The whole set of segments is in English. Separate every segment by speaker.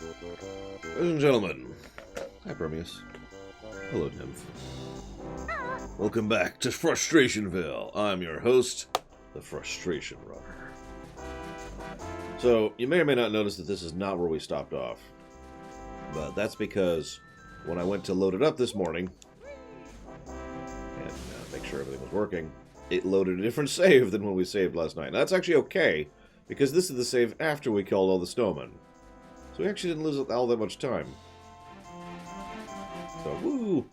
Speaker 1: Ladies and gentlemen, hi Prometheus. Hello Nymph. Welcome back to Frustrationville. I'm your host, the Frustration Runner. So, you may or may not notice that this is not where we stopped off. But that's because when I went to load it up this morning, and make sure everything was working, it loaded a different save than when we saved last night. Now, that's actually okay, because this is the save after we killed all the snowmen. So we actually didn't lose all that much time. So, woo!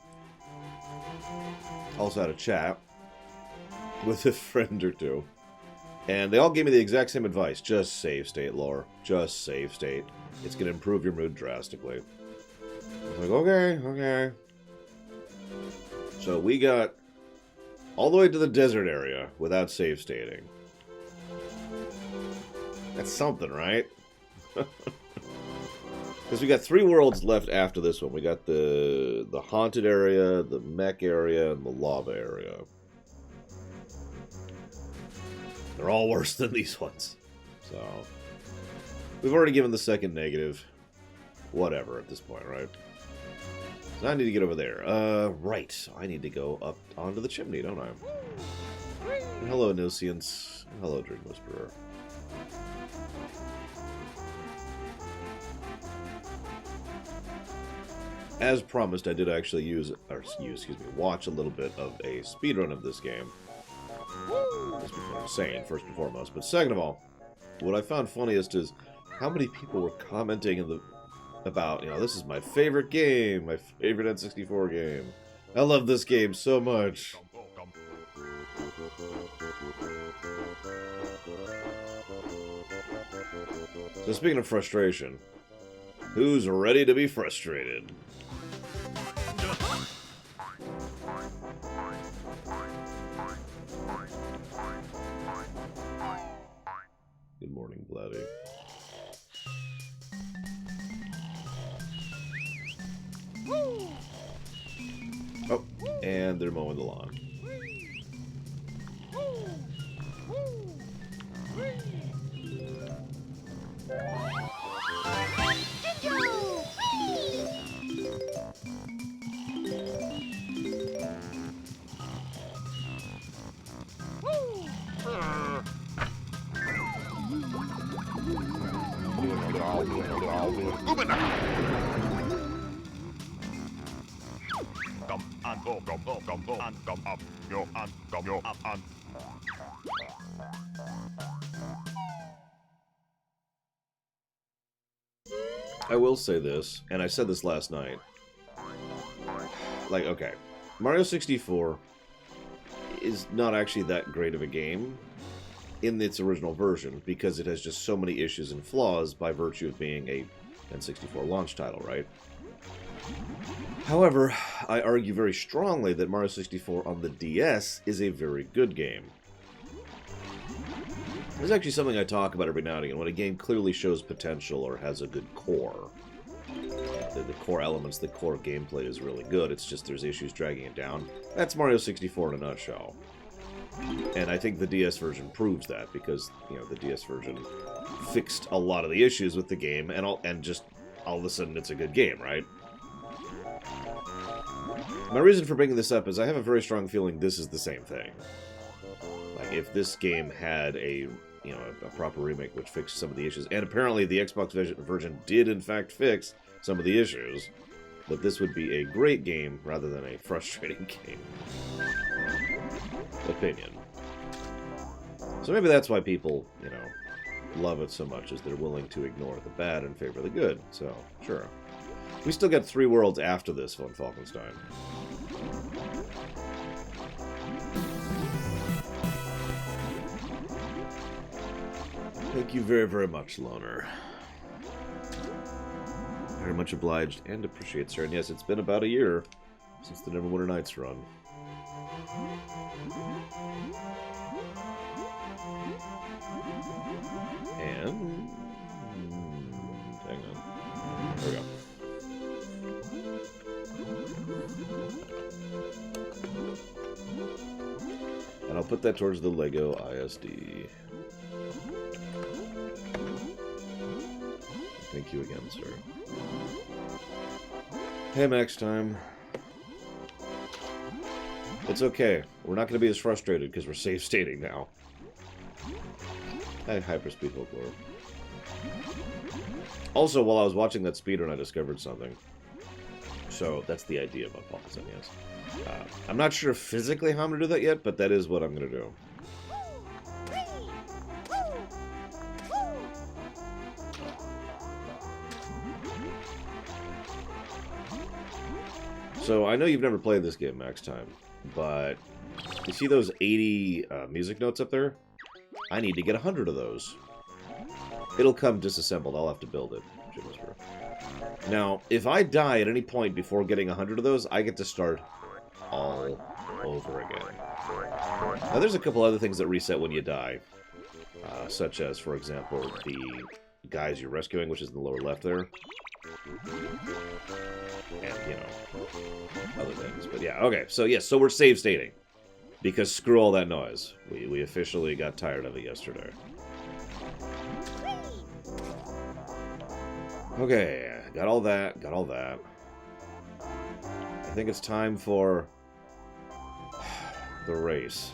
Speaker 1: Also had a chat with a friend or two. And they all gave me the exact same advice. Just save state, lore. Just save state. It's going to improve your mood drastically. I was like, okay. So we got all the way to the desert area without save stating. That's something, right? Because we got 3 worlds left after this one. We got the haunted area, the mech area, and the lava area. They're all worse than these ones. So, we've already given the second negative. Whatever at this point, right? So I need to get over there. Right. So I need to go up onto the chimney, don't I? And hello, Nosians. Hello, Dream Whisperer. As promised, I did actually watch a little bit of a speedrun of this game. Just because I'm sane, first and foremost. But second of all, what I found funniest is how many people were commenting about, this is my favorite game, my favorite N64 game. I love this game so much. So speaking of frustration, who's ready to be frustrated? Good morning, Bloody. Oh, and they're mowing the lawn. I will say this, and I said this last night. Like, okay, Mario 64 is not actually that great of a game in its original version because it has just so many issues and flaws by virtue of being a N64 launch title, right? However, I argue very strongly that Mario 64 on the DS is a very good game. There's actually something I talk about every now and again. When a game clearly shows potential or has a good core, the core elements, the core gameplay is really good. It's just there's issues dragging it down. That's Mario 64 in a nutshell. And I think the DS version proves that because, the DS version fixed a lot of the issues with the game and just all of a sudden it's a good game, right? My reason for bringing this up is I have a very strong feeling this is the same thing. Like, if this game had a proper remake which fixed some of the issues, and apparently the Xbox version did in fact fix some of the issues, that this would be a great game rather than a frustrating game. Opinion. So maybe that's why people, love it so much, is they're willing to ignore the bad in favor of the good. So, sure. We still got 3 worlds after this on Falkenstein. Thank you very, very much, Loner. Very much obliged and appreciate, sir. And yes, it's been about a year since the Neverwinter Nights run. And... hang on. There we go. And I'll put that towards the Lego ISD. Thank you again, sir. Hey, Max time. It's okay. We're not going to be as frustrated because we're safe stating now. Hey, hyperspeed folklore. Also, while I was watching that speedrun, I discovered something. So, that's the idea about pausing, yes. I'm not sure physically how I'm going to do that yet, but that is what I'm going to do. So, I know you've never played this game, Max Time, but you see those 80 music notes up there? I need to get 100 of those. It'll come disassembled. I'll have to build it. Now, if I die at any point before getting 100 of those, I get to start all over again. Now, there's a couple other things that reset when you die, such as, for example, the guys you're rescuing, which is in the lower left there. And, you know, other things. But yeah, okay. So, yes, so we're save stating. Because screw all that noise. We officially got tired of it yesterday. Okay, got all that, got all that. I think it's time for the race.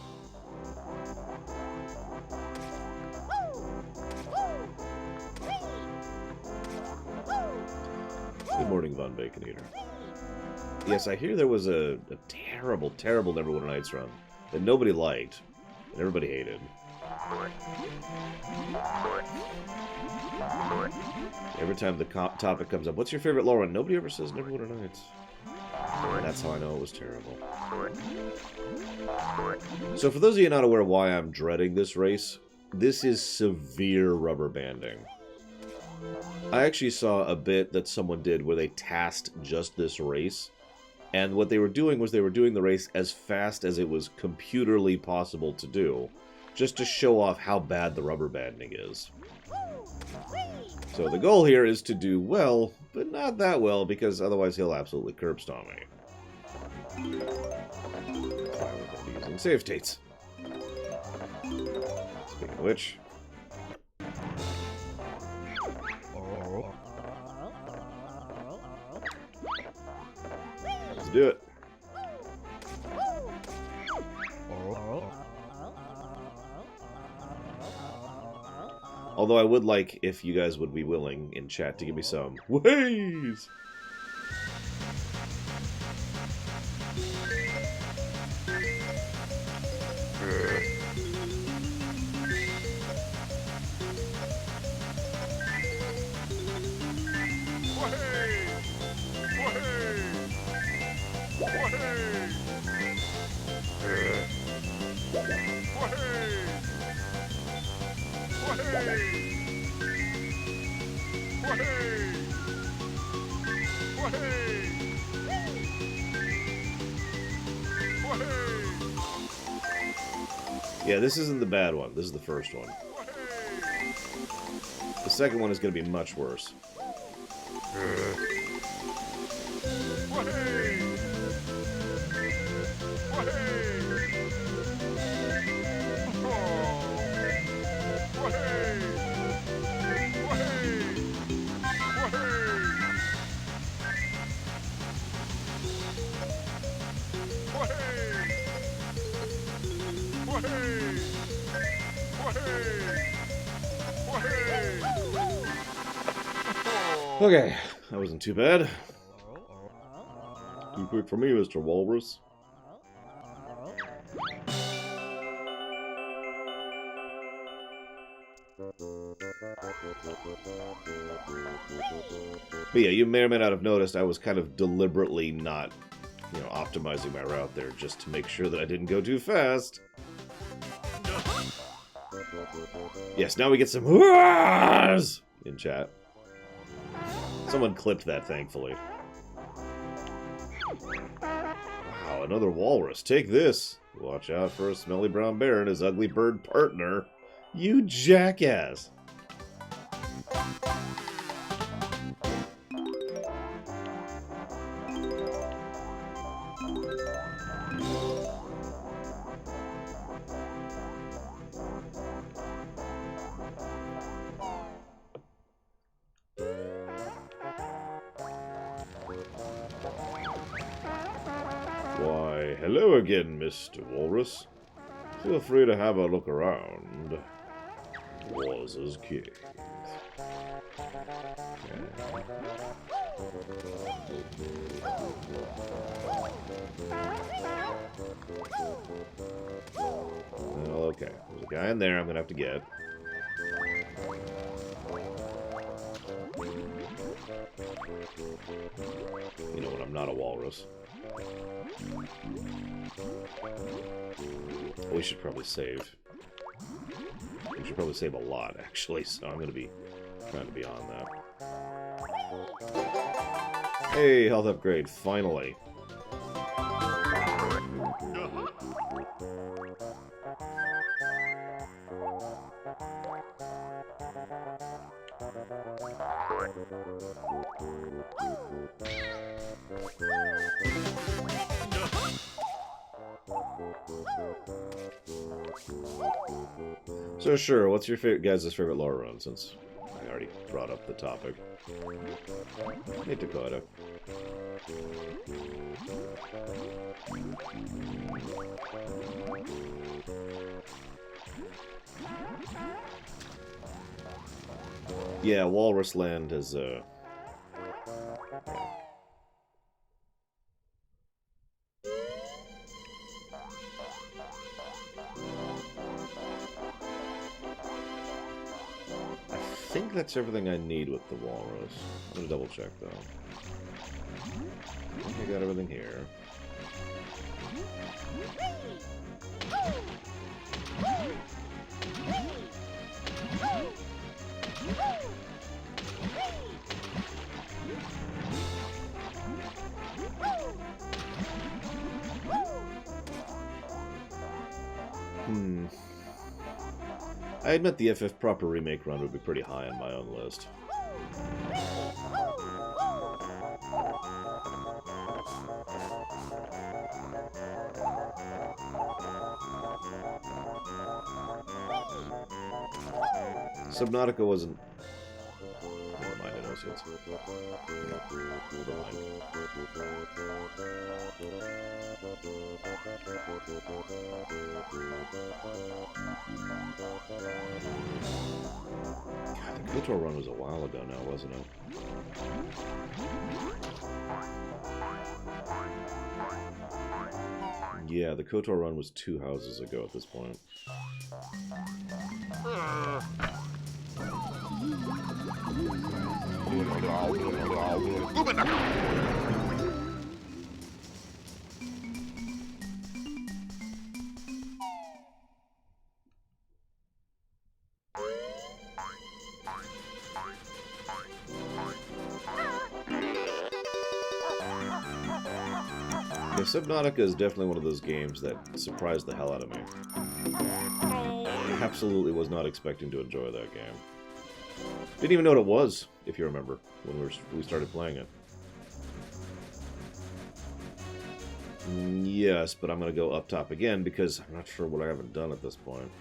Speaker 1: Good morning, Von Baconator. Yes, I hear there was a terrible, terrible Neverwinter Nights run that nobody liked and everybody hated. Every time the topic comes up, what's your favorite lore run? Nobody ever says Neverwinter Nights. And that's how I know it was terrible. So for those of you not aware why I'm dreading this race, this is severe rubber banding. I actually saw a bit that someone did where they tasked just this race. And what they were doing was they were doing the race as fast as it was computerly possible to do, just to show off how bad the rubber banding is. So the goal here is to do well, but not that well, because otherwise he'll absolutely curb stomp me. That's why we're going to be using save states. Speaking of which... let's do it. Although I would like if you guys would be willing in chat to give me some ways. Yeah, this isn't the bad one. This is the first one. The second one is going to be much worse. Okay, that wasn't too bad. Too quick for me, Mr. Walrus. But yeah, you may or may not have noticed I was kind of deliberately not, optimizing my route there just to make sure that I didn't go too fast. Yes, now we get some whoas in chat. Someone clipped that, thankfully. Wow, another walrus. Take this. Watch out for a smelly brown bear and his ugly bird partner. You jackass. Why, hello again, Mr. Walrus. Feel free to have a look around. Waz's Cave. Well, okay. There's a guy in there I'm gonna have to get. You know when I'm not a walrus. We should probably save. We should probably save a lot, actually, so I'm gonna be trying to be on that. Hey, health upgrade, finally. So sure, what's your guys' favorite lore run, since I already brought up the topic? Hey, Dakota. Yeah, Walrus Land is, I think that's everything I need with the Walrus. I'm gonna double check, though. I think I got everything here. I admit the FF Proper Remake run would be pretty high on my own list. Subnautica wasn't... Never mind, I know it's... Never mind. God, the KOTOR run was a while ago now, wasn't it? Yeah, the KOTOR run was 2 houses ago at this point. Yeah, Subnautica is definitely one of those games that surprised the hell out of me. I absolutely was not expecting to enjoy that game. Didn't even know what it was, if you remember, when we started playing it. Yes, but I'm going to go up top again because I'm not sure what I haven't done at this point.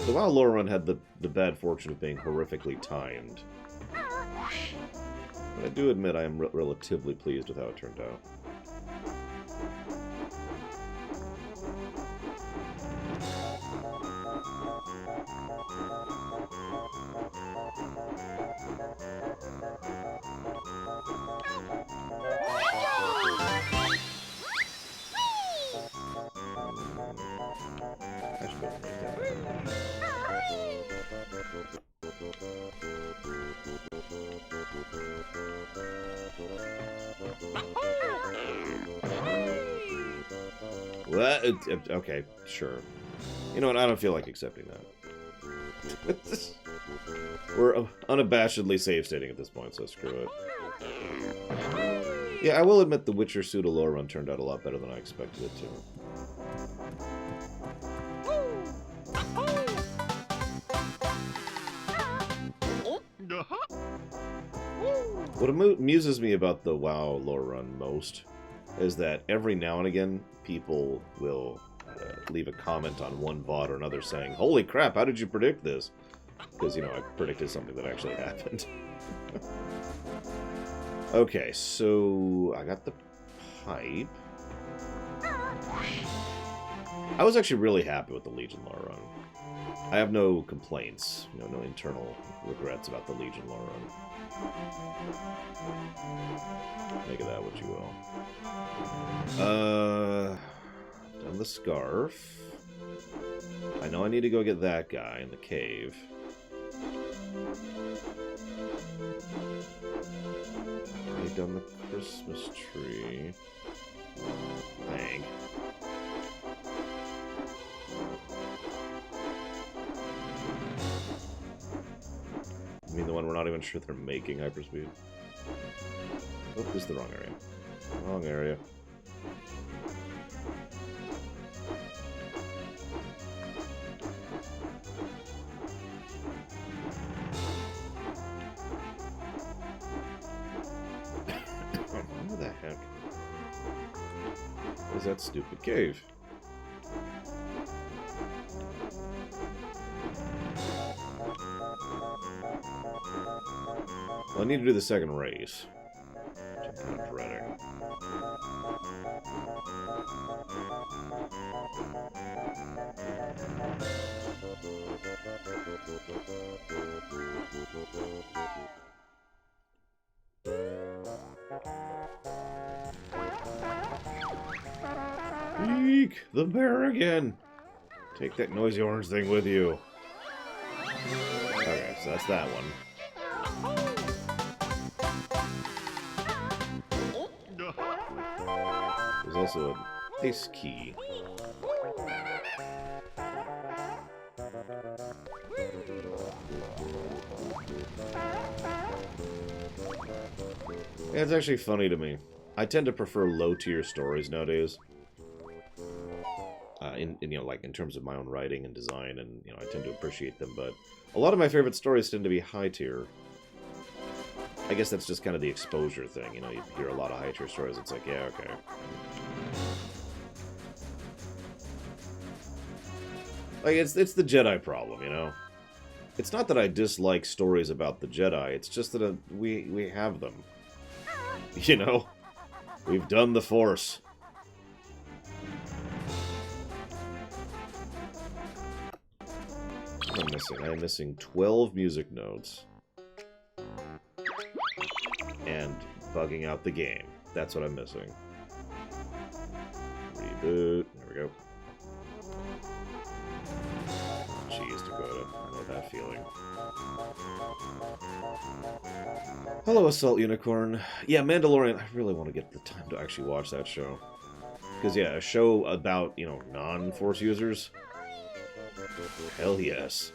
Speaker 1: The WoW lore run had the bad fortune of being horrifically timed. But I do admit I am relatively pleased with how it turned out. What? Okay, sure. You know what? I don't feel like accepting that. We're unabashedly save stating at this point, so screw it. Yeah, I will admit the Witcher pseudo-lore run turned out a lot better than I expected it to. What amuses me about the WoW lore run most is that every now and again people will leave a comment on one VOD or another saying, "Holy crap, how did you predict this?" Because, you know, I predicted something that actually happened. Okay, so I got the pipe. I was actually really happy with the Legion lore run. I have no complaints, you know, no internal regrets about the Legion lore run. Make of that what you will. Done the scarf. I know I need to go get that guy in the cave. Already done the Christmas tree. Dang. I mean the one we're not even sure they're making hyperspeed. Oh, this is the wrong area. Wrong area. What the heck? What is that stupid cave? Well, I need to do the second race, which I'm kind of dreading. Eek! The bear again! Take that noisy orange thing with you. Okay, so that's that one. There's also an ice key. Yeah, it's actually funny to me. I tend to prefer low-tier stories nowadays. In you know, like in terms of my own writing and design, and you know, I tend to appreciate them. But a lot of my favorite stories tend to be high-tier. I guess that's just kind of the exposure thing. You know, you hear a lot of high-tier stories. It's like, yeah, okay. Like it's the Jedi problem, you know. It's not that I dislike stories about the Jedi. It's just that we have them. You know, we've done the Force. What am I missing? I am missing 12 music notes. And bugging out the game. That's what I'm missing. Reboot. There we go. Jeez, Dakota. I know that feeling. Hello, Assault Unicorn. Yeah, Mandalorian. I really want to get the time to actually watch that show. Because, yeah, a show about, you know, non-Force users. Hell yes.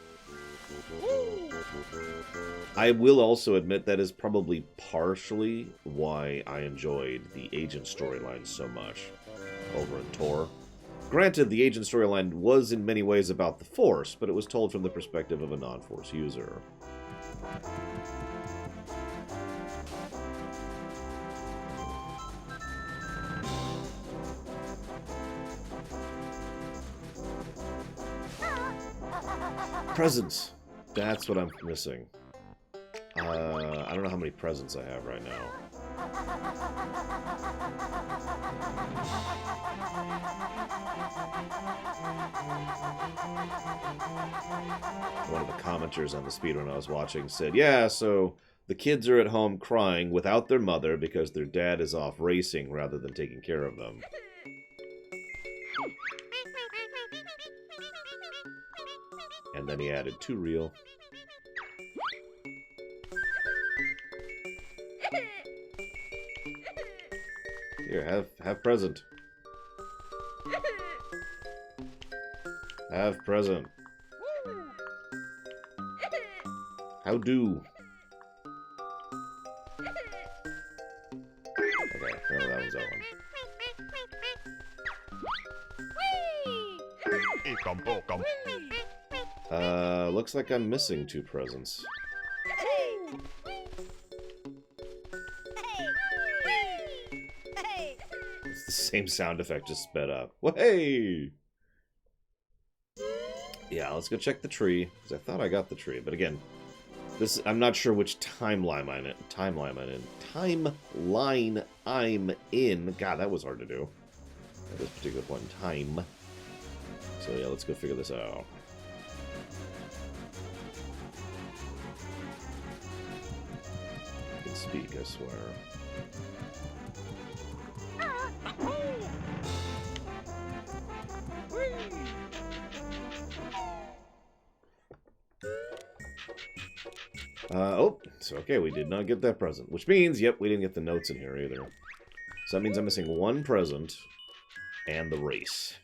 Speaker 1: I will also admit that is probably partially why I enjoyed the Agent storyline so much over in Tor. Granted, the Agent storyline was in many ways about the Force, but it was told from the perspective of a non-Force user. Presents. That's what I'm missing. I don't know how many presents I have right now. One of the commenters on the speedrun I was watching said, yeah, so the kids are at home crying without their mother because their dad is off racing rather than taking care of them. And then he added, too real. Here, have present. Have present. How do? Okay, well, that was that one. Looks like I'm missing 2 presents. It's the same sound effect, just sped up. Hey! Yeah, let's go check the tree, because I thought I got the tree. But again, I'm not sure which timeline I'm in. God, that was hard to do at this particular point in time. So yeah, let's go figure this out. I can speak, I swear. Oh, so okay, we did not get that present. Which means, yep, we didn't get the notes in here either. So that means I'm missing one present and the race.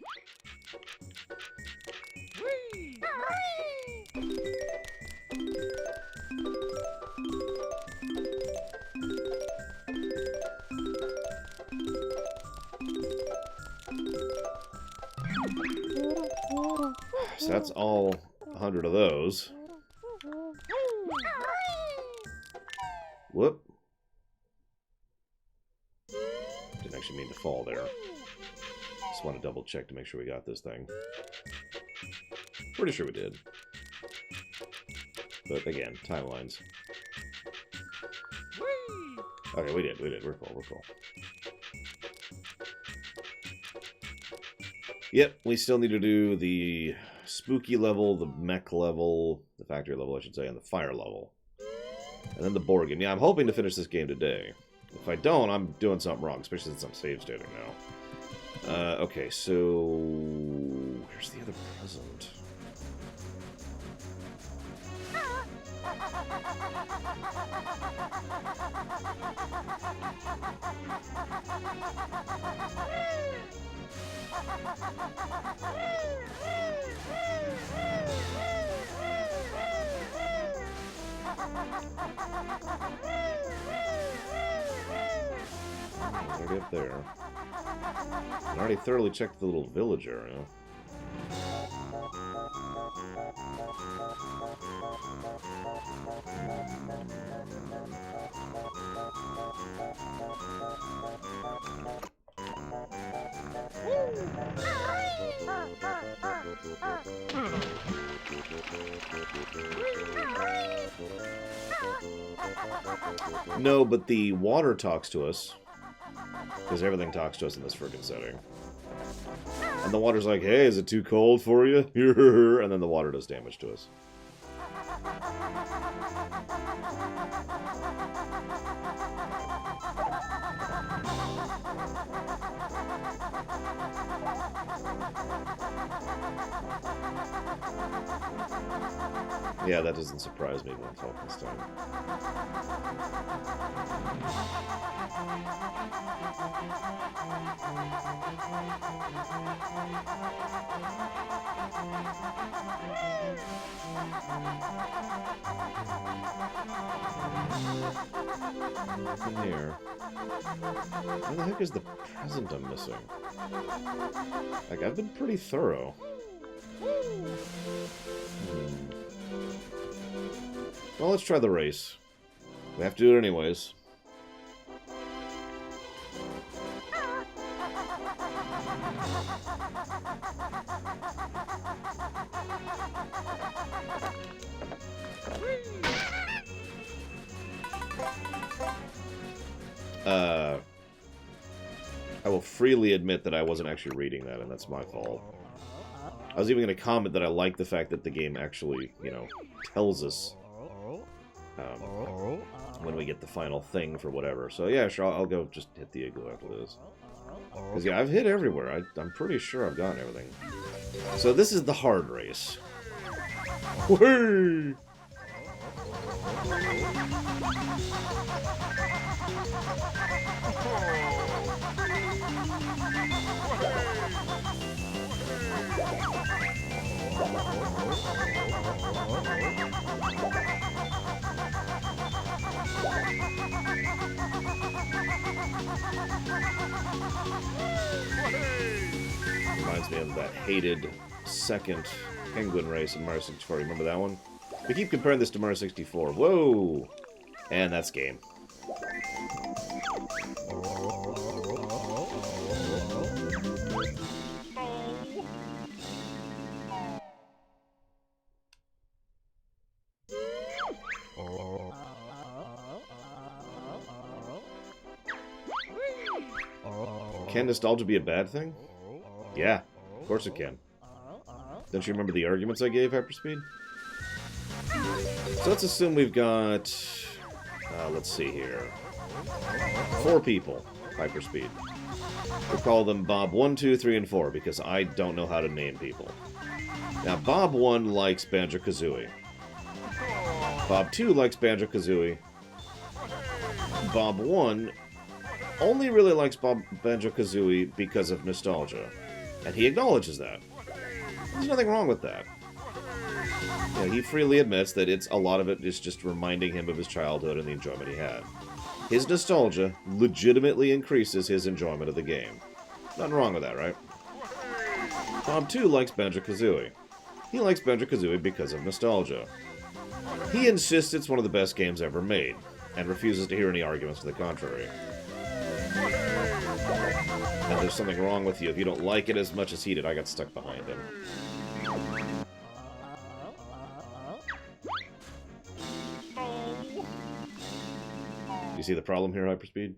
Speaker 1: So that's all 100 of those. Whoop. Didn't actually mean to fall there. Just want to double check to make sure we got this thing. Pretty sure we did. But again, timelines. Okay, we did. We're cool. Yep, we still need to do the spooky level, the mech level, the factory level, I should say, and the fire level. And then the board game. Yeah, I'm hoping to finish this game today. If I don't, I'm doing something wrong, especially since I'm save stating now. Okay, so... where's the other present? Already up there. I already thoroughly checked the little village area. No, but the water talks to us. Because everything talks to us in this friggin' setting. And the water's like, hey, is it too cold for you? And then the water does damage to us. Yeah, that doesn't surprise me one fucking time. Nothing here. Where the heck is the present I'm missing? Like, I've been pretty thorough. Well, let's try the race. We have to do it anyways. I will freely admit that I wasn't actually reading that, and that's my fault. I was even going to comment that I like the fact that the game actually, you know, tells us when we get the final thing for whatever. So yeah, sure, I'll go just hit the igloo after this. Because yeah, I've hit everywhere. I'm pretty sure I've gotten everything. So this is the hard race. Whee! Reminds me of that hated second penguin race in Mario 64. Remember that one? We keep comparing this to Mario 64. Whoa! And that's game. Can nostalgia be a bad thing? Yeah, of course it can. Don't you remember the arguments I gave, Hyperspeed? So let's assume we've got... let's see here. 4 people, Hyperspeed. We'll call them Bob 1, 2, 3, and 4, because I don't know how to name people. Now, Bob 1 likes Banjo-Kazooie. Bob 2 likes Banjo-Kazooie. Bob 1 only really likes Banjo-Kazooie because of nostalgia. And he acknowledges that. There's nothing wrong with that. You know, he freely admits that a lot of it is just reminding him of his childhood and the enjoyment he had. His nostalgia legitimately increases his enjoyment of the game. Nothing wrong with that, right? Bob 2 likes Banjo-Kazooie. He likes Banjo-Kazooie because of nostalgia. He insists it's one of the best games ever made, and refuses to hear any arguments to the contrary. Now, there's something wrong with you if you don't like it as much as he did. I got stuck behind him. You see the problem here, Hyperspeed?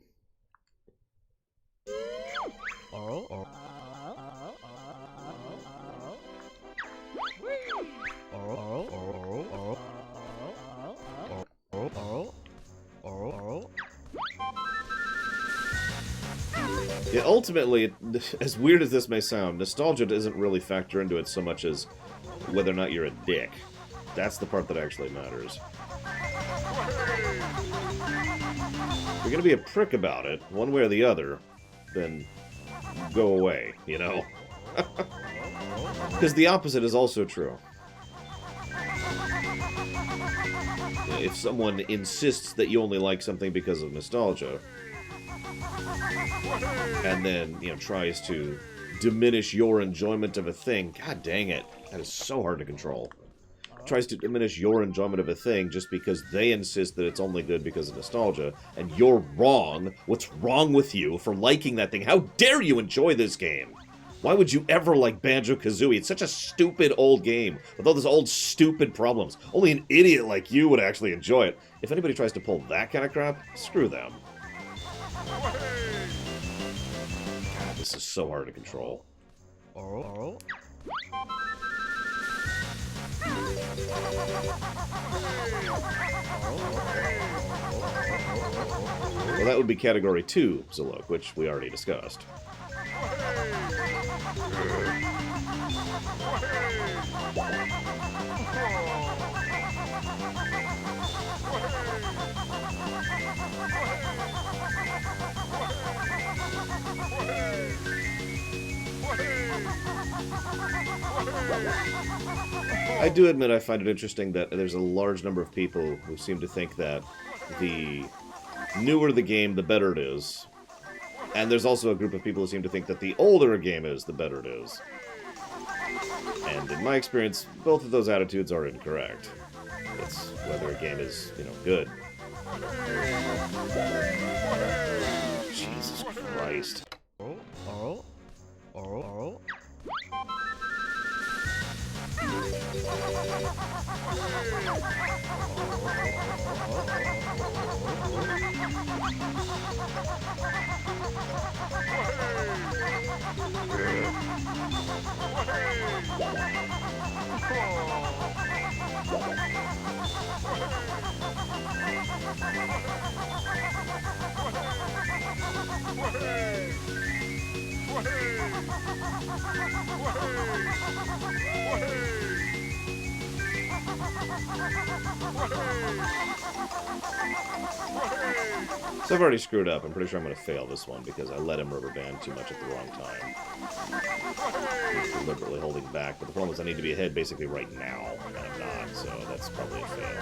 Speaker 1: Yeah, ultimately, as weird as this may sound, nostalgia doesn't really factor into it so much as whether or not you're a dick. That's the part that actually matters. If you're gonna be a prick about it, one way or the other, then go away, you know? Because the opposite is also true. If someone insists that you only like something because of nostalgia, and then, you know, tries to diminish your enjoyment of a thing, god dang it, that is so hard to control. Tries to diminish your enjoyment of a thing just because they insist that it's only good because of nostalgia, and you're wrong. What's wrong with you for liking that thing? How dare you enjoy this game? Why would you ever like Banjo-Kazooie? It's such a stupid old game, with all those old stupid problems. Only an idiot like you would actually enjoy it. If anybody tries to pull that kind of crap, screw them. God, this is so hard to control. Well, that would be Category 2, Zalok, which we already discussed. I do admit I find it interesting that there's a large number of people who seem to think that the newer the game, the better it is. And there's also a group of people who seem to think that the older a game is, the better it is. And in my experience, both of those attitudes are incorrect. It's whether a game is, you know, good. Jesus Christ. So I've already screwed up. I'm pretty sure I'm going to fail this one because I let him rubber band too much at the wrong time. He's deliberately holding back, but the problem is I need to be ahead basically right now, and I'm not, so that's probably a fail.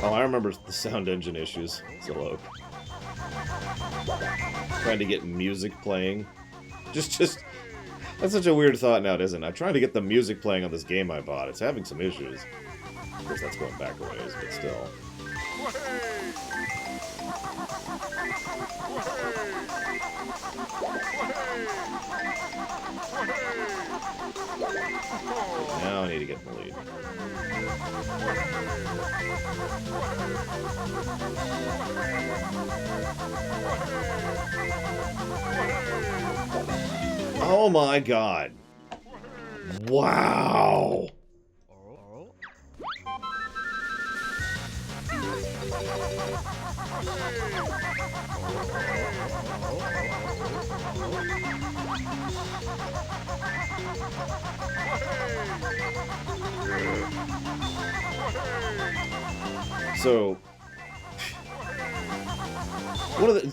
Speaker 1: Oh, I remember the sound engine issues. Zillow. Trying to get music playing. Just That's such a weird thought now, isn't it? I'm trying to get the music playing on this game I bought. It's having some issues. Of course, that's going back a ways, but still. Now I need to get in the lead. Oh my god. Wow. So,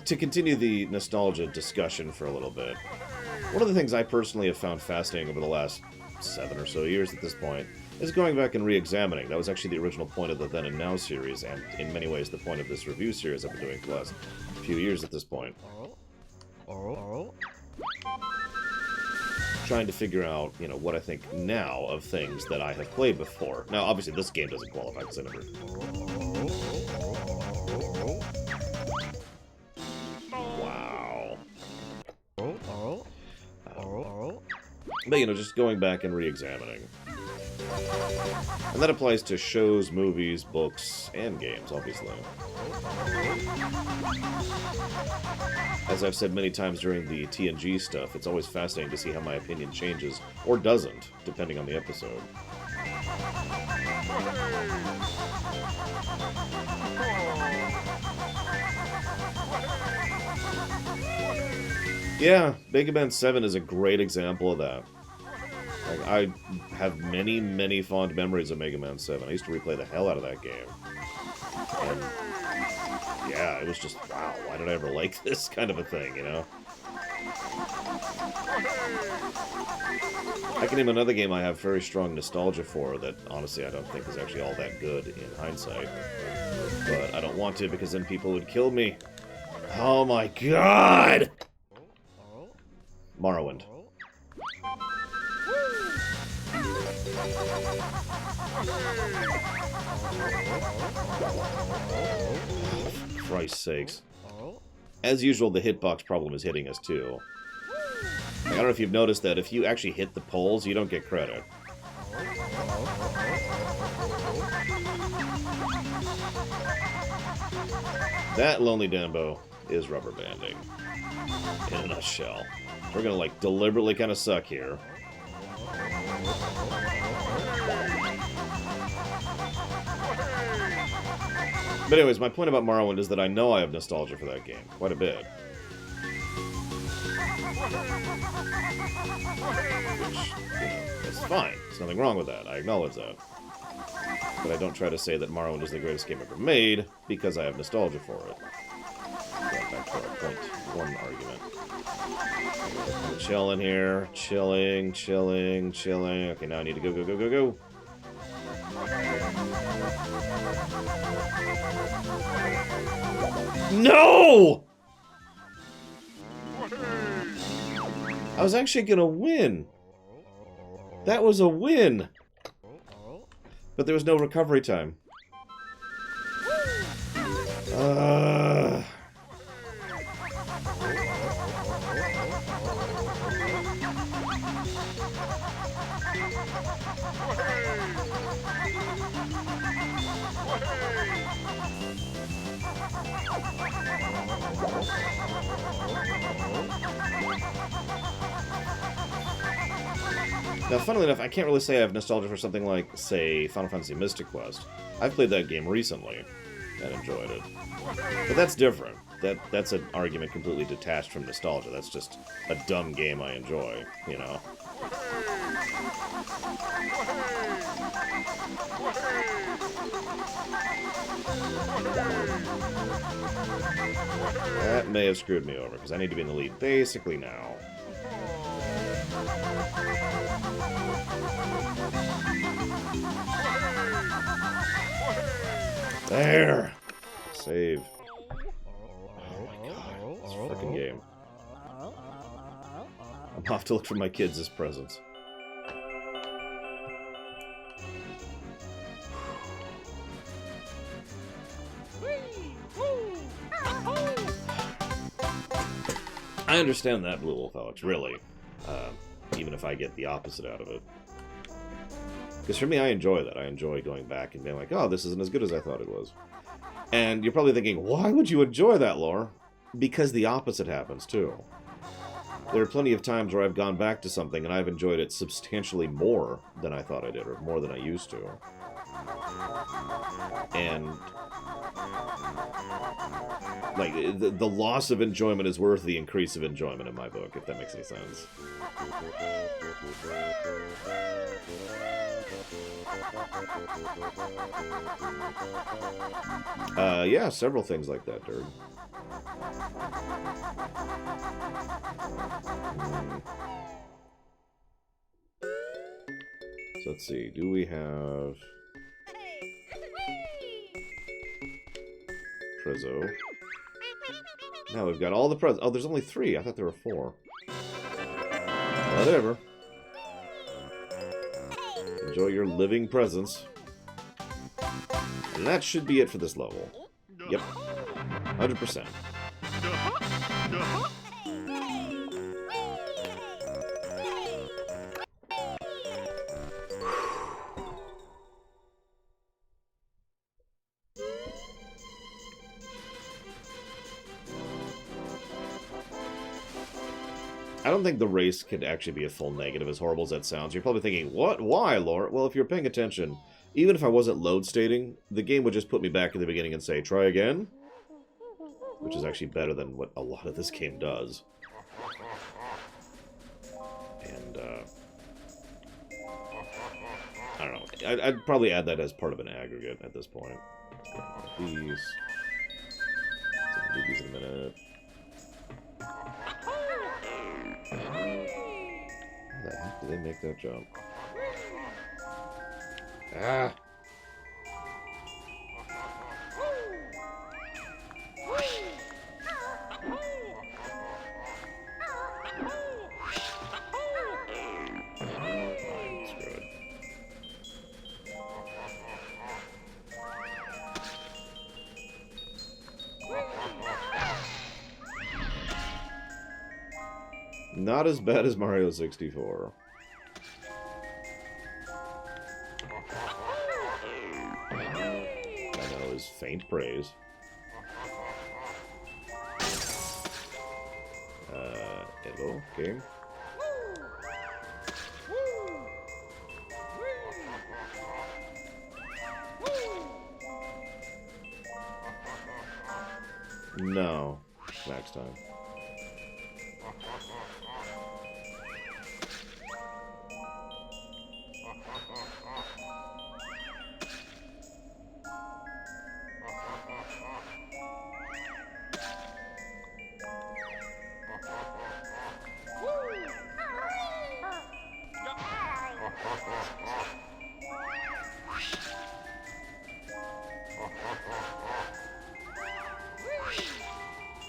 Speaker 1: to continue the nostalgia discussion for a little bit, one of the things I personally have found fascinating over the last 7 or so years at this point is going back and re-examining. That was actually the original point of the Then and Now series, and in many ways the point of this review series I've been doing for the last few years at this point. Trying to figure out, you know, what I think now of things that I have played before. Now, obviously, this game doesn't qualify because I never... Wow. But, you know, just going back and re-examining. And that applies to shows, movies, books, and games, obviously. As I've said many times during the TNG stuff, it's always fascinating to see how my opinion changes, or doesn't, depending on the episode. Yeah, Mega Man 7 is a great example of that. Like, I have many, many fond memories of Mega Man 7. I used to replay the hell out of that game. And yeah, it was just, wow, why did I ever like this kind of a thing, you know? I can name another game I have very strong nostalgia for that, honestly, I don't think is actually all that good in hindsight. But I don't want to because then people would kill me. Oh my god! Morrowind. Christ's sakes. As usual, the hitbox problem is hitting us too. Like, I don't know if you've noticed that if you actually hit the poles, you don't get credit. That Lonely Dambo is rubber banding. In a nutshell. We're gonna, like, deliberately kind of suck here. But anyways, my point about Morrowind is that I know I have nostalgia for that game. Quite a bit. Which, you know, that's fine. There's nothing wrong with that. I acknowledge that. But I don't try to say that Morrowind is the greatest game ever made, because I have nostalgia for it. Going back to our point 1 argument. I'm chilling here. Chilling, chilling, chilling. Okay, now I need to go, go, go, go, go. No! I was actually gonna win. That was a win. But there was no recovery time. Now, funnily enough, I can't really say I have nostalgia for something like, say, Final Fantasy Mystic Quest. I've played that game recently and enjoyed it. But that's different. That's an argument completely detached from nostalgia. That's just a dumb game I enjoy, you know? That may have screwed me over, because I need to be in the lead basically now. There! Save. Oh my god, this frickin' game. I'm off to look for my kids as presents. I understand that, Blue Wolf Alex, really. Even if I get the opposite out of it. Because for me, I enjoy that. I enjoy going back and being like, oh, this isn't as good as I thought it was. And you're probably thinking, why would you enjoy that, Lore? Because the opposite happens, too. There are plenty of times where I've gone back to something and I've enjoyed it substantially more than I thought I did, or more than I used to. And like, the loss of enjoyment is worth the increase of enjoyment in my book, if that makes any sense. Yeah, several things like that, Dirk. So let's see, do we have Prezzo? No, we've got all the Prezzo. Oh, there's only 3. I thought there were 4. Whatever. Enjoy your living presence. And that should be it for this level. Yep. 100%. I don't think the race could actually be a full negative, as horrible as that sounds. You're probably thinking, what? Why, Lore? Well, if you're paying attention, even if I wasn't load stating, the game would just put me back at the beginning and say, try again? Which is actually better than what a lot of this game does. And, I don't know. I'd probably add that as part of an aggregate at this point. These. So we'll do these in a minute. How the heck did they make that jump? Ah! Not as bad as Mario 64. I know, is faint praise. Hello, game. No, next time.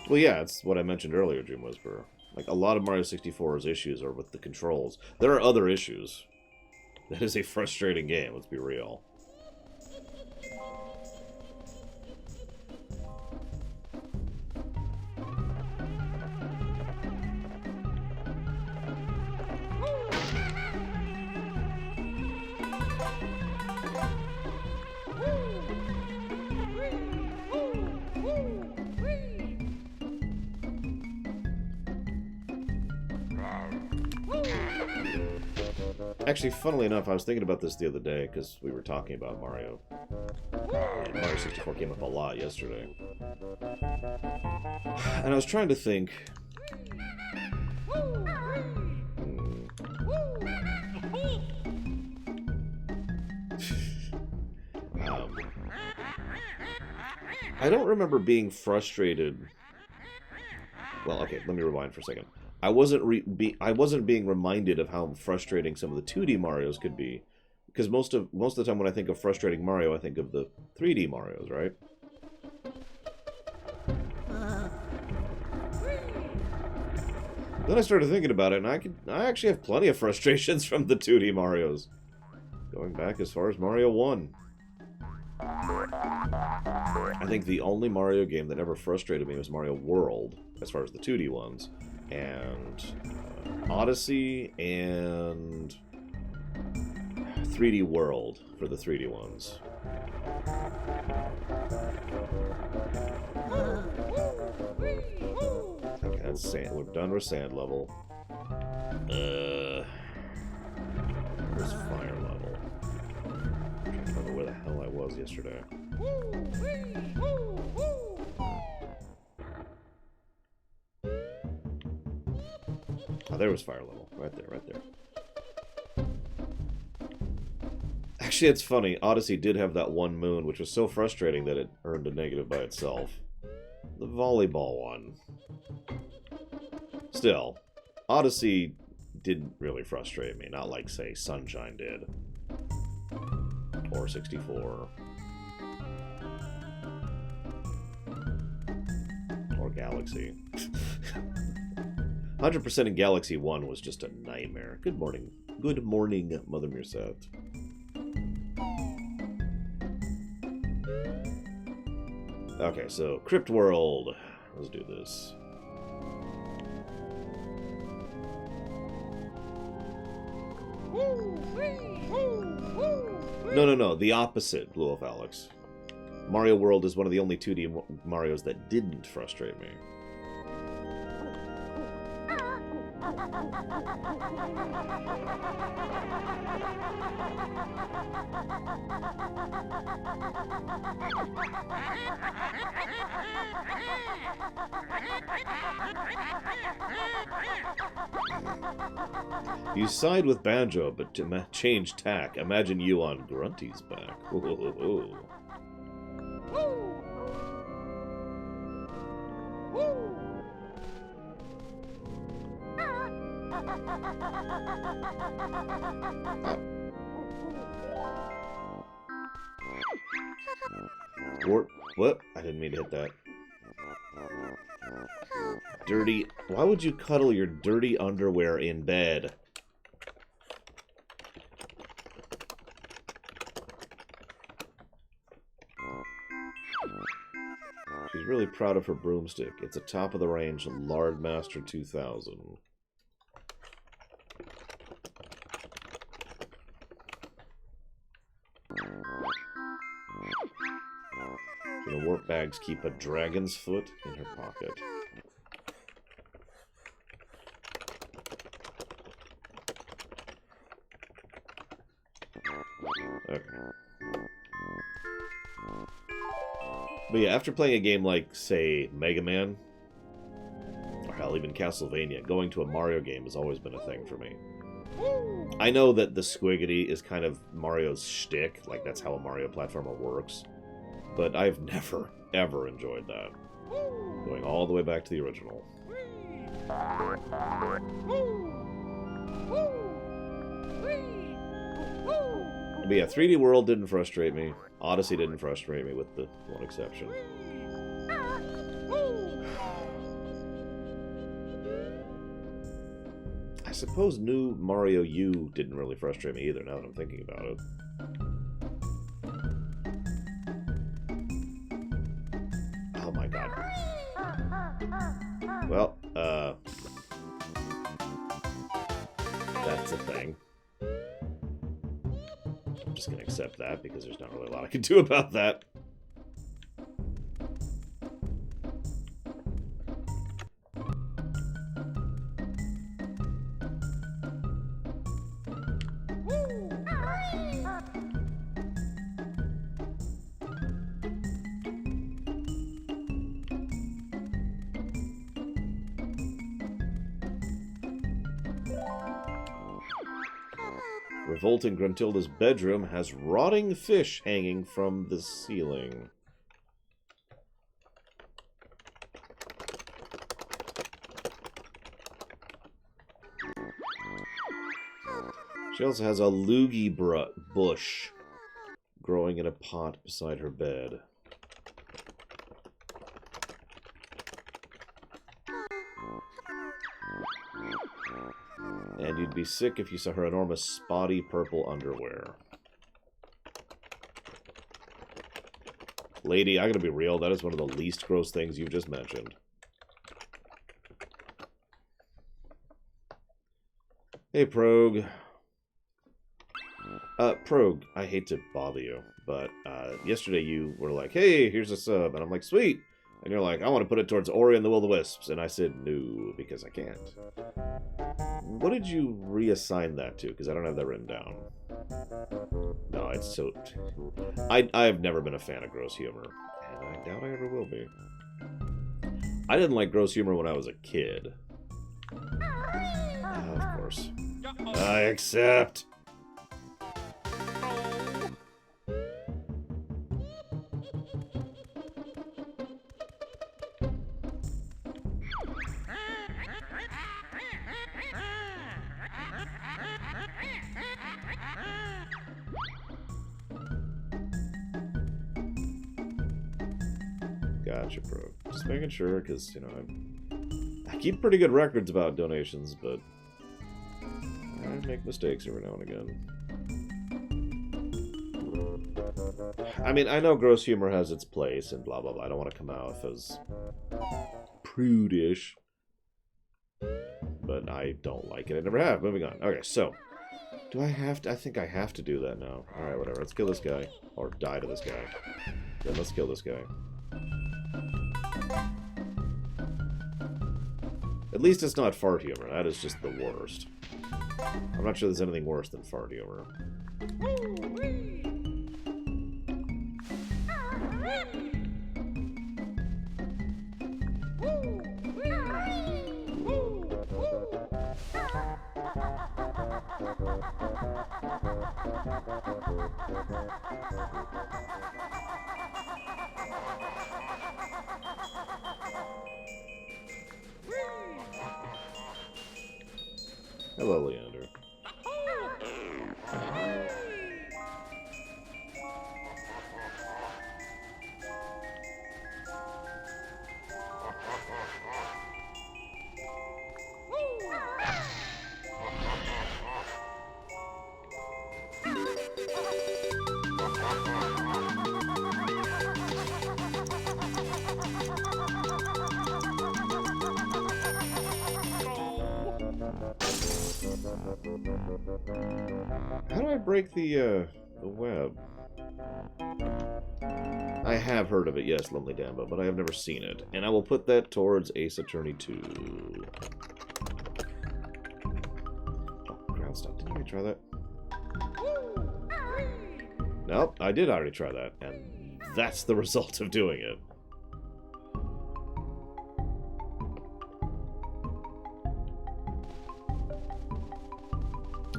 Speaker 1: Well, yeah, it's what I mentioned earlier, Dream Whisperer. Like, a lot of Mario 64's issues are with the controls. There are other issues. That is a frustrating game, let's be real. Actually, funnily enough, I was thinking about this the other day, because we were talking about Mario. And Mario 64 came up a lot yesterday. And I was trying to think... I don't remember being frustrated... Well, okay, let me rewind for a second. I wasn't being reminded of how frustrating some of the 2D Marios could be, because most of the time when I think of frustrating Mario, I think of the 3D Marios, right? Then I started thinking about it, and I actually have plenty of frustrations from the 2D Marios. Going back as far as Mario 1. I think the only Mario game that ever frustrated me was Mario World, as far as the 2D ones. And Odyssey and 3D World for the 3D ones. Okay, that's sand. We're done with sand level. Where's fire level? I'm trying to remember where the hell I was yesterday. Oh, there was fire level. Right there, right there. Actually, it's funny. Odyssey did have that one moon, which was so frustrating that it earned a negative by itself. The volleyball one. Still, Odyssey didn't really frustrate me. Not like, say, Sunshine did. Or 64. Or Galaxy. 100% in Galaxy 1 was just a nightmare. Good morning. Good morning, Mother Mirsat. Okay, so Crypt World. Let's do this. No. The opposite, Blue Wolf Alex. Mario World is one of the only 2D Marios that didn't frustrate me. You side with Banjo, but to change tack. Imagine you on Grunty's back. Ooh. What? I didn't mean to hit that. Dirty. Why would you cuddle your dirty underwear in bed? She's really proud of her broomstick. It's a top-of-the-range Lardmaster 2000. The warp bags keep a dragon's foot in her pocket. Okay. But yeah, after playing a game like, say, Mega Man, or hell, even Castlevania, going to a Mario game has always been a thing for me. I know that the squiggity is kind of Mario's shtick, like that's how a Mario platformer works. But I've never, ever enjoyed that. Going all the way back to the original. But yeah, 3D World didn't frustrate me. Odyssey didn't frustrate me, with the one exception. I suppose new Mario U didn't really frustrate me either, now that I'm thinking about it. Oh my god. Well, that's a thing. I'm just gonna accept that, because there's not really a lot I can do about that. Revolting Gruntilda's bedroom has rotting fish hanging from the ceiling. She also has a loogie bush growing in a pot beside her bed. You'd be sick if you saw her enormous spotty purple underwear. Lady, I gotta be real, that is one of the least gross things you've just mentioned. Hey, Progue. Progue, I hate to bother you, but yesterday you were like, hey, here's a sub, and I'm like, sweet. And you're like, I want to put it towards Ori and the Will-o-Wisps, and I said no, because I can't. What did you reassign that to? Because I don't have that written down. No, it's so... I have never been a fan of gross humor, and I doubt I ever will be. I didn't like gross humor when I was a kid. Of course. I accept! Gotcha, bro. Just making sure, because, you know, I keep pretty good records about donations, but I make mistakes every now and again. I mean, I know gross humor has its place and blah, blah, blah. I don't want to come out as prudish, but I don't like it. I never have. Moving on. Okay, so, do I have to? I think I have to do that now. Alright, whatever. Let's kill this guy. Or die to this guy. Then let's kill this guy. At least it's not fart humor. That is just the worst. I'm not sure there's anything worse than fart humor. Hello, Leander. How do I break the web? I have heard of it, yes, Lonely Dambo, but I have never seen it. And I will put that towards Ace Attorney 2. Oh, ground stop. Didn't I try that? Nope, I did already try that. And that's the result of doing it.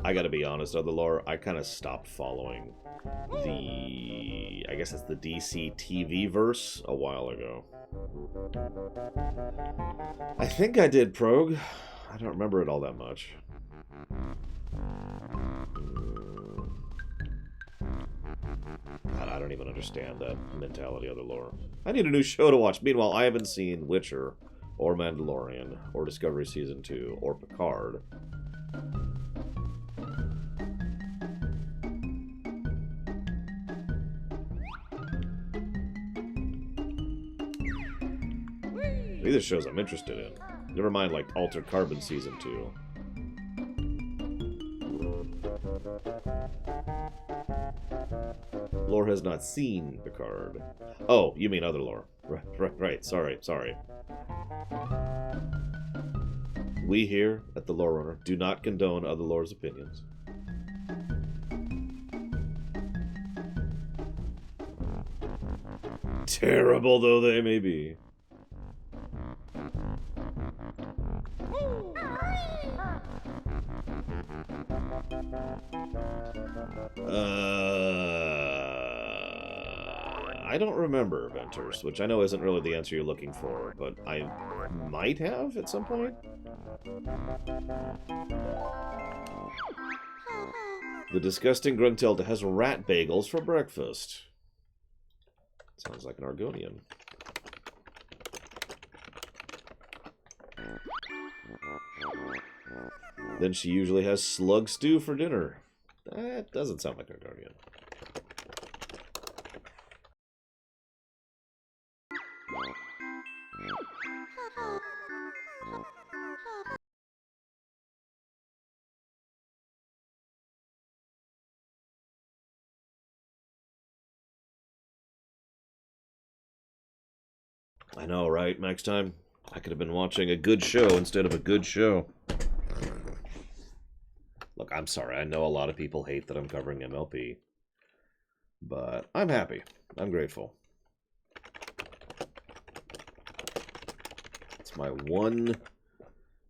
Speaker 1: I gotta be honest, other lore, I kind of stopped following the... I guess it's the DC TV verse a while ago. I think I did, Progue. I don't remember it all that much. God, I don't even understand that mentality, other lore. I need a new show to watch. Meanwhile, I haven't seen Witcher, or Mandalorian, or Discovery Season 2, or Picard. These are shows I'm interested in. Never mind, like, Altered Carbon Season 2. Lore has not seen Picard. Oh, you mean other lore. Right. Sorry. We here, at the Lore Runner, do not condone other lore's opinions. Terrible though they may be. I don't remember, Venters, which I know isn't really the answer you're looking for, but I might have at some point. The disgusting Gruntilda has rat bagels for breakfast. Sounds like an Argonian. Then she usually has slug stew for dinner. That doesn't sound like our guardian. I know, right? Next time, I could have been watching a good show instead of a good show. Look, I'm sorry. I know a lot of people hate that I'm covering MLP. But I'm happy. I'm grateful. It's my one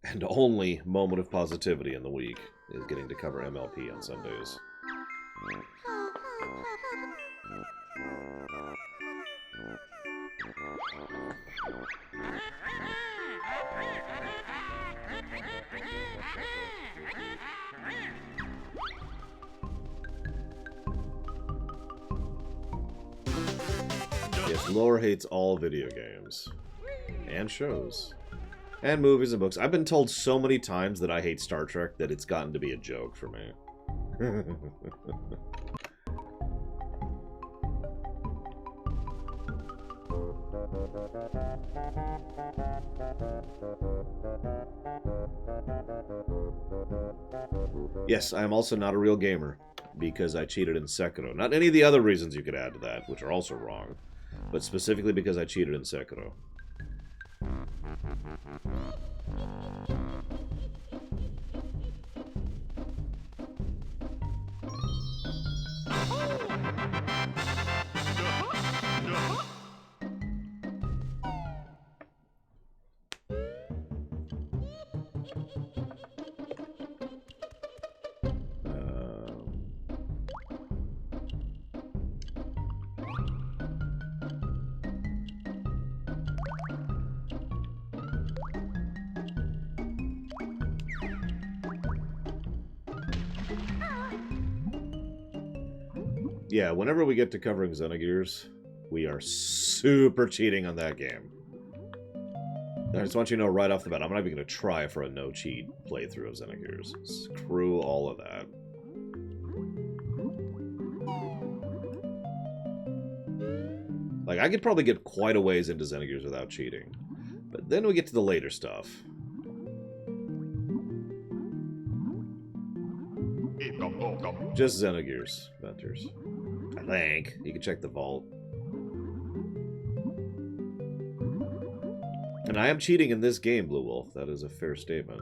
Speaker 1: and only moment of positivity in the week, is getting to cover MLP on Sundays. Yes, Laura hates all video games. And shows. And movies and books. I've been told so many times that I hate Star Trek that it's gotten to be a joke for me. Yes, I am also not a real gamer, because I cheated in Sekiro. Not any of the other reasons you could add to that, which are also wrong, but specifically because I cheated in Sekiro. Yeah, whenever we get to covering Xenogears, we are super cheating on that game. I just want you to know right off the bat, I'm not even going to try for a no-cheat playthrough of Xenogears. Screw all of that. Like, I could probably get quite a ways into Xenogears without cheating. But then we get to the later stuff. Just Xenogears, Ventures. I think. You can check the vault. And I am cheating in this game, Blue Wolf. That is a fair statement.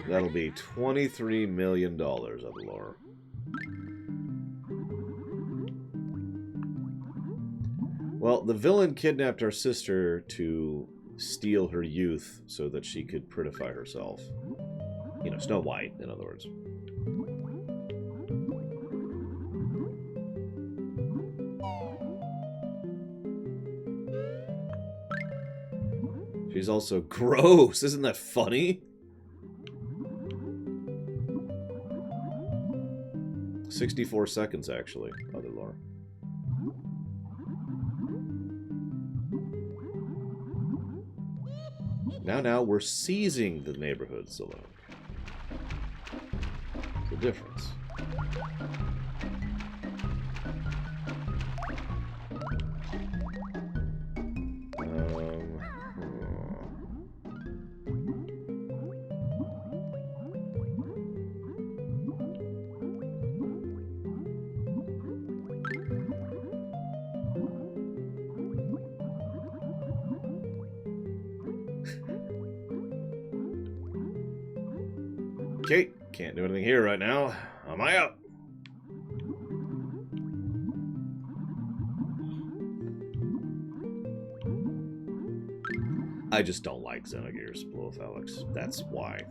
Speaker 1: That'll be $23 million of the lore. Well, the villain kidnapped our sister to steal her youth so that she could prettify herself. You know, Snow White, in other words. She's also gross. Isn't that funny? 64 seconds, actually, other lore. Now we're seizing the neighborhoods alone. The difference. Okay, can't do anything here right now. On my out. I just don't like Xenogears, Blue Wolf Alex. That's why.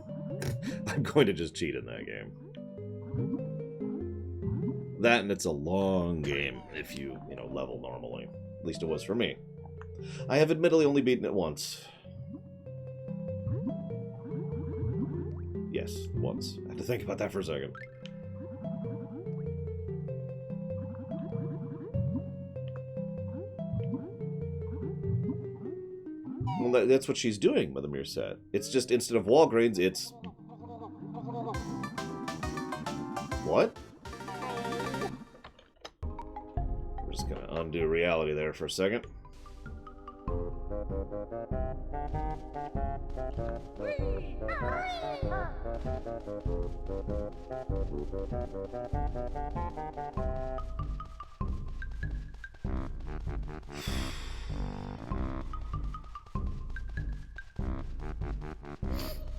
Speaker 1: I'm going to just cheat in that game. That, and it's a long game if you level normally. At least it was for me. I have admittedly only beaten it once. Yes. once. I had to think about that for a second. Well, that's what she's doing, Mother Mirror said. It's just, instead of Walgreens, it's... What? We're just gonna undo reality there for a second.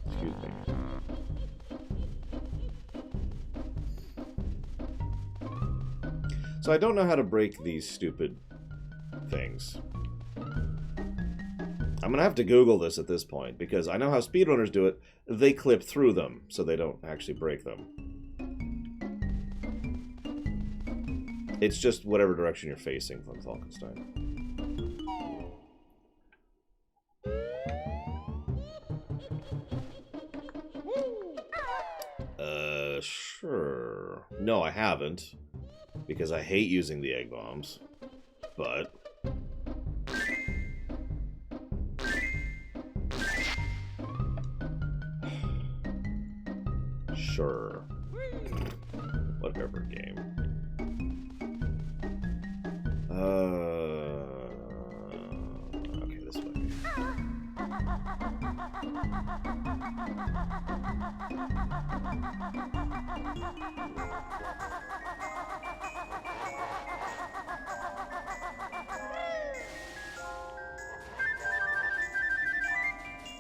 Speaker 1: Excuse me. So I don't know how to break these stupid things. I'm gonna have to Google this at this point, because I know how speedrunners do it. They clip through them, so they don't actually break them. It's just whatever direction you're facing from Falkenstein. Sure. No, I haven't. Because I hate using the egg bombs. But... Sure. Whatever, game. Okay, this way.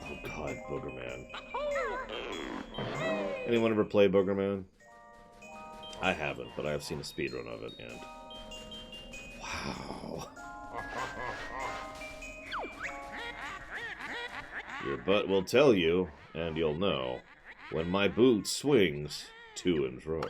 Speaker 1: Oh god, Booger Man. Anyone ever play Booger Man? I haven't, but I have seen a speedrun of it, and... Wow. Your butt will tell you, and you'll know, when my boot swings to and fro.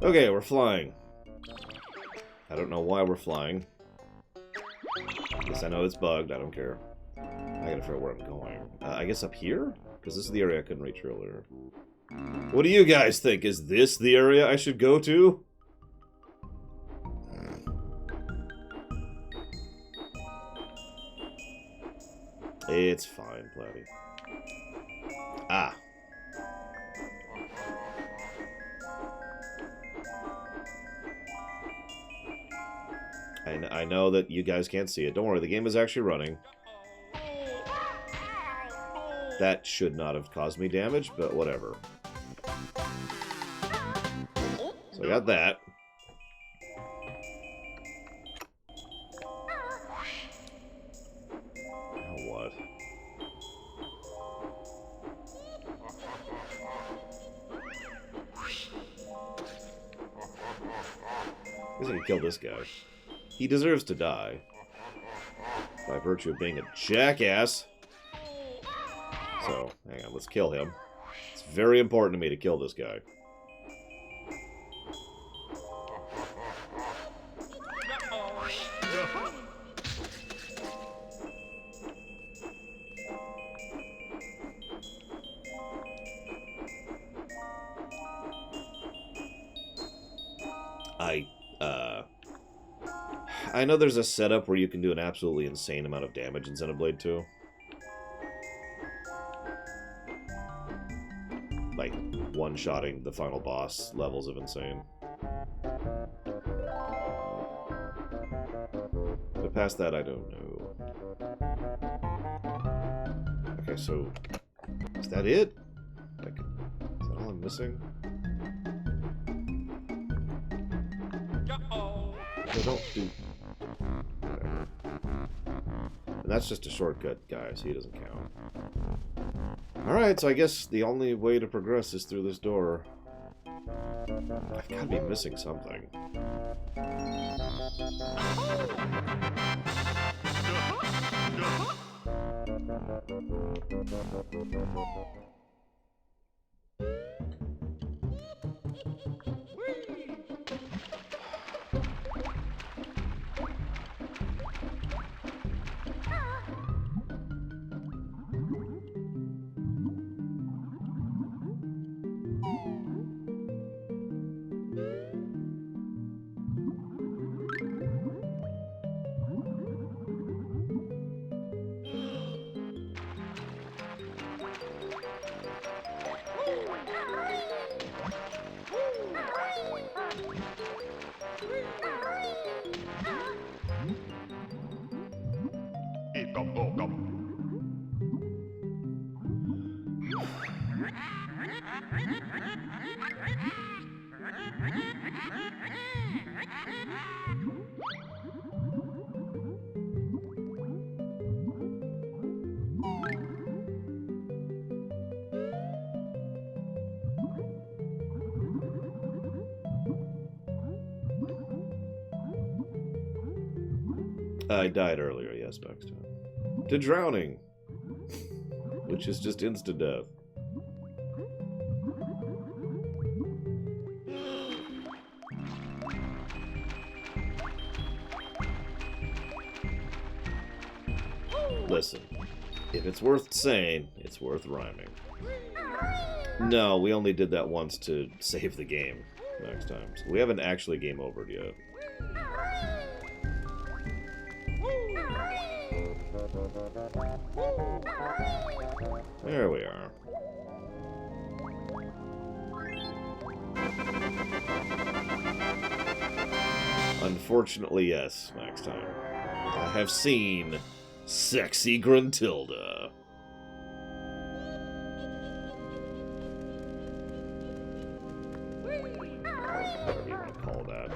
Speaker 1: Okay, we're flying. I don't know why we're flying. Guess I know it's bugged, I don't care. I gotta figure out where I'm going. I guess up here? Because this is the area I couldn't reach earlier. What do you guys think? Is this the area I should go to? It's fine, Platty. Ah. I know that you guys can't see it. Don't worry, the game is actually running. That should not have caused me damage, but whatever. So I got that. Now what? I guess I can kill this guy. He deserves to die. By virtue of being a jackass. So, hang on, let's kill him. It's very important to me to kill this guy. I know there's a setup where you can do an absolutely insane amount of damage in Xenoblade 2. Like, one-shotting the final boss levels of insane. But past that, I don't know. Okay, so... Is that it? Like, is that all I'm missing?
Speaker 2: Uh-oh.
Speaker 1: No, don't do... Whatever. And that's just a shortcut, guys. He doesn't count. Alright, so I guess the only way to progress is through this door. I've got to be missing something. I died earlier, yes, Baxter. To drowning. Which is just instant death. Listen, if it's worth saying, it's worth rhyming. No, we only did that once to save the game next time. So we haven't actually game overed yet. There we are. Unfortunately, yes, next time. I have seen Sexy Gruntilda. Whatever you want to call that.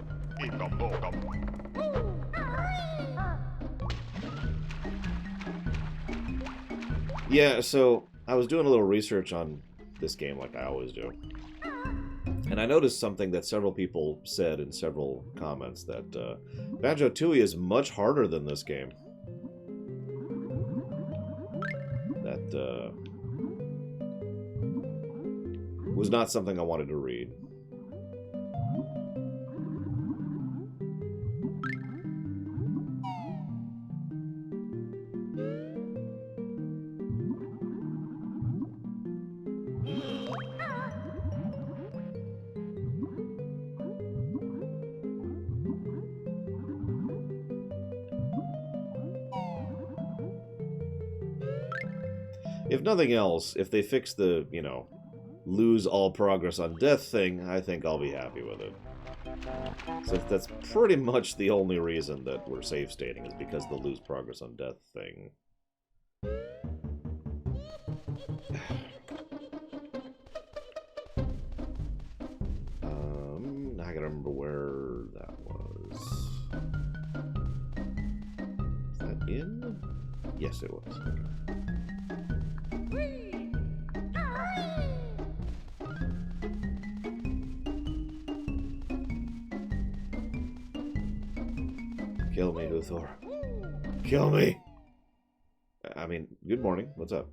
Speaker 1: Yeah, so I was doing a little research on this game like I always do. And I noticed something that several people said in several comments, that Banjo-Tooie is much harder than this game. That was not something I wanted to read. If nothing else, if they fix the, you know, lose all progress on death thing, I think I'll be happy with it. So that's pretty much the only reason that we're save stating, is because of the lose progress on death thing. I gotta remember where that was. Is that in? Yes, it was. Okay. Kill me, Luthor. Kill me! I mean, good morning. What's up?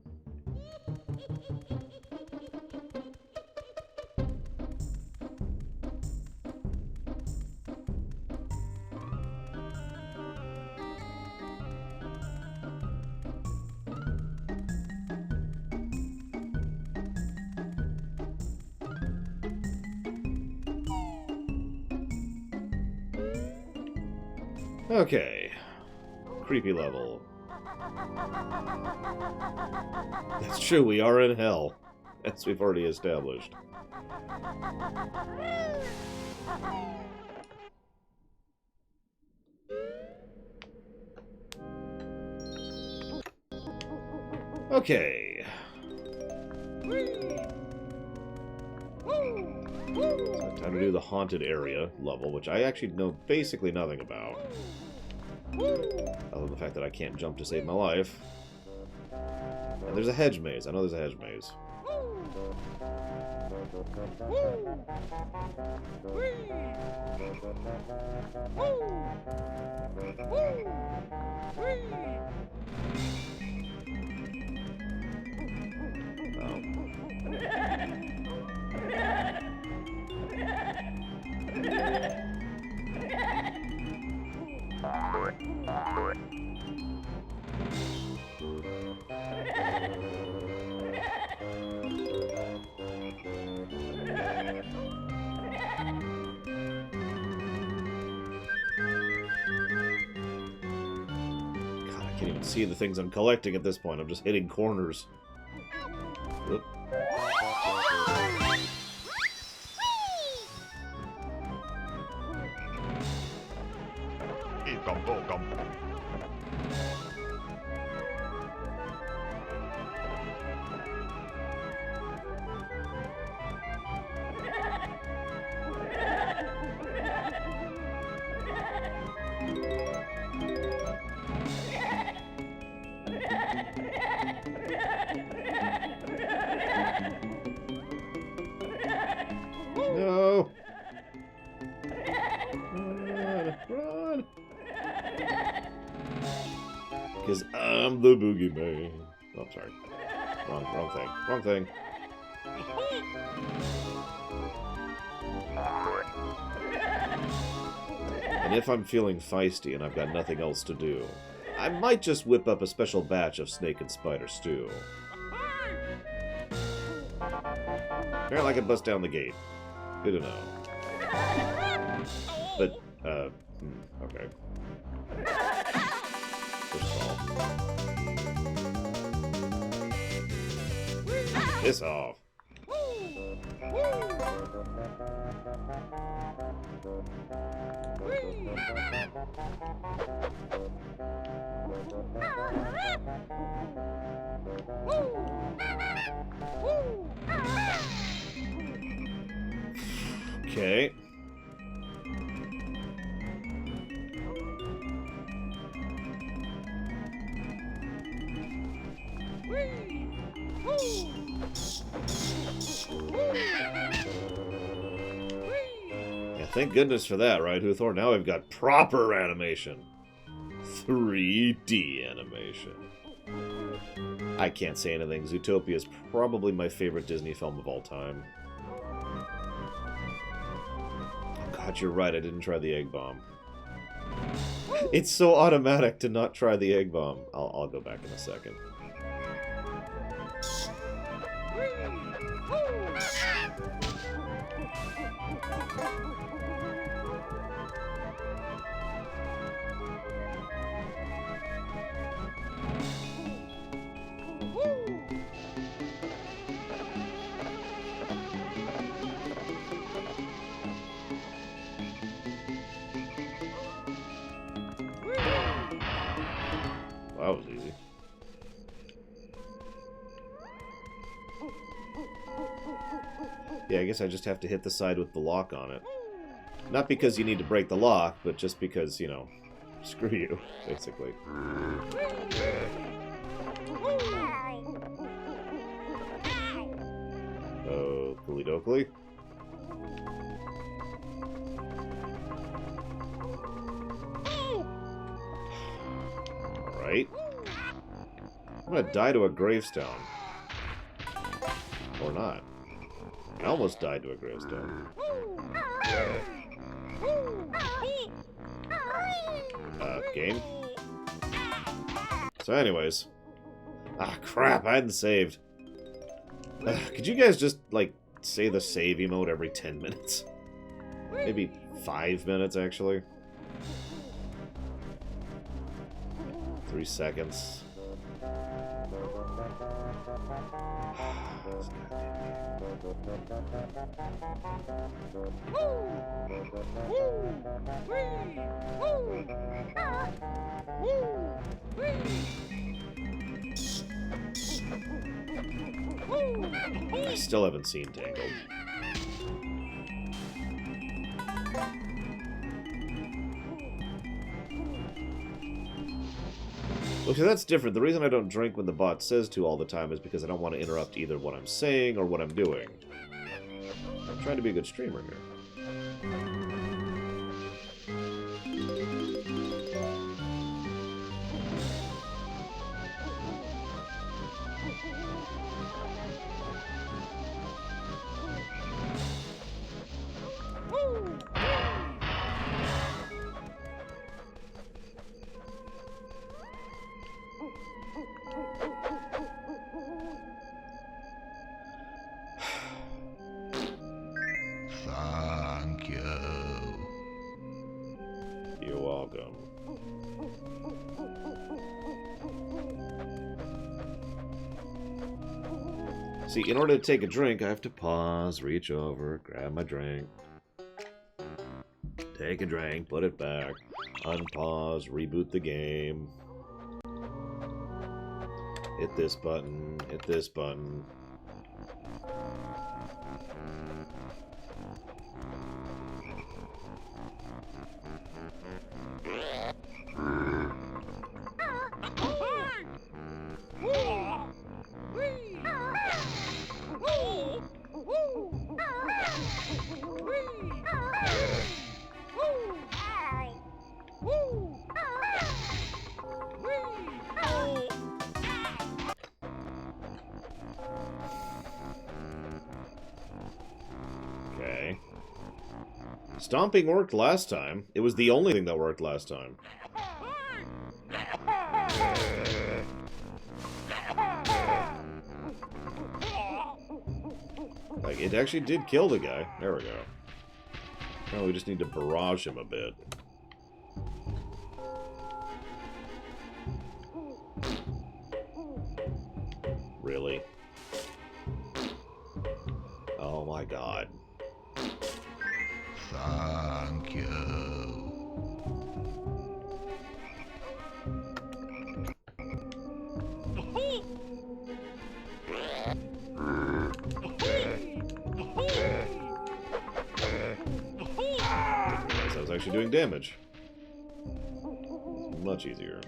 Speaker 1: Okay. Creepy level. That's true, we are in hell. As we've already established. Okay. So time to do the haunted area level, which I actually know basically nothing about. Other than the fact that I can't jump to save my life. And there's a hedge maze. I know there's a hedge maze. I can't even see the things I'm collecting at this point. I'm just hitting corners. Whoop. No! Run! Run! Because I'm the boogeyman. Oh, sorry. Wrong thing. Wrong thing. And if I'm feeling feisty and I've got nothing else to do, I might just whip up a special batch of snake and spider stew. Apparently I can bust down the gate. Good to know. But, okay. First of all. Piss off. Okay. Yeah, thank goodness for that, right, Huthor? Now we've got proper animation. 3D animation. I can't say anything. Zootopia is probably my favorite Disney film of all time. God, you're right. I didn't try the egg bomb. It's so automatic to not try the egg bomb. I'll go back in a second. That was easy. Yeah, I guess I just have to hit the side with the lock on it. Not because you need to break the lock, but just because, you know, screw you, basically. Oh, Oakley dokley. Alright. I'm gonna die to a gravestone. Or not. I almost died to a gravestone. Game? So anyways. Ah, crap, I hadn't saved. Could you guys just, like, say the save emote every 10 minutes? Maybe 5 minutes, actually. 3 seconds. I still haven't seen Tangled. Okay, that's different. The reason I don't drink when the bot says to all the time is because I don't want to interrupt either what I'm saying or what I'm doing. I'm trying to be a good streamer here.
Speaker 2: Thank you.
Speaker 1: You're welcome. See, in order to take a drink, I have to pause, reach over, grab my drink. Take a drink, put it back, unpause, reboot the game. Hit this button, hit this button. Okay. Stomping worked last time. It was the only thing that worked last time. Like, it actually did kill the guy. There we go. Now we just need to barrage him a bit. Really? Oh my god.
Speaker 2: Thank you.
Speaker 1: I was actually doing damage. Much easier.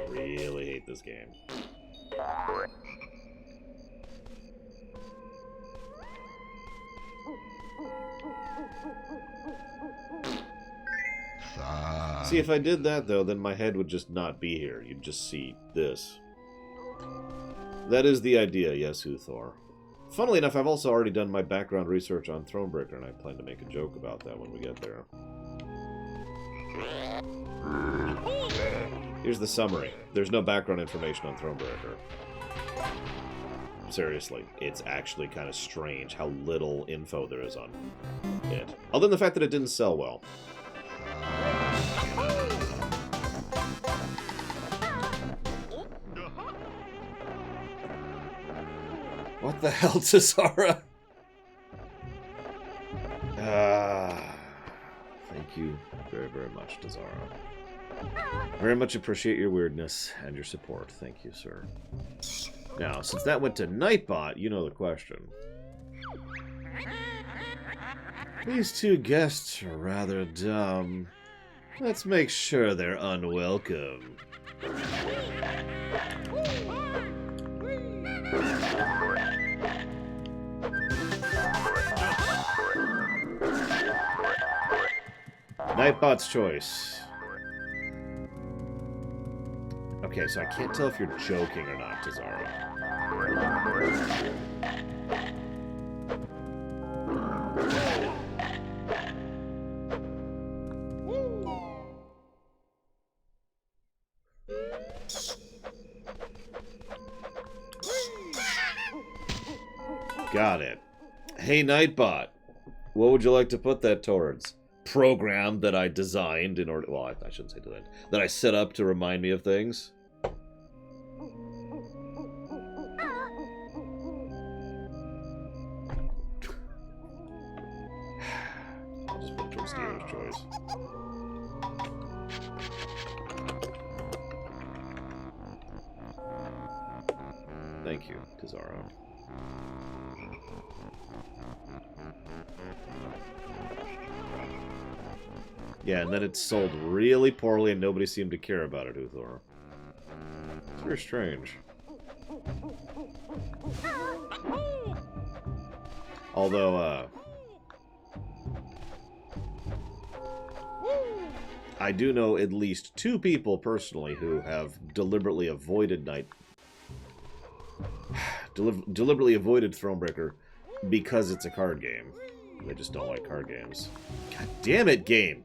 Speaker 1: Really hate this game. See, if I did that, though, then my head would just not be here. You'd just see this. That is the idea, yes, Uthor. Funnily enough, I've also already done my background research on Thronebreaker, and I plan to make a joke about that when we get there. Here's the summary. There's no background information on Thronebreaker. Seriously, it's actually kind of strange how little info there is on it. Other than the fact that it didn't sell well. What the hell, Cesara? Thank you very, very much, Cesara. Very much appreciate your weirdness and your support. Thank you, sir. Now, since that went to Nightbot, you know the question. These two guests are rather dumb. Let's make sure they're unwelcome. Nightbot's choice. Okay, so I can't tell if you're joking or not, Cesaro. Got it. Hey, Nightbot. What would you like to put that towards? program that I designed in order... Well, I shouldn't say designed. That I set up to remind me of things. I'll just put towards dealer's choice. Thank you, Kazaro. Yeah, and then it's sold really poorly and nobody seemed to care about it, Uthor. It's very strange. Although, I do know at least 2 people personally who have deliberately avoided deliberately avoided Thronebreaker because it's a card game. They just don't like card games. God damn it, game!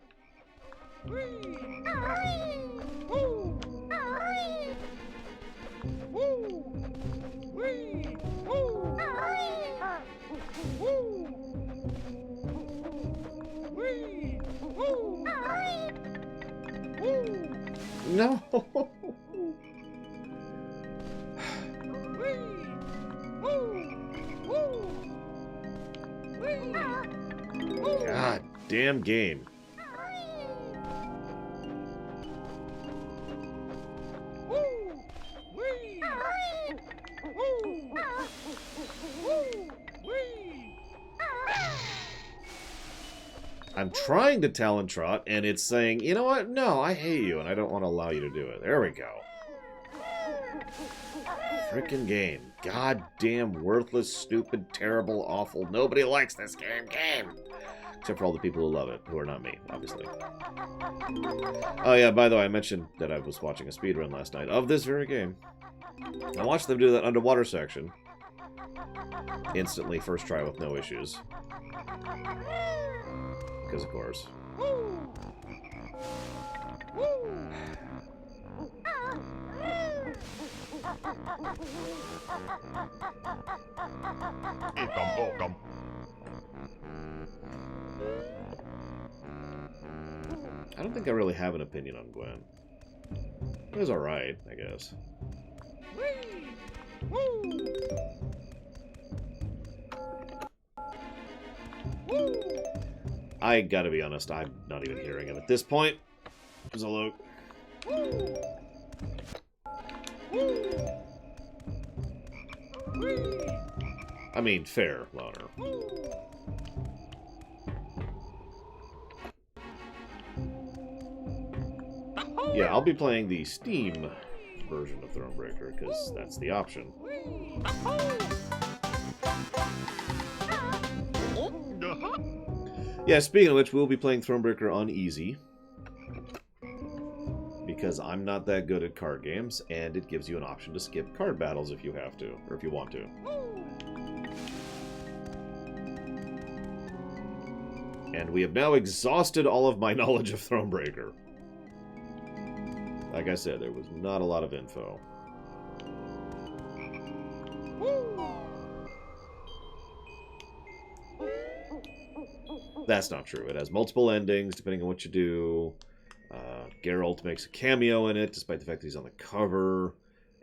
Speaker 1: No! God damn game. I'm trying to talent trot, and it's saying, you know what? No, I hate you, and I don't want to allow you to do it. There we go. Frickin' game. Goddamn worthless, stupid, terrible, awful. Nobody likes this game. Except for all the people who love it, who are not me, obviously. Oh yeah, by the way, I mentioned that I was watching a speedrun last night of this very game. I watched them do that underwater section. Instantly, first try with no issues. Because of course. I don't think I really have an opinion on Gwen. It was alright, I guess. I gotta be honest, I'm not even hearing him at this point. Zaluk. I mean, fair, Loner. Yeah, I'll be playing the Steam version of Thronebreaker, because that's the option. Yeah, speaking of which, we'll be playing Thronebreaker on easy. Because I'm not that good at card games, and it gives you an option to skip card battles if you have to, or if you want to. And we have now exhausted all of my knowledge of Thronebreaker. Like I said, there was not a lot of info. That's not true. It has multiple endings, depending on what you do. Geralt makes a cameo in it, despite the fact that he's on the cover.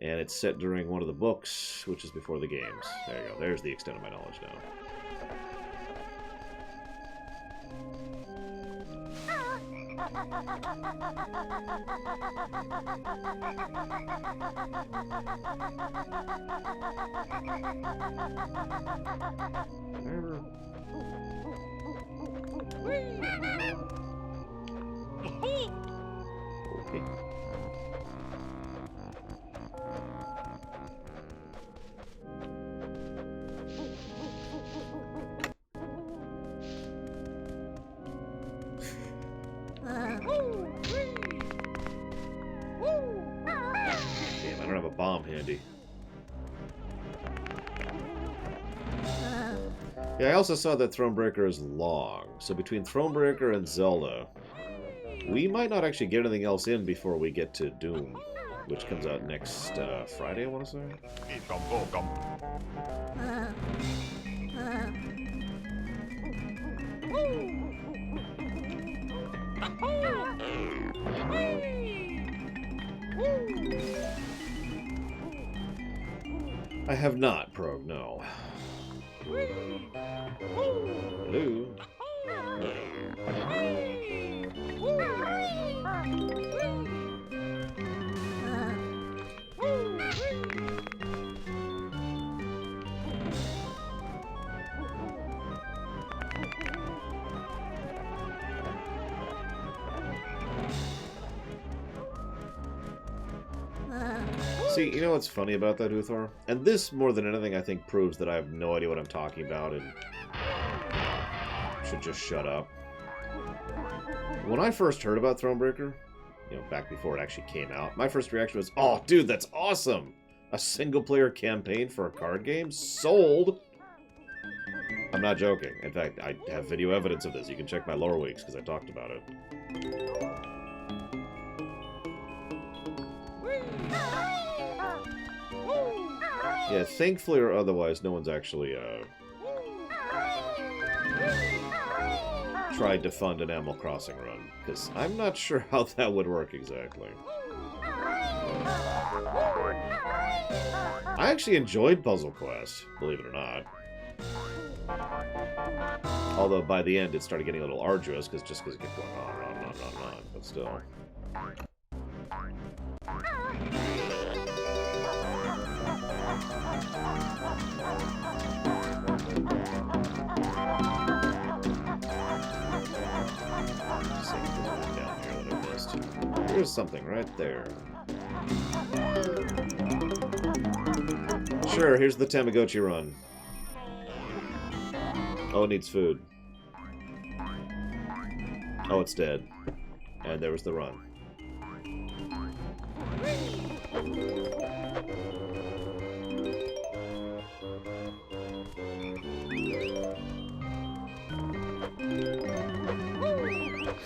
Speaker 1: And it's set during one of the books, which is before the games. There you go. There's the extent of my knowledge now. Okay. Damn, I don't have a bomb handy. Yeah, I also saw that Thronebreaker is long, so between Thronebreaker and Zelda, we might not actually get anything else in before we get to Doom, which comes out next Friday, I want to say. I have not, Prog, no. Hello? See, you know what's funny about that, Uthor? And this, more than anything, I think proves that I have no idea what I'm talking about and should just shut up. When I first heard about Thronebreaker, you know, back before it actually came out, my first reaction was, oh, dude, that's awesome! A single-player campaign for a card game? Sold! I'm not joking. In fact, I have video evidence of this. You can check my lower weeks, because I talked about it. Yeah, thankfully or otherwise, no one's actually, tried to fund an Animal Crossing run, because I'm not sure how that would work exactly. I actually enjoyed Puzzle Quest, believe it or not. Although by the end it started getting a little arduous, just because it kept going on and on and on and on and on, but still. Down here that I missed. There's something right there. Sure, here's the Tamagotchi run. Oh, it needs food. Oh, it's dead. And there was the run.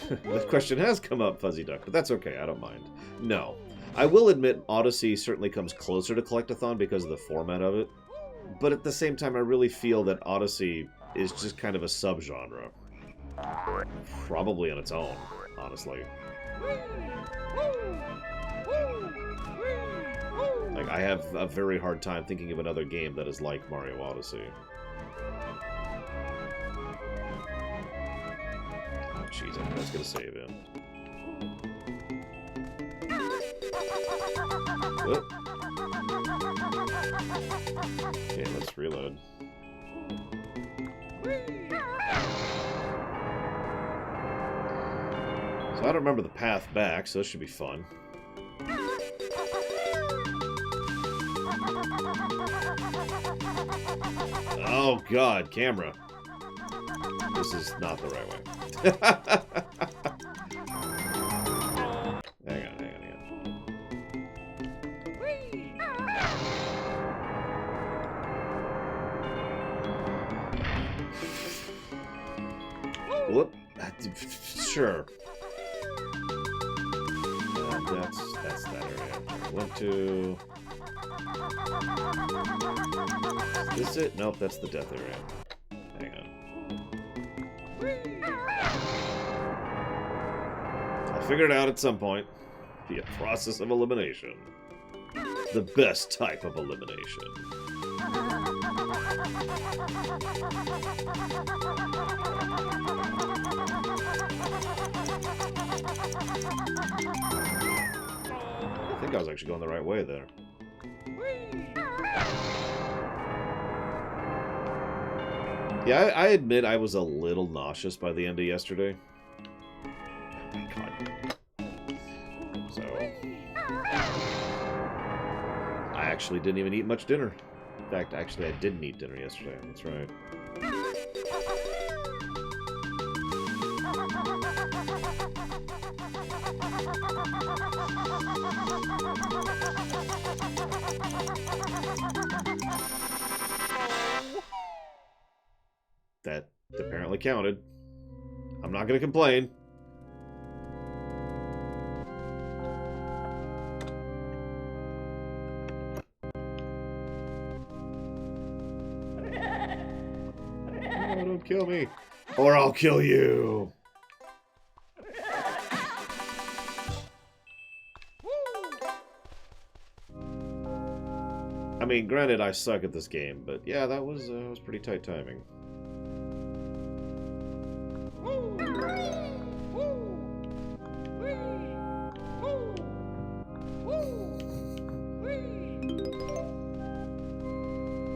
Speaker 1: The question has come up, Fuzzy Duck, but that's okay, I don't mind. No. I will admit Odyssey certainly comes closer to Collectathon because of the format of it, but at the same time I really feel that Odyssey is just kind of a subgenre. Probably on its own, honestly. Like, I have a very hard time thinking of another game that is like Mario Odyssey. Oh, jeez, I was gonna save in. Whoop. Okay, let's reload. So I don't remember the path back, so this should be fun. Oh god, camera. This is not the right way. Hang on. Whoop. Sure. That's that area. Went to... Is this it? Nope, that's the death area. Hang on. I'll figure it out at some point. Via process of elimination. The best type of elimination. I think I was actually going the right way there. Yeah, I admit I was a little nauseous by the end of yesterday. Oh my god. So... I actually didn't even eat much dinner. In fact, actually I didn't eat dinner yesterday. That's right. That apparently counted. I'm not going to complain. Oh, don't kill me. Or I'll kill you. mean, granted, I suck at this game, but yeah, that was pretty tight timing.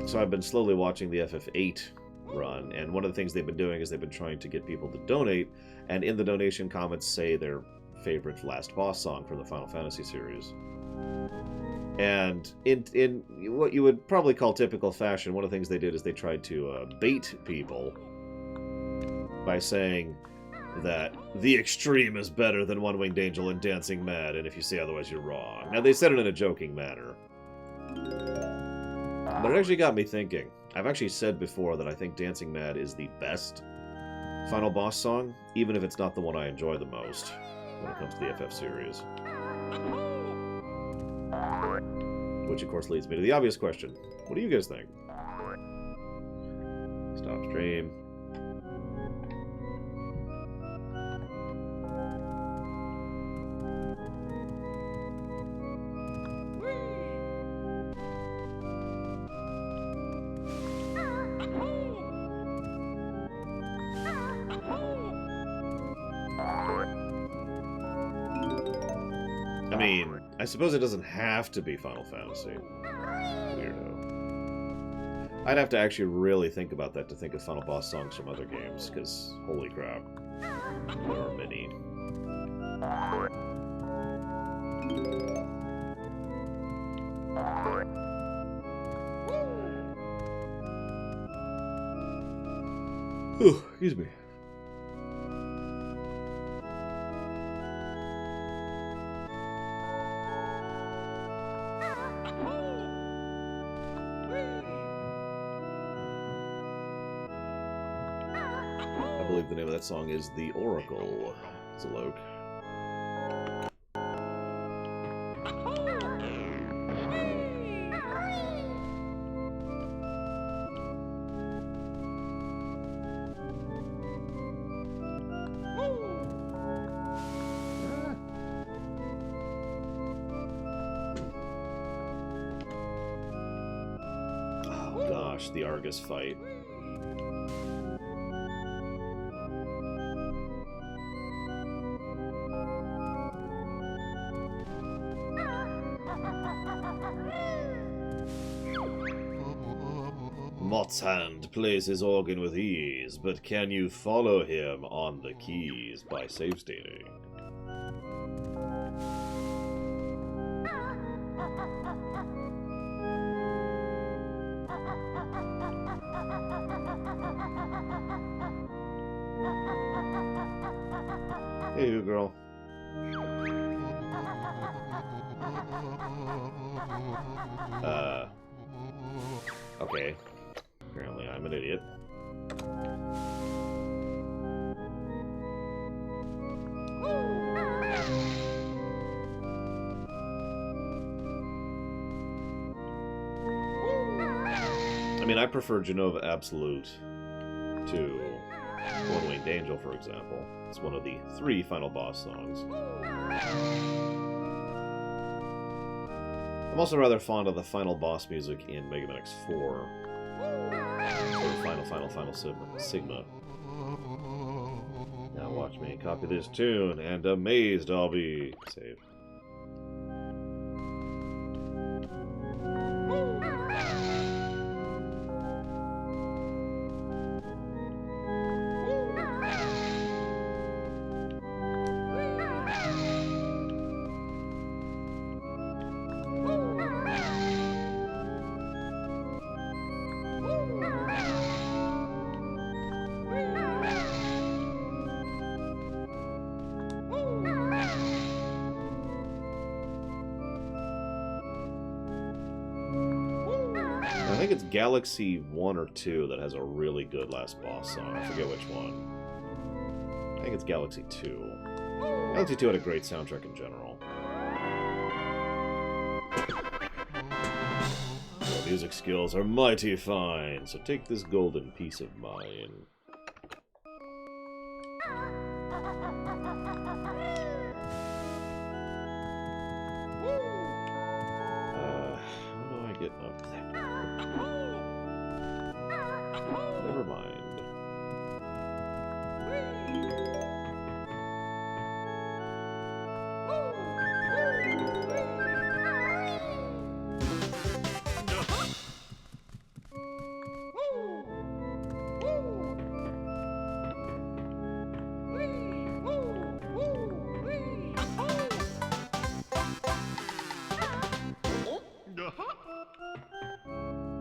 Speaker 1: So I've been slowly watching the FF8 run, and one of the things they've been doing is they've been trying to get people to donate, and in the donation comments say their favorite last boss song from the Final Fantasy series. And in what you would probably call typical fashion, one of the things they did is they tried to bait people by saying that the extreme is better than One-Winged Angel and Dancing Mad, and if you say otherwise, you're wrong. Now, they said it in a joking manner. But it actually got me thinking. I've actually said before that I think Dancing Mad is the best final boss song, even if it's not the one I enjoy the most when it comes to the FF series. Which, of course, leads me to the obvious question. What do you guys think? Stop stream. I mean, I suppose it doesn't have to be Final Fantasy. Weirdo. I'd have to actually really think about that to think of final boss songs from other games, because holy crap, there are many. Ooh, excuse me. I believe the name of that song is The Oracle. Zalok. Oh gosh, the Argus fight. Mott's hand plays his organ with ease, but can you follow him on the keys by save stating? Hey, you girl. Okay. Apparently I'm an idiot. I mean, I prefer Genova Absolute to One-Winged Angel, for example. It's one of the 3 final boss songs. I'm also rather fond of the final boss music in Mega Man X4. Or Final Sigma. Now watch me copy this tune, and amazed I'll be. Save. I think it's Galaxy 1 or 2 that has a really good last boss song. I forget which one. I think it's Galaxy 2. Galaxy 2 had a great soundtrack in general. Your music skills are mighty fine, so take this golden piece of mine. How do I get up there?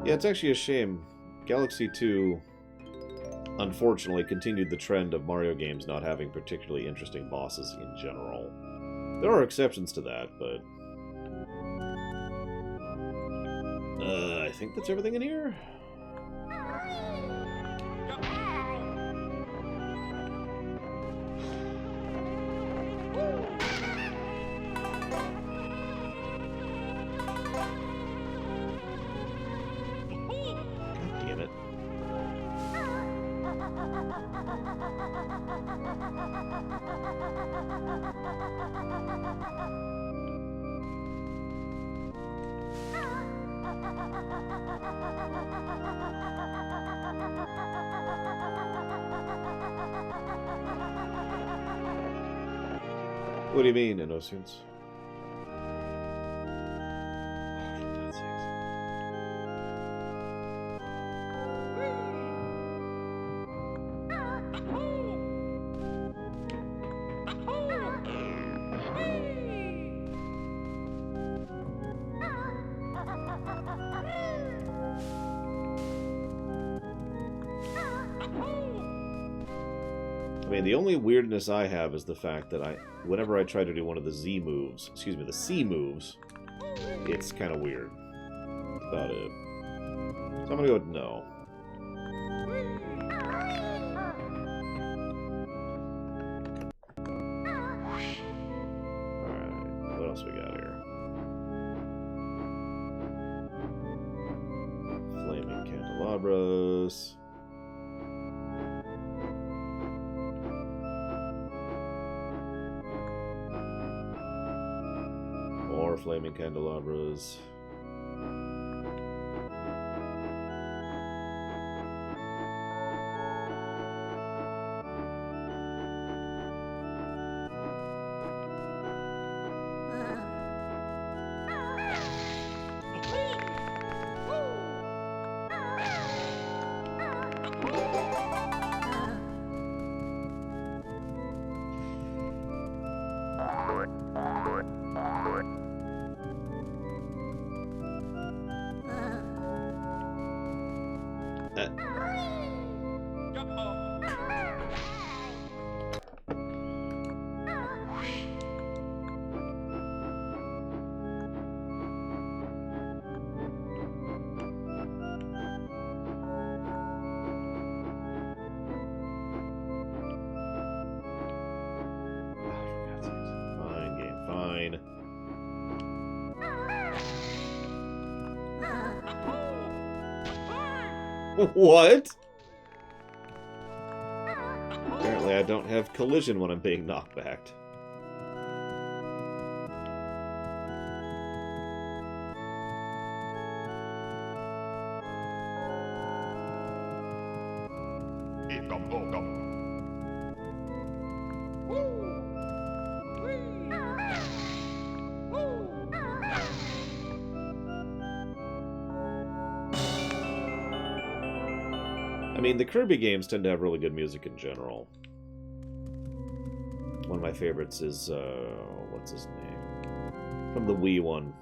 Speaker 1: Yeah, it's actually a shame. Galaxy 2, unfortunately, continued the trend of Mario games not having particularly interesting bosses in general. There are exceptions to that, but... I think that's everything in here. What do you mean, innocence? I mean, the only weirdness I have is the fact that whenever I try to do one of the Z moves, excuse me, the C moves, it's kind of weird. That's about it. So I'm gonna go with no. Alright, what else we got here? Flaming candelabras. More flaming candelabras. What? Apparently I don't have collision when I'm being knocked back. I mean, the Kirby games tend to have really good music in general. One of my favorites is, what's his name? From the Wii one.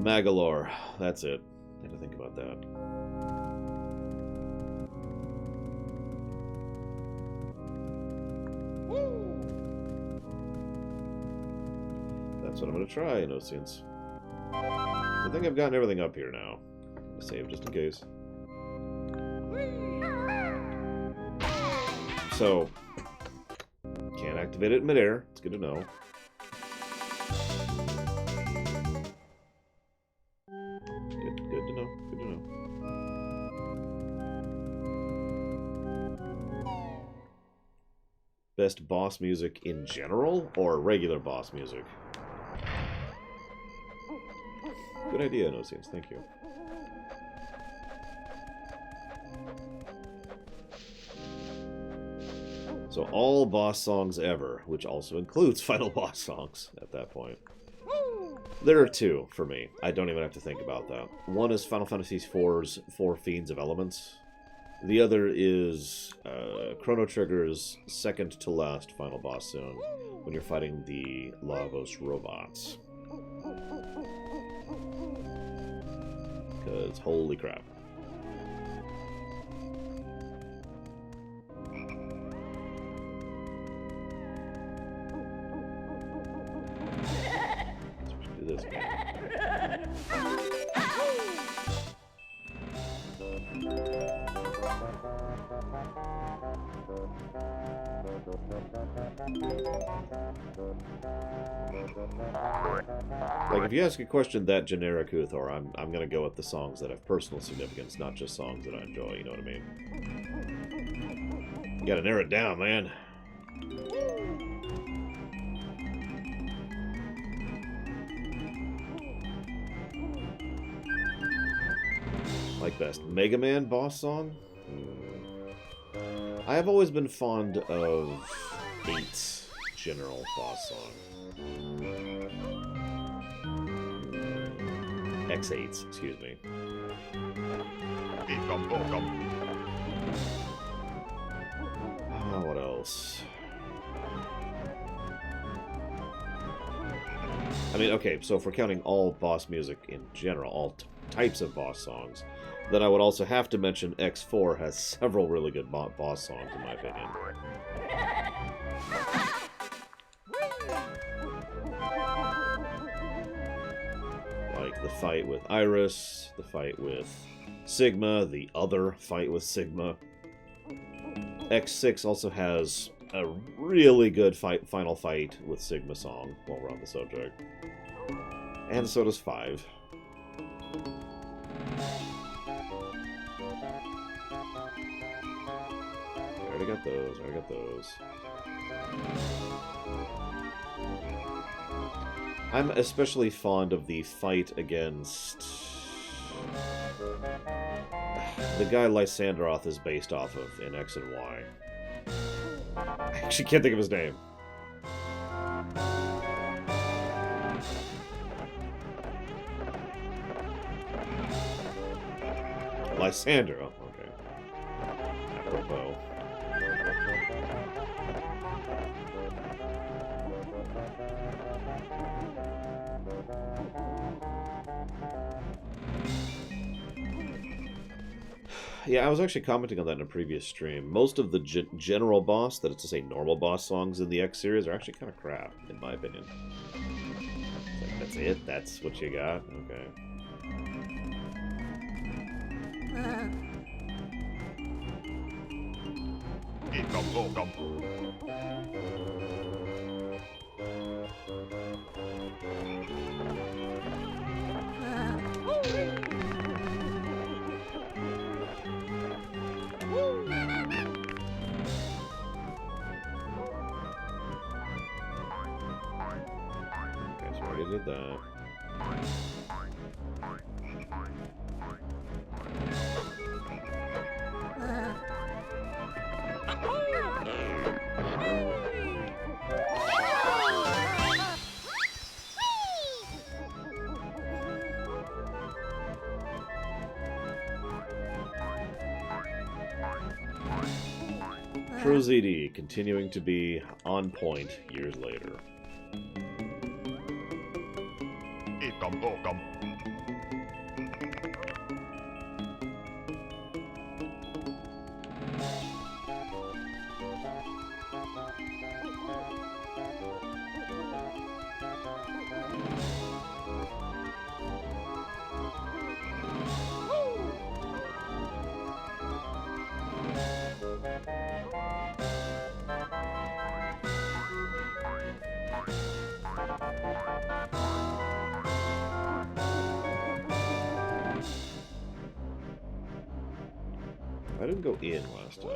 Speaker 1: Magalore. That's it. I had to think about that. That's what I'm going to try, Innocence. I think I've gotten everything up here now. I'm gonna save just in case. So, can't activate it in midair. It's good to know. Good to know. Good to know. Best boss music in general, or regular boss music? Good idea, Innocence. Thank you. So all boss songs ever, which also includes final boss songs at that point. There are two for me. I don't even have to think about that. One is Final Fantasy IV's Four Fiends of Elements, The other is Chrono Trigger's second to last final boss zone when you're fighting the Lavos robots. Because holy crap. Let's do this game. Like, if you ask a question that generic, Uthor, I'm gonna go with the songs that have personal significance, not just songs that I enjoy, you know what I mean? You gotta narrow it down, man. Like best Mega Man boss song? I have always been fond of 8's general boss song. X8's, excuse me. What else? I mean, okay, so if we're counting all boss music in general, all types of boss songs, then I would also have to mention X4 has several really good boss songs, in my opinion. Like the fight with Iris, the fight with Sigma, the other fight with Sigma. X6 also has a really good final fight with Sigma song, while we're on the subject. And so does 5. I already got those. I'm especially fond of the fight against the guy Lysandroth is based off of in X and Y. I actually can't think of his name. Lysander. Oh, okay. Apropos. Yeah, I was actually commenting on that in a previous stream. Most of the general boss, that is to say normal boss songs in the X series, are actually kind of crap, in my opinion. It's like, that's it? That's what you got? Okay. Okay, so I already did that. Pro ZD continuing to be on point years later. I didn't go in last time.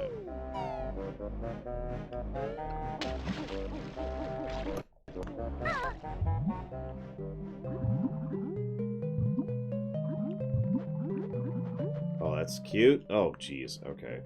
Speaker 1: Oh, that's cute. Oh, jeez. Okay.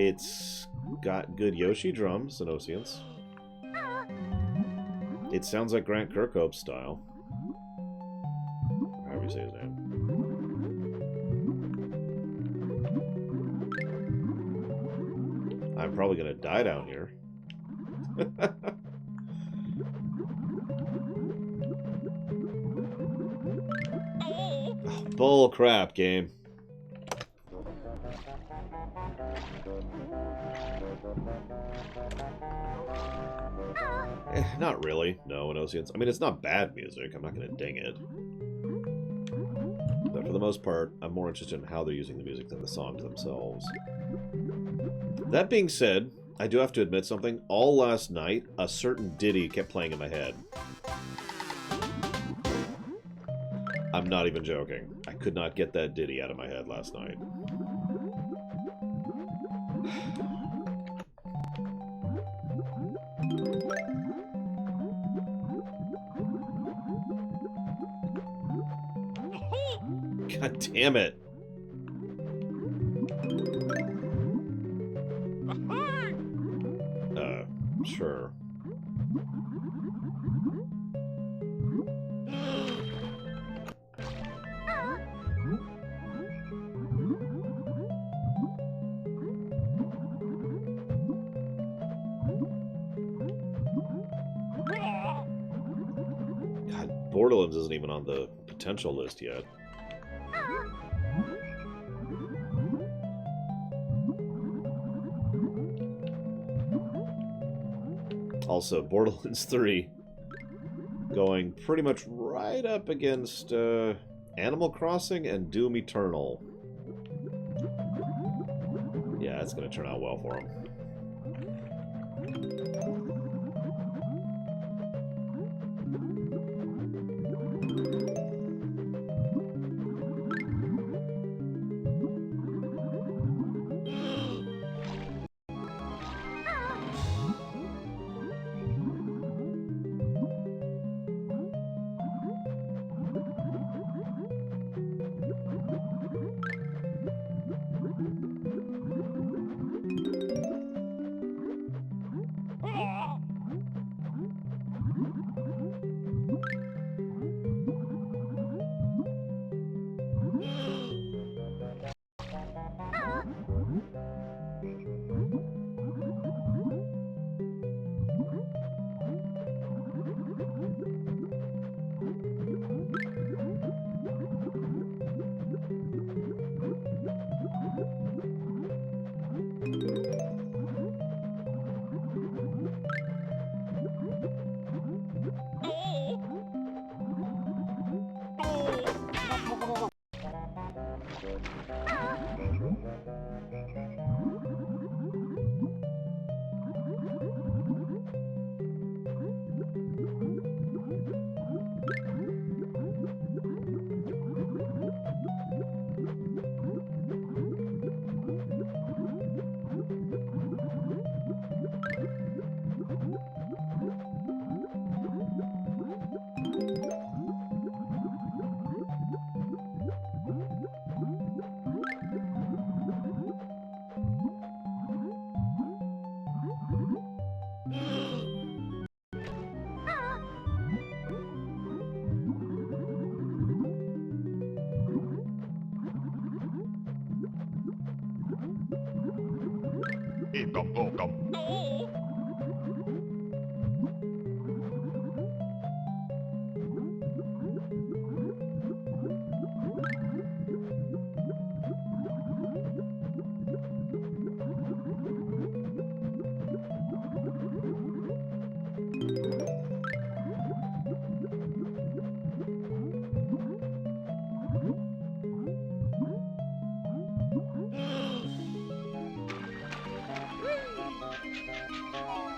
Speaker 1: It's got good Yoshi drums and Oceans. It sounds like Grant Kirkhope's style. However you say his name. I'm probably gonna die down here. Oh, bull crap, game. Not really. No, Oceans. I mean, it's not bad music. I'm not gonna ding it. But for the most part, I'm more interested in how they're using the music than the songs themselves. That being said, I do have to admit something. All last night, a certain ditty kept playing in my head. I'm not even joking. I could not get that ditty out of my head last night. God damn it. Sure. God, Borderlands isn't even on the potential list yet. Also, Borderlands 3 going pretty much right up against Animal Crossing and Doom Eternal. Yeah, it's going to turn out well for them.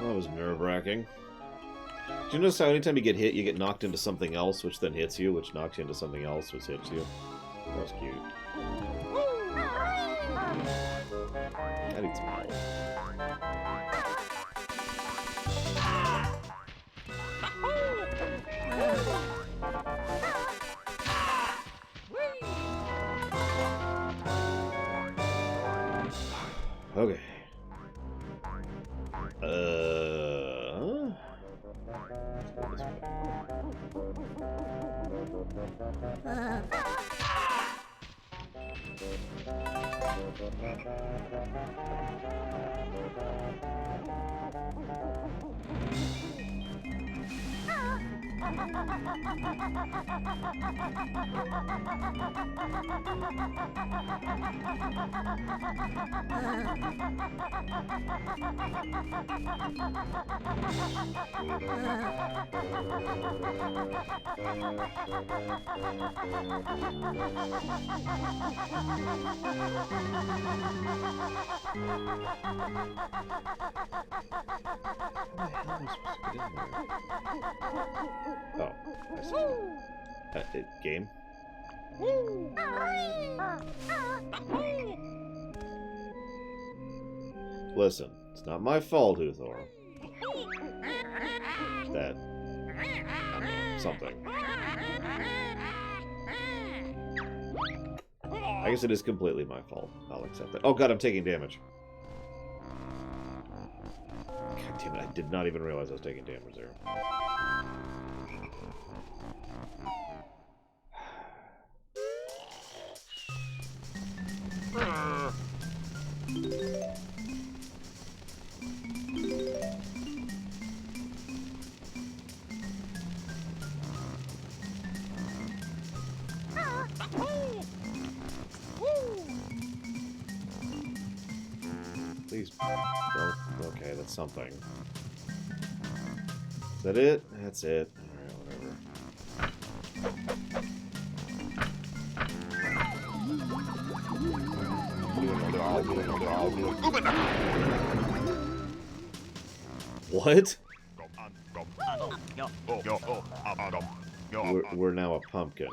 Speaker 1: That was nerve-wracking. Do you notice how anytime you get hit, you get knocked into something else, which then hits you, which knocks you into something else, which hits you? That was cute. I need some help. Okay. Oh, I see. Game? Listen, it's not my fault, Uthor. That... something. I guess it is completely my fault. I'll accept that. Oh god, I'm taking damage. God damn it, I did not even realize I was taking damage there. Please. Oh, okay, that's something. Is that it? That's it. Alright, whatever. What? We're now a pumpkin.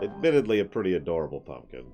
Speaker 1: Admittedly, a pretty adorable pumpkin.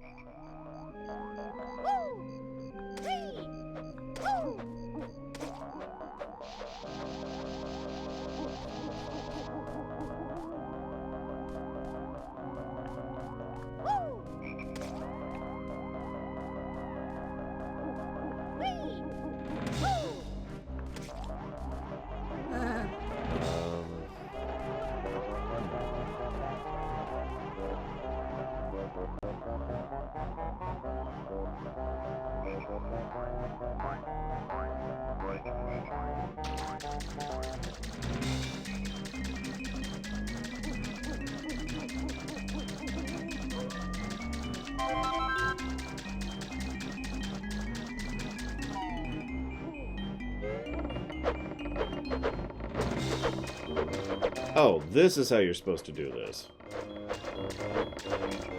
Speaker 1: Oh, this is how you're supposed to do this.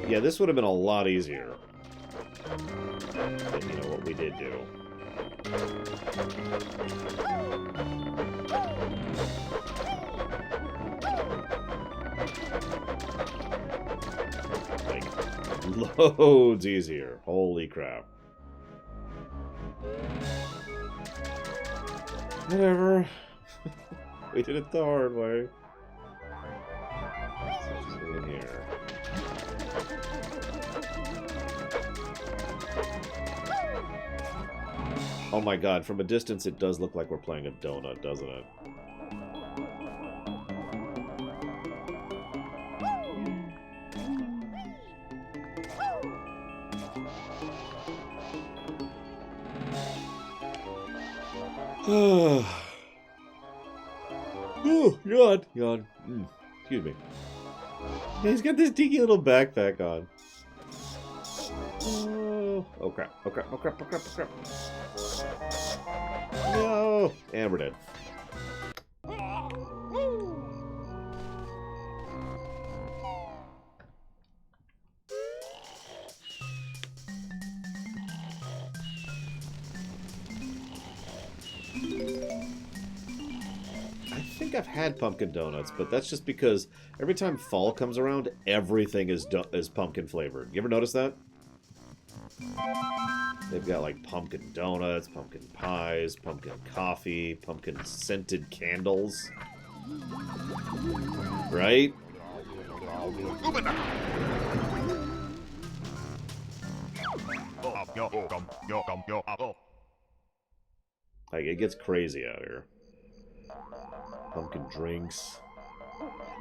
Speaker 1: Yeah, this would have been a lot easier than, you know, what we did do. Like, loads easier. Holy crap. Whatever. We did it the hard way. In here. Oh my god, from a distance it does look like we're playing a donut, doesn't it? Oh, yawn, yawn. Excuse me. Yeah, he's got this dinky little backpack on. Oh crap, oh crap, oh crap, oh crap, oh crap. No! And we're dead. I think I've had pumpkin donuts, but that's just because every time fall comes around, everything is pumpkin flavored. You ever notice that? They've got like pumpkin donuts, pumpkin pies, pumpkin coffee, pumpkin scented candles. Right? Like, it gets crazy out here. Pumpkin drinks.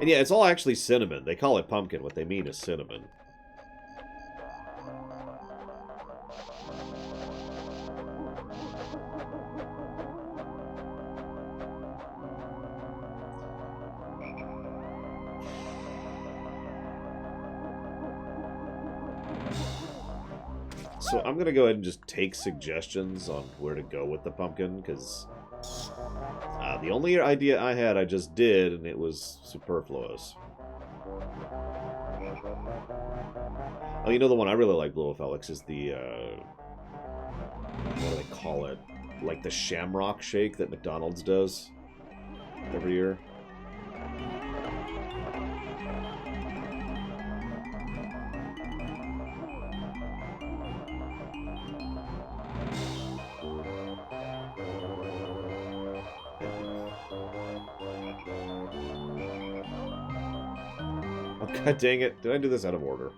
Speaker 1: And yeah, it's all actually cinnamon. They call it pumpkin. What they mean is cinnamon. So I'm going to go ahead and just take suggestions on where to go with the pumpkin, because the only idea I had I just did, and it was superfluous. Oh, you know the one I really like, Blue Felix, is the, what do they call it? Like the shamrock shake that McDonald's does every year. God dang it. Did I do this out of order?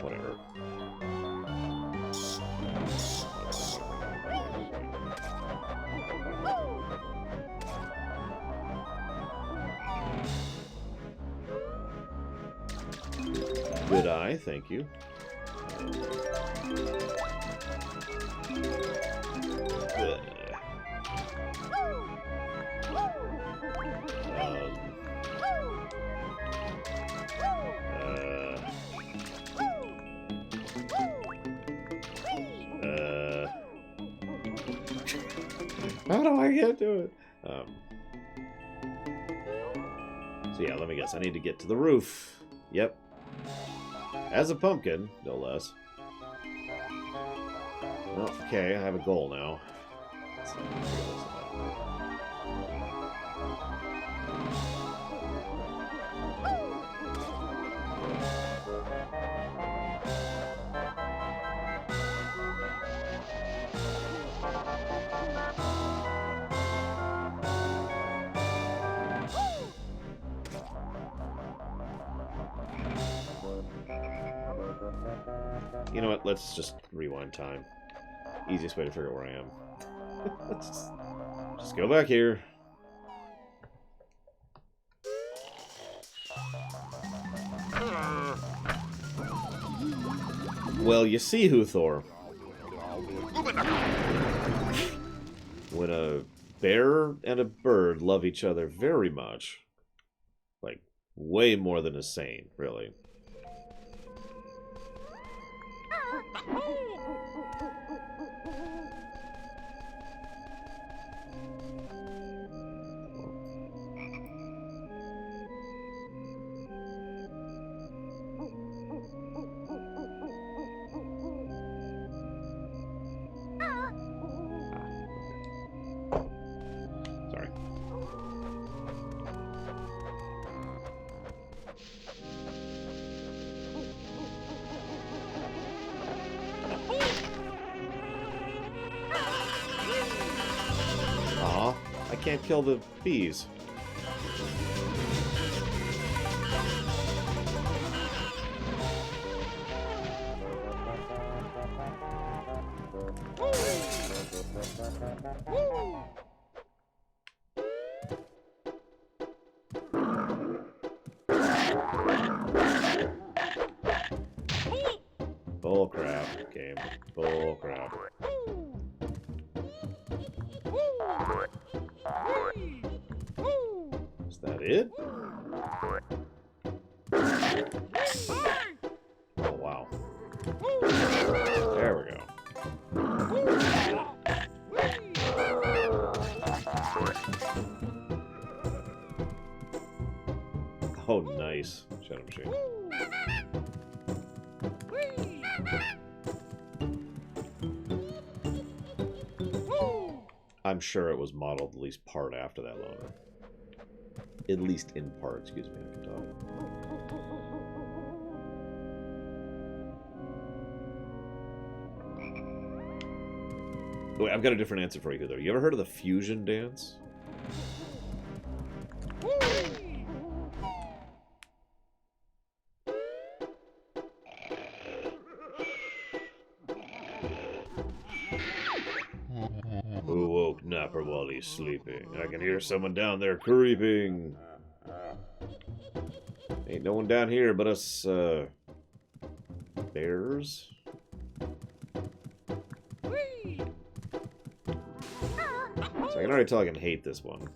Speaker 1: Whatever. Good eye, thank you. How do I get to it? So yeah, let me guess. I need to get to the roof. Yep. As a pumpkin, no less. Okay, I have a goal now. Let's see what this is about. You know what? Let's just rewind time. Easiest way to figure out where I am. Let's just go back here. Well, you see, Huthor. When a bear and a bird love each other very much, like way more than a saint, really. Sorry. Aw, I can't kill the bees. Bull crap, game. Bull crap. Is that it? Oh, wow. There we go. Oh, nice. Shadow Machine. I'm sure it was modeled at least part after that loader. At least in part, excuse me, I can talk. Wait, I've got a different answer for you, though. You ever heard of the fusion dance? pineapple while he's sleeping. I can hear someone down there creeping. Ain't no one down here but us, bears. So I can already tell I can hate this one.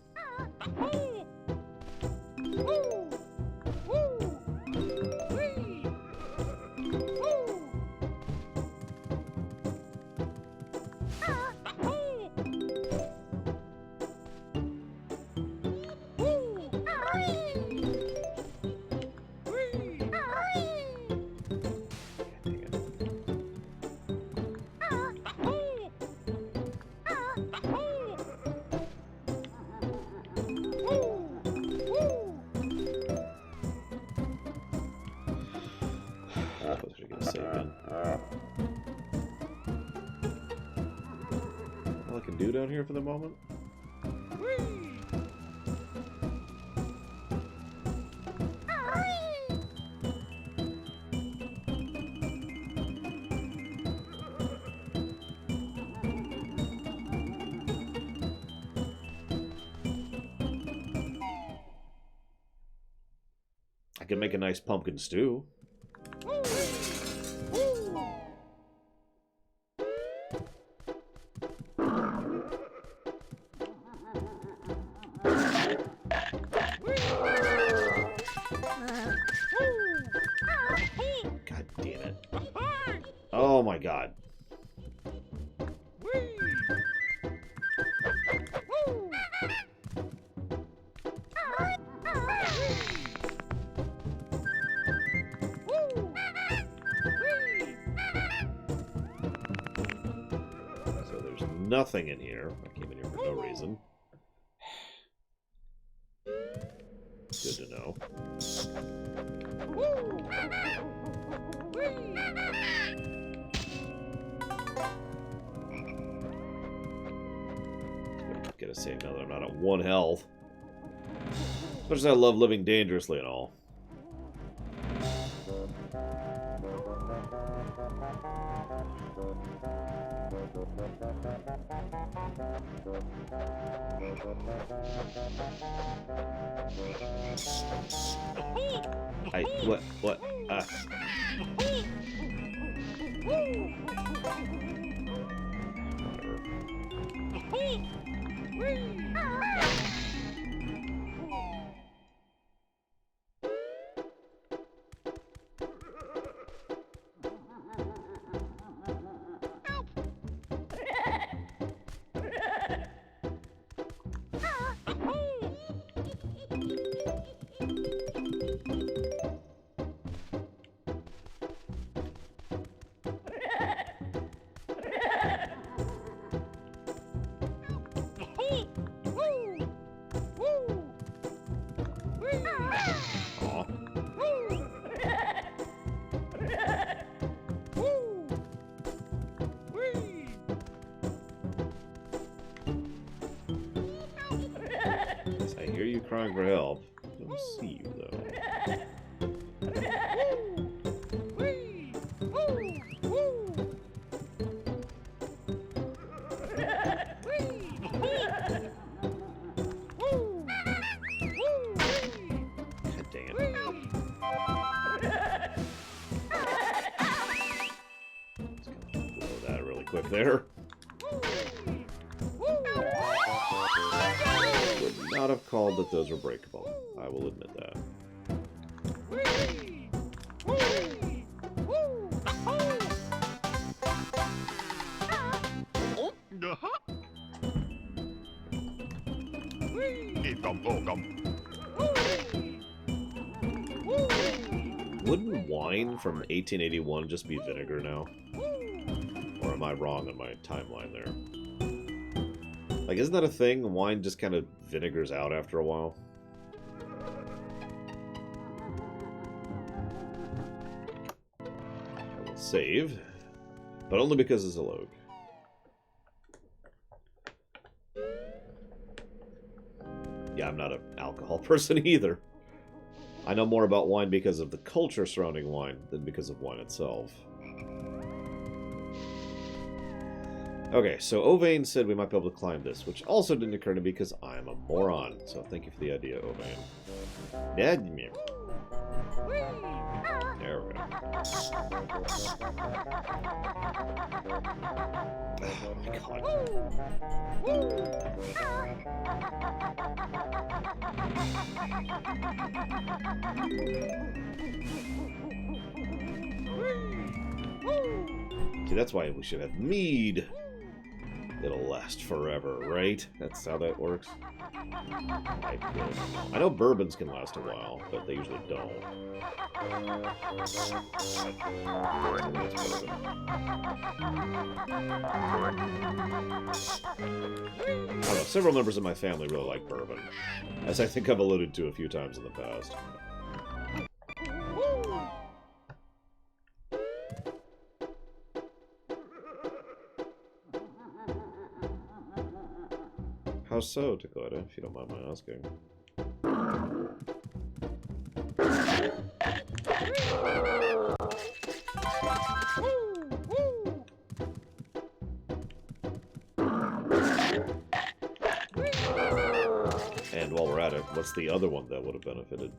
Speaker 1: All I can do down here for the moment? I could make a nice pumpkin stew. God damn it. Oh my god. So there's nothing in here. I came in here for no reason. Good to know. Gotta save now that I'm not at 1 health. As much as I love living dangerously and all. What? I hear you crying for help. I don't see you, though. God dang it. Just gonna blow that really quick there. Would not have called that those were breakable. I will admit that. Wouldn't wine from 1881 just be vinegar now? Or am I wrong on my timeline there? Like, isn't that a thing? Wine just kind of vinegars out after a while? I will save, but only because it's a log. Yeah, I'm not an alcohol person either. I know more about wine because of the culture surrounding wine than because of wine itself. Okay, so Ovane said we might be able to climb this, which also didn't occur to me because I'm a moron. So thank you for the idea, Ovane. There we go. Oh my god. See, that's why we should have mead. It'll last forever, right? That's how that works. I know bourbons can last a while, but they usually don't. I don't know, several members of my family really like bourbon, as I think I've alluded to a few times in the past. How so, Dakota, if you don't mind my asking? And while we're at it, what's the other one that would have benefited?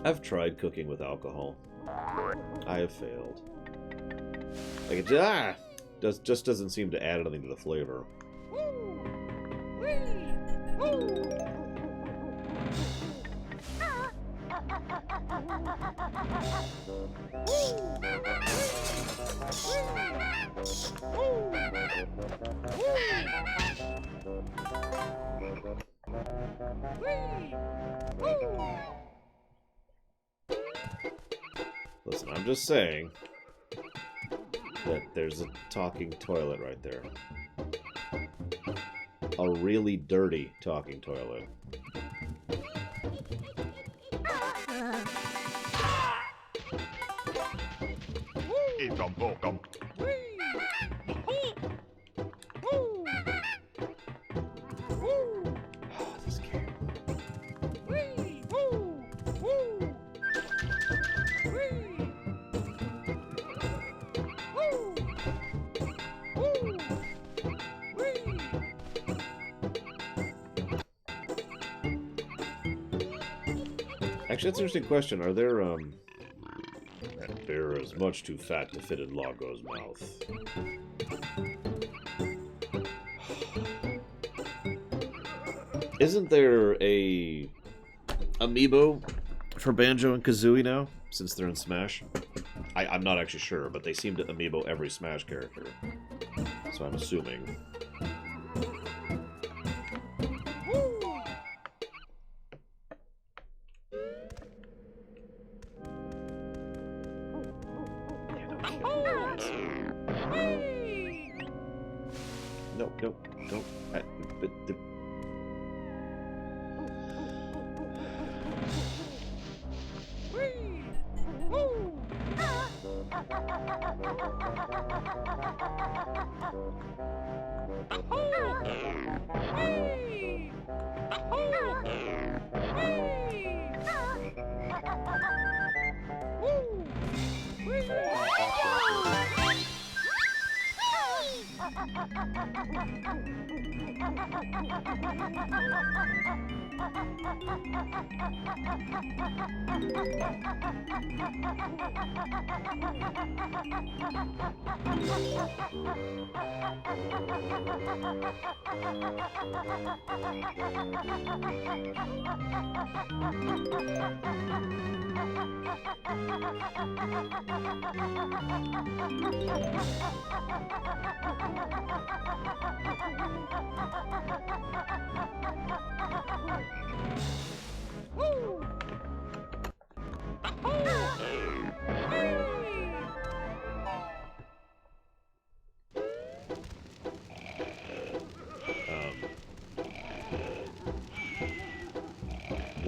Speaker 1: I've tried cooking with alcohol. I have failed. Like it just doesn't seem to add anything to the flavor. Listen, I'm just saying that there's a talking toilet right there. A really dirty talking toilet. This game. Actually, that's an interesting question. Are there, that bear is much too fat to fit in Lago's mouth. Isn't there a amiibo for Banjo and Kazooie now, since they're in Smash? I'm not actually sure, but they seem to amiibo every Smash character. So I'm assuming. Nope, don't.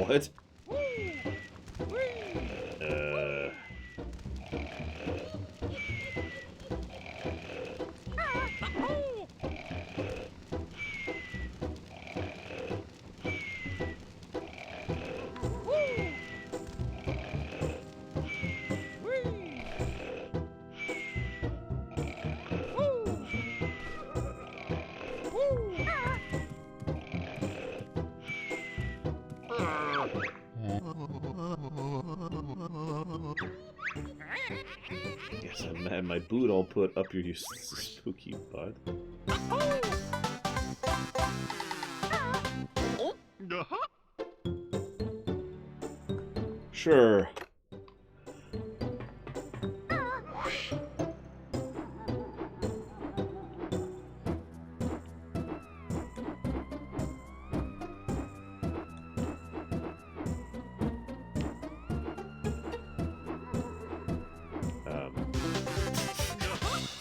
Speaker 1: What? Yes, I'm mad my boot all put up your spooky butt. Sure.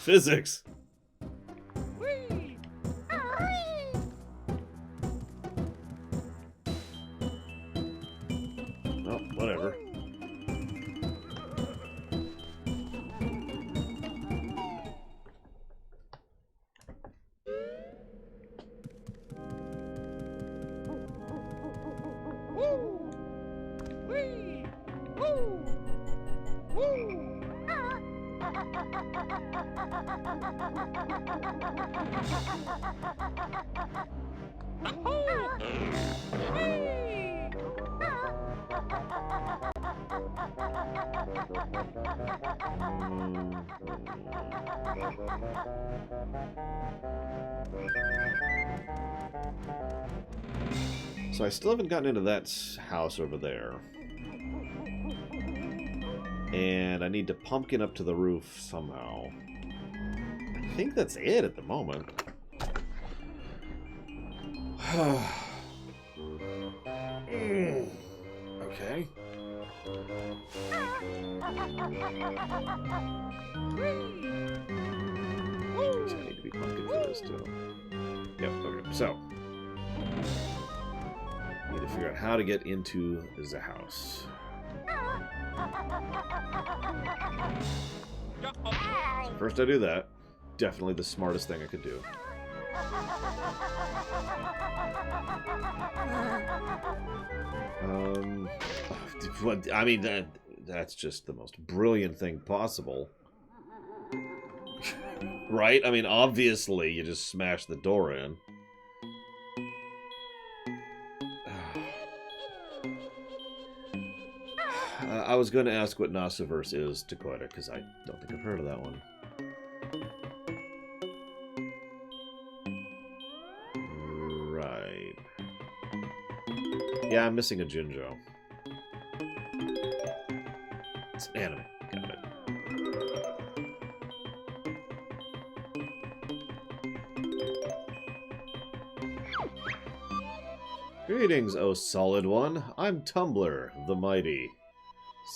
Speaker 1: Physics. Well, whatever. So I still haven't gotten into that house over there. And I need to pumpkin up to the roof somehow. I think that's it at the moment. Okay. I need to be pumpkin for this too. Yep, okay. So I need to figure out how to get into the house. First I do that. Definitely the smartest thing I could do. I mean, that's just the most brilliant thing possible. Right? I mean, obviously, you just smash the door in. I was going to ask what Nosiverse is, Dakota, because I don't think I've heard of that one. Right. Yeah, I'm missing a Jinjo. It's an anime. Got it. Greetings, O Solid One. I'm Tumbler, the Mighty.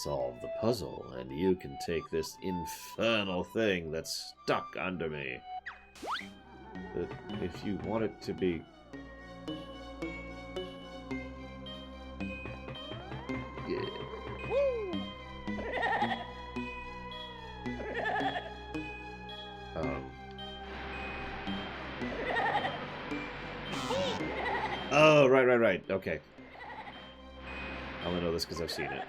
Speaker 1: Solve the puzzle, and you can take this infernal thing that's stuck under me. But if you want it to be... Yeah. Oh, right. Okay. I only know this because I've seen it.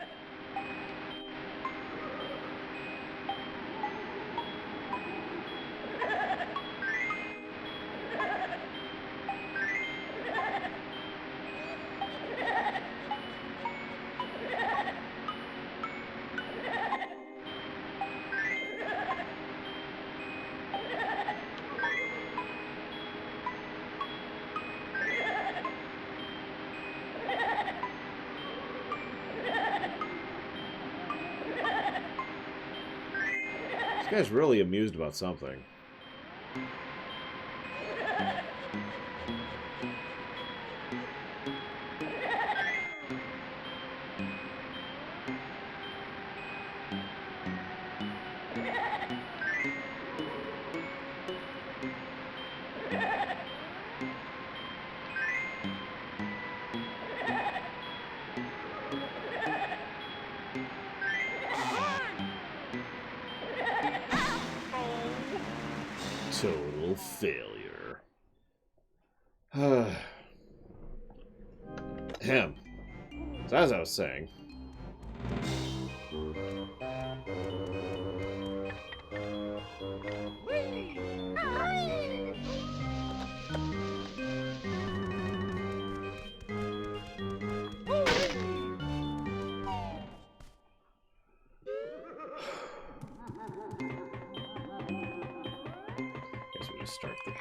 Speaker 1: This guy's really amused about something. Total failure. Ahem. So as I was saying... Guess we just start the...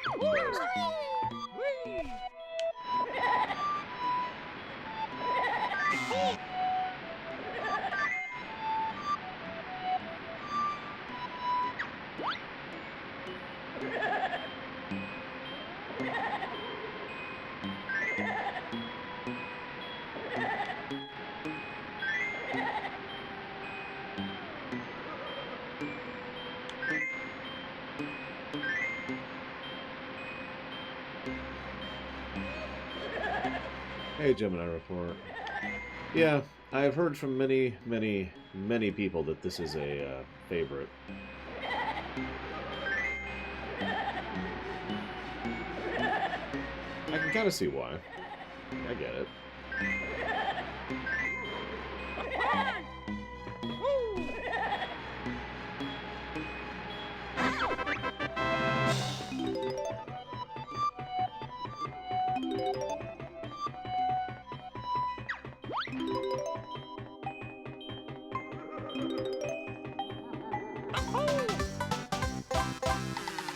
Speaker 1: Hey, Gemini Report. Yeah, I've heard from many people that this is a favorite. I can kind of see why. I get it.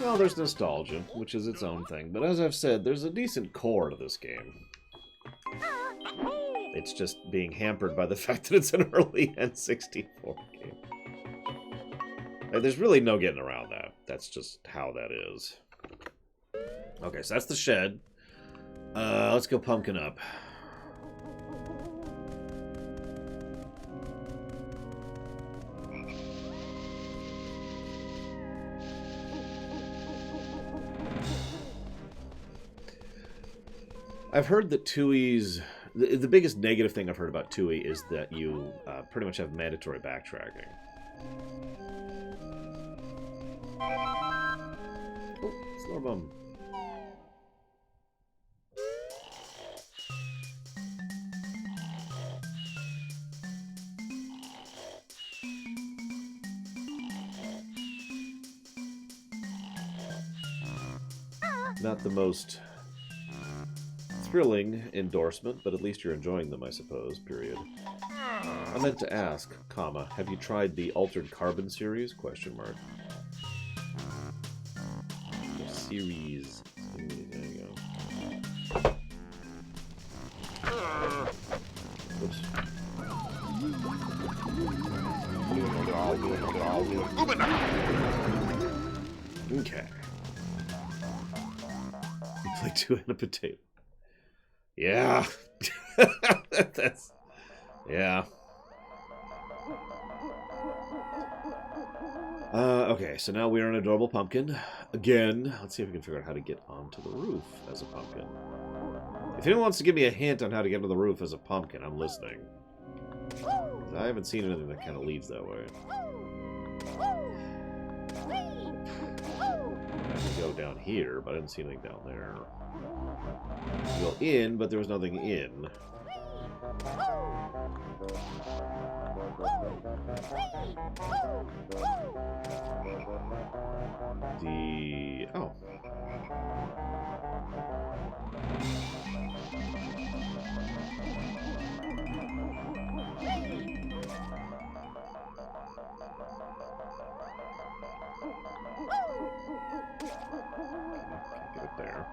Speaker 1: Well, there's nostalgia, which is its own thing, but as I've said, there's a decent core to this game. It's just being hampered by the fact that it's an early N64 game. There's really no getting around that. That's just how that is. Okay, so that's the shed. Let's go pumpkin up. I've heard that Tooie's... The biggest negative thing I've heard about Tooie is that you pretty much have mandatory backtracking. Oh, Slorbum. Not the most thrilling endorsement, but at least you're enjoying them, I suppose, period. I meant to ask, comma, have you tried the Altered Carbon series? Question mark. The series. There you go. Oops. Okay. You play two and a potato. Yeah. That's... Yeah. Okay, so now we're an adorable pumpkin. Again, let's see if we can figure out how to get onto the roof as a pumpkin. If anyone wants to give me a hint on how to get onto the roof as a pumpkin, I'm listening. I haven't seen anything that kind of leads that way. I can go down here, but I didn't see anything down there. Go in, but there was nothing in. Oh. Get it there.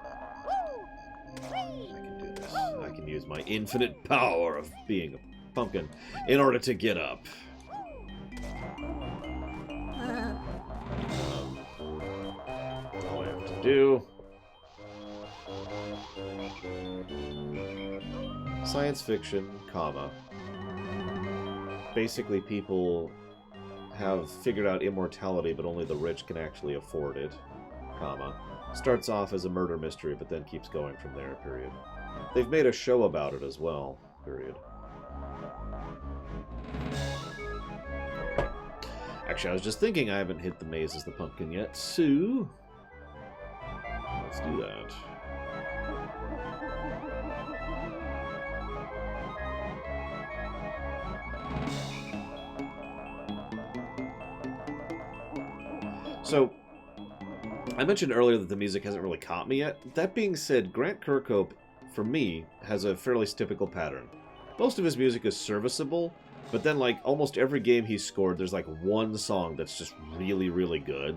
Speaker 1: I can do this. I can use my infinite power of being a pumpkin in order to get up. All I have to do... Science fiction, comma. Basically, people have figured out immortality, but only the rich can actually afford it, comma. Starts off as a murder mystery, but then keeps going from there, period. They've made a show about it as well, period. Actually, I was just thinking I haven't hit the maze as the pumpkin yet, so... Let's do that. So, I mentioned earlier that the music hasn't really caught me yet. That being said, Grant Kirkhope, for me, has a fairly typical pattern. Most of his music is serviceable, but then, like, almost every game he's scored, there's, like, one song that's just really, really good.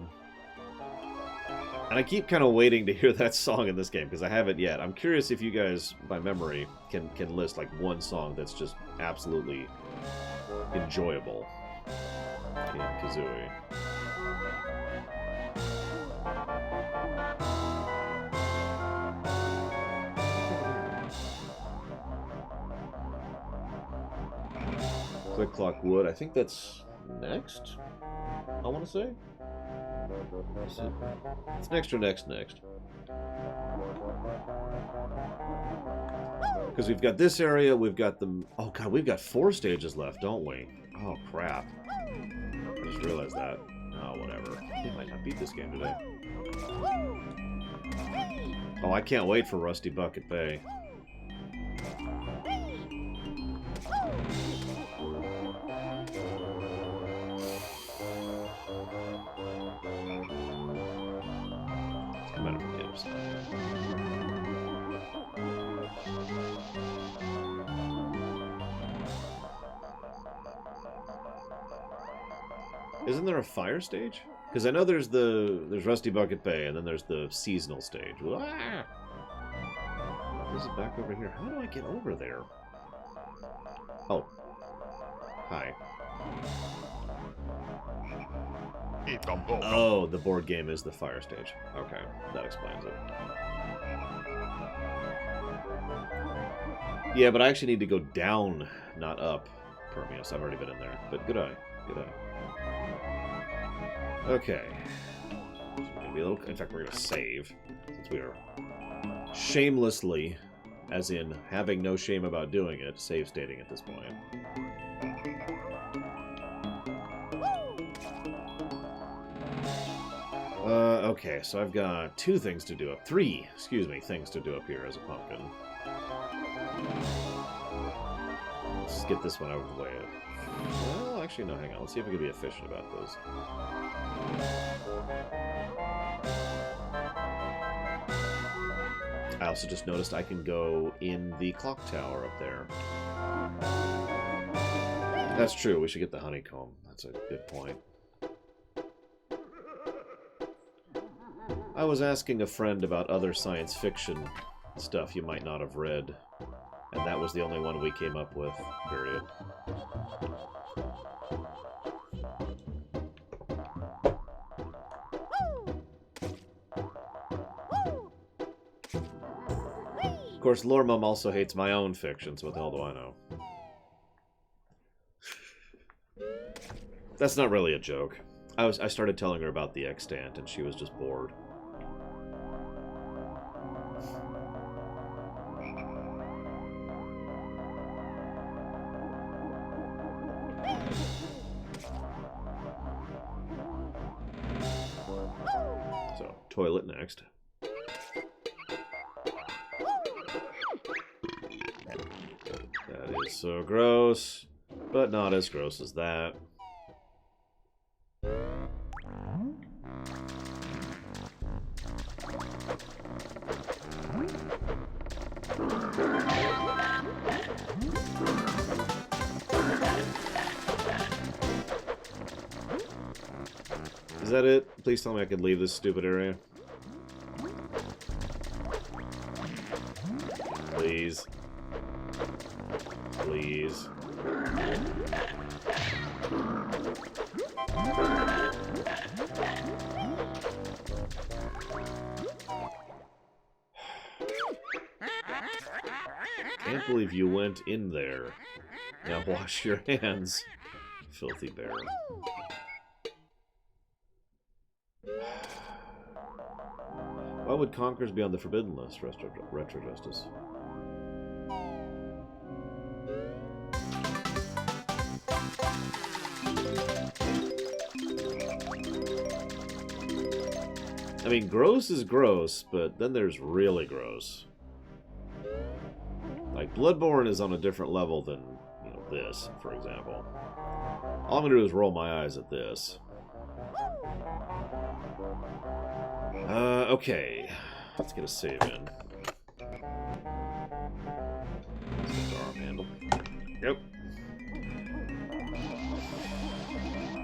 Speaker 1: And I keep kind of waiting to hear that song in this game, because I haven't yet. I'm curious if you guys, by memory, can list, like, one song that's just absolutely enjoyable in Kazooie. Click Clock Wood. I think that's next, I want to say. It's next or next. Because we've got this area, we've got the... Oh god, we've got 4 stages left, don't we? Oh crap. I just realized that. Oh, whatever. We might not beat this game today. Oh, I can't wait for Rusty Bucket Bay. Isn't there a fire stage? Because I know there's Rusty Bucket Bay, and then there's the seasonal stage. Ah! This is back over here. How do I get over there? Oh. Hi. Oh, the board game is the fire stage. Okay, that explains it. Yeah, but I actually need to go down, not up. Permeus, I've already been in there. But good eye. Okay. So we're gonna be a little... In fact, we're gonna save, since we are shamelessly, as in having no shame about doing it, save stating at this point. Okay, so I've got 2 things to do up... 3, excuse me, things to do up here as a pumpkin. Let's get this one out of the way. Well, actually, no, hang on. Let's see if we can be efficient about this. I also just noticed I can go in the clock tower up there. That's true. We should get the honeycomb. That's a good point. I was asking a friend about other science fiction stuff you might not have read, and that was the only one we came up with, period. Of course, Lore Mum also hates my own fiction, so what the hell do I know? That's not really a joke. I started telling her about the extant, and she was just bored. So, toilet next. That is so gross, but not as gross as that. Is that it? Please tell me I can leave this stupid area. Please. Please. Can't believe you went in there. Now wash your hands, filthy bear. Why would Conkers be on the forbidden list, Retro Justice? I mean, gross is gross, but then there's really gross. Like, Bloodborne is on a different level than, you know, this, for example. All I'm going to do is roll my eyes at this. Okay. Let's get a save in. Let's get the arm handle. Yep.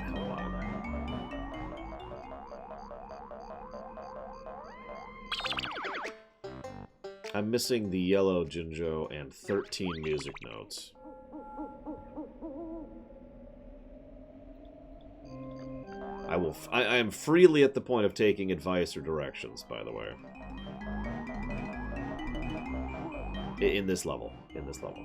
Speaker 1: Come on. I'm missing the yellow Jinjo and 13 music notes. I am freely at the point of taking advice or directions, by the way. In this level. In this level.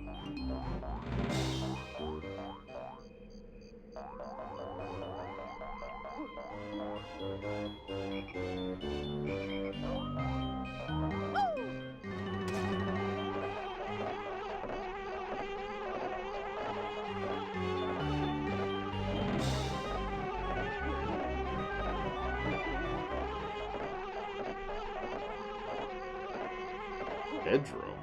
Speaker 1: Bedroom.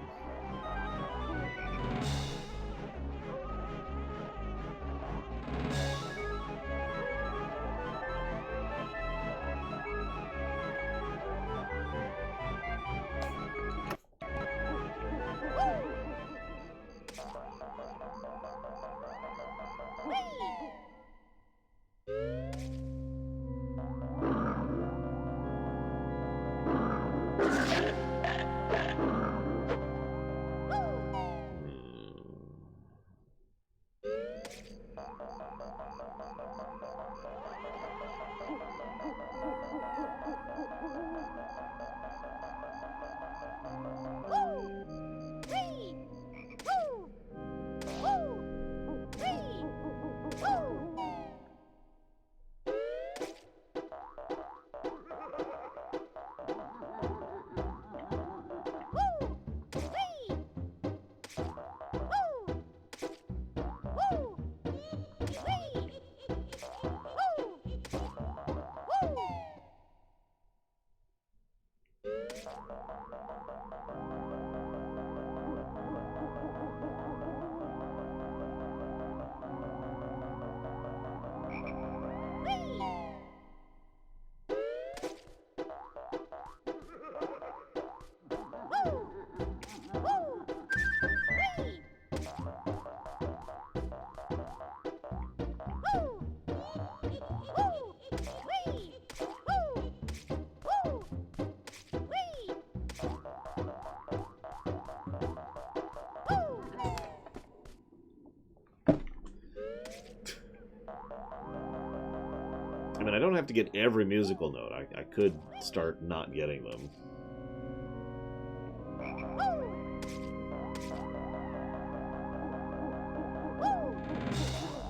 Speaker 1: I mean, I don't have to get every musical note. I could start not getting them.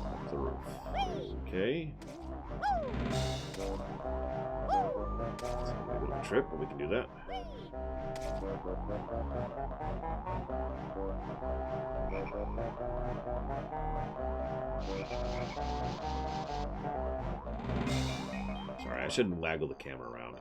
Speaker 1: Up the roof. Okay. It's a bit of a trip, but we can do that. Sorry, I shouldn't waggle the camera around.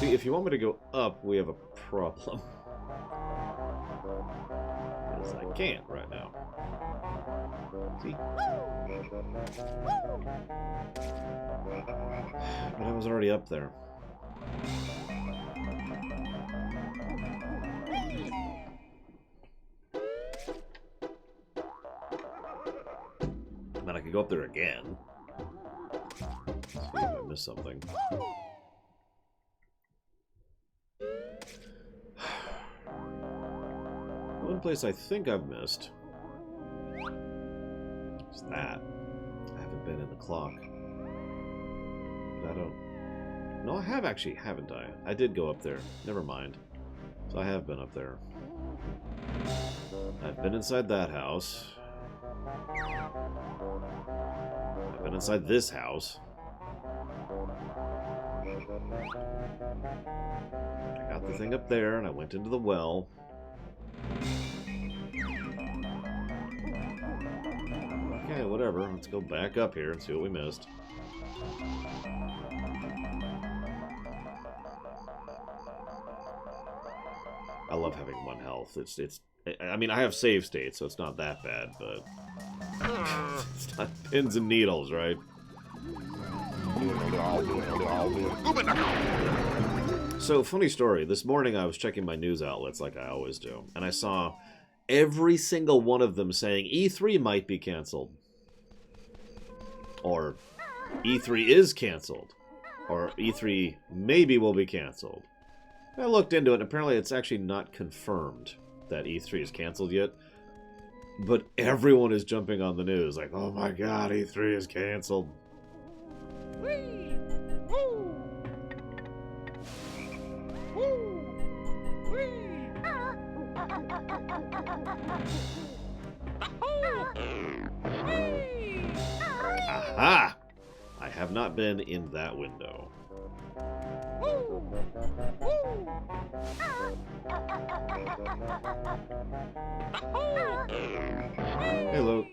Speaker 1: See, if you want me to go up, we have a problem. Because I can't right now. See? But I was already up there. go up there again. See if I missed something. One place I think I've missed is that. I haven't been in the clock. But I don't... No, I have actually, haven't I? I did go up there. Never mind. So I have been up there. I've been inside that house. I've been inside this house. I got the thing up there, and I went into the well. Okay, whatever. Let's go back up here and see what we missed. I love having 1 health. I mean, I have save states, so it's not that bad, but it's not pins and needles, right? So, funny story. This morning I was checking my news outlets like I always do, and I saw every single one of them saying E3 might be canceled. Or E3 is canceled. Or E3 maybe will be canceled. I looked into it, and apparently it's actually not confirmed that E3 is canceled yet. But everyone is jumping on the news, like, oh my god, E3 is canceled.
Speaker 3: Whee! Woo! Woo! Whee!
Speaker 1: Aha! I have not been in that window. Hey, Luke.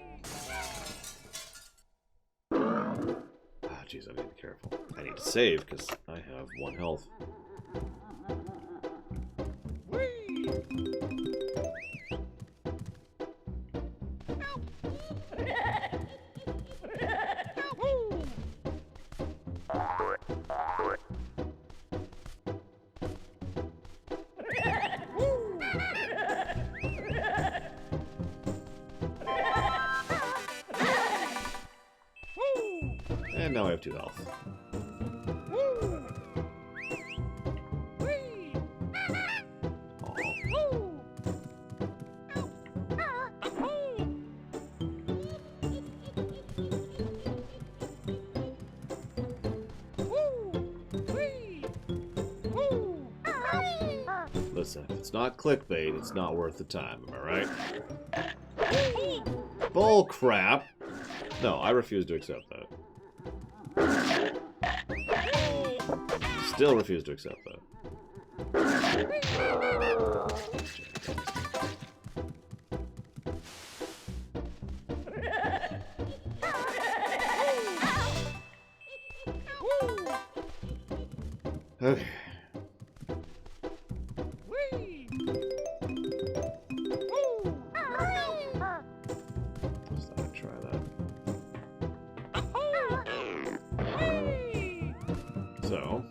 Speaker 1: Ah, jeez, I need to be careful. I need to save, because I have 1 health. And now I have 2 health. Listen, if it's not clickbait, it's not worth the time, am I right? Bull crap! No, I refuse to accept that. Still refuse to accept that. Okay. Let's not try that. So.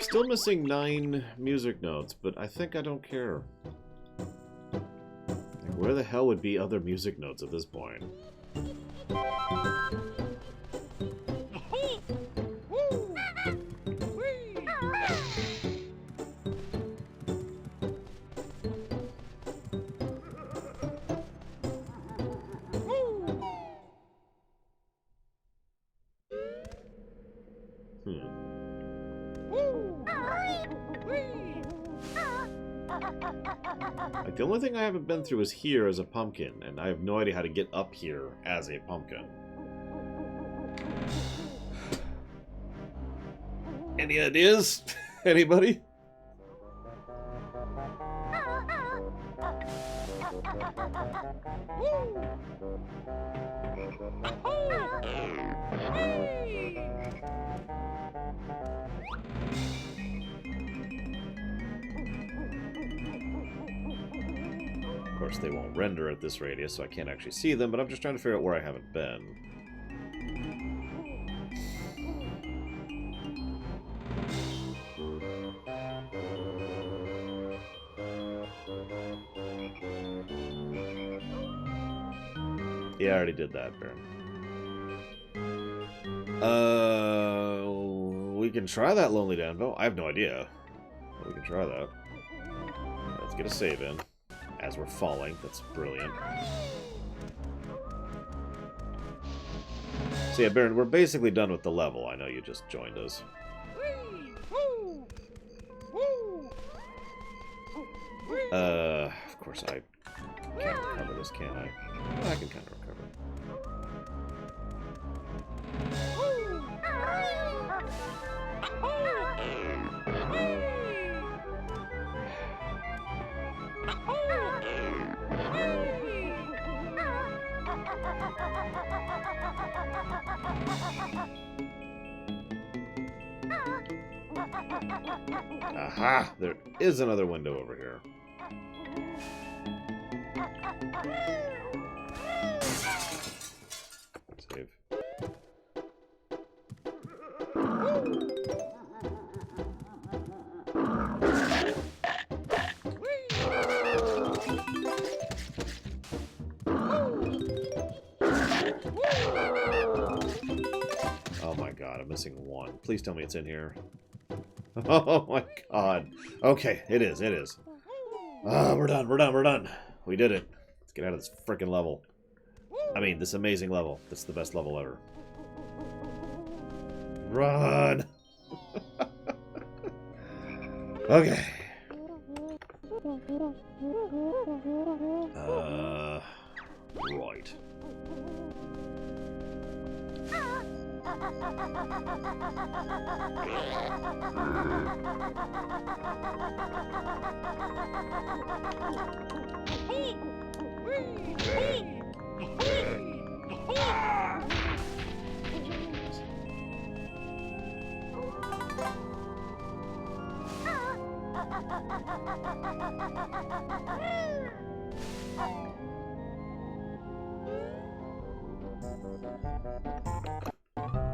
Speaker 1: Still missing 9 music notes, but I think I don't care. Like, where the hell would be other music notes at this point? Like, the only thing I haven't been through is here as a pumpkin, and I have no idea how to get up here as a pumpkin. Any ideas? Anybody? Of course, they won't render at this radius, so I can't actually see them, but I'm just trying to figure out where I haven't been. Yeah, I already did that, Baron. We can try that Lonely Danville. I have no idea. But we can try that. Let's get a save in. As we're falling. That's brilliant. So yeah, Baron, we're basically done with the level. I know you just joined us. Of course I can't recover this, can I? Well, I can kind of recover. Aha! There is another window over here. Save. Oh my god, I'm missing one. Please tell me it's in here. Oh my god. Okay, it is, it is. Ah, we're done, we're done, we're done. We did it. Let's get out of this freaking level. I mean, this amazing level. This is the best level ever. Run! Okay. Right.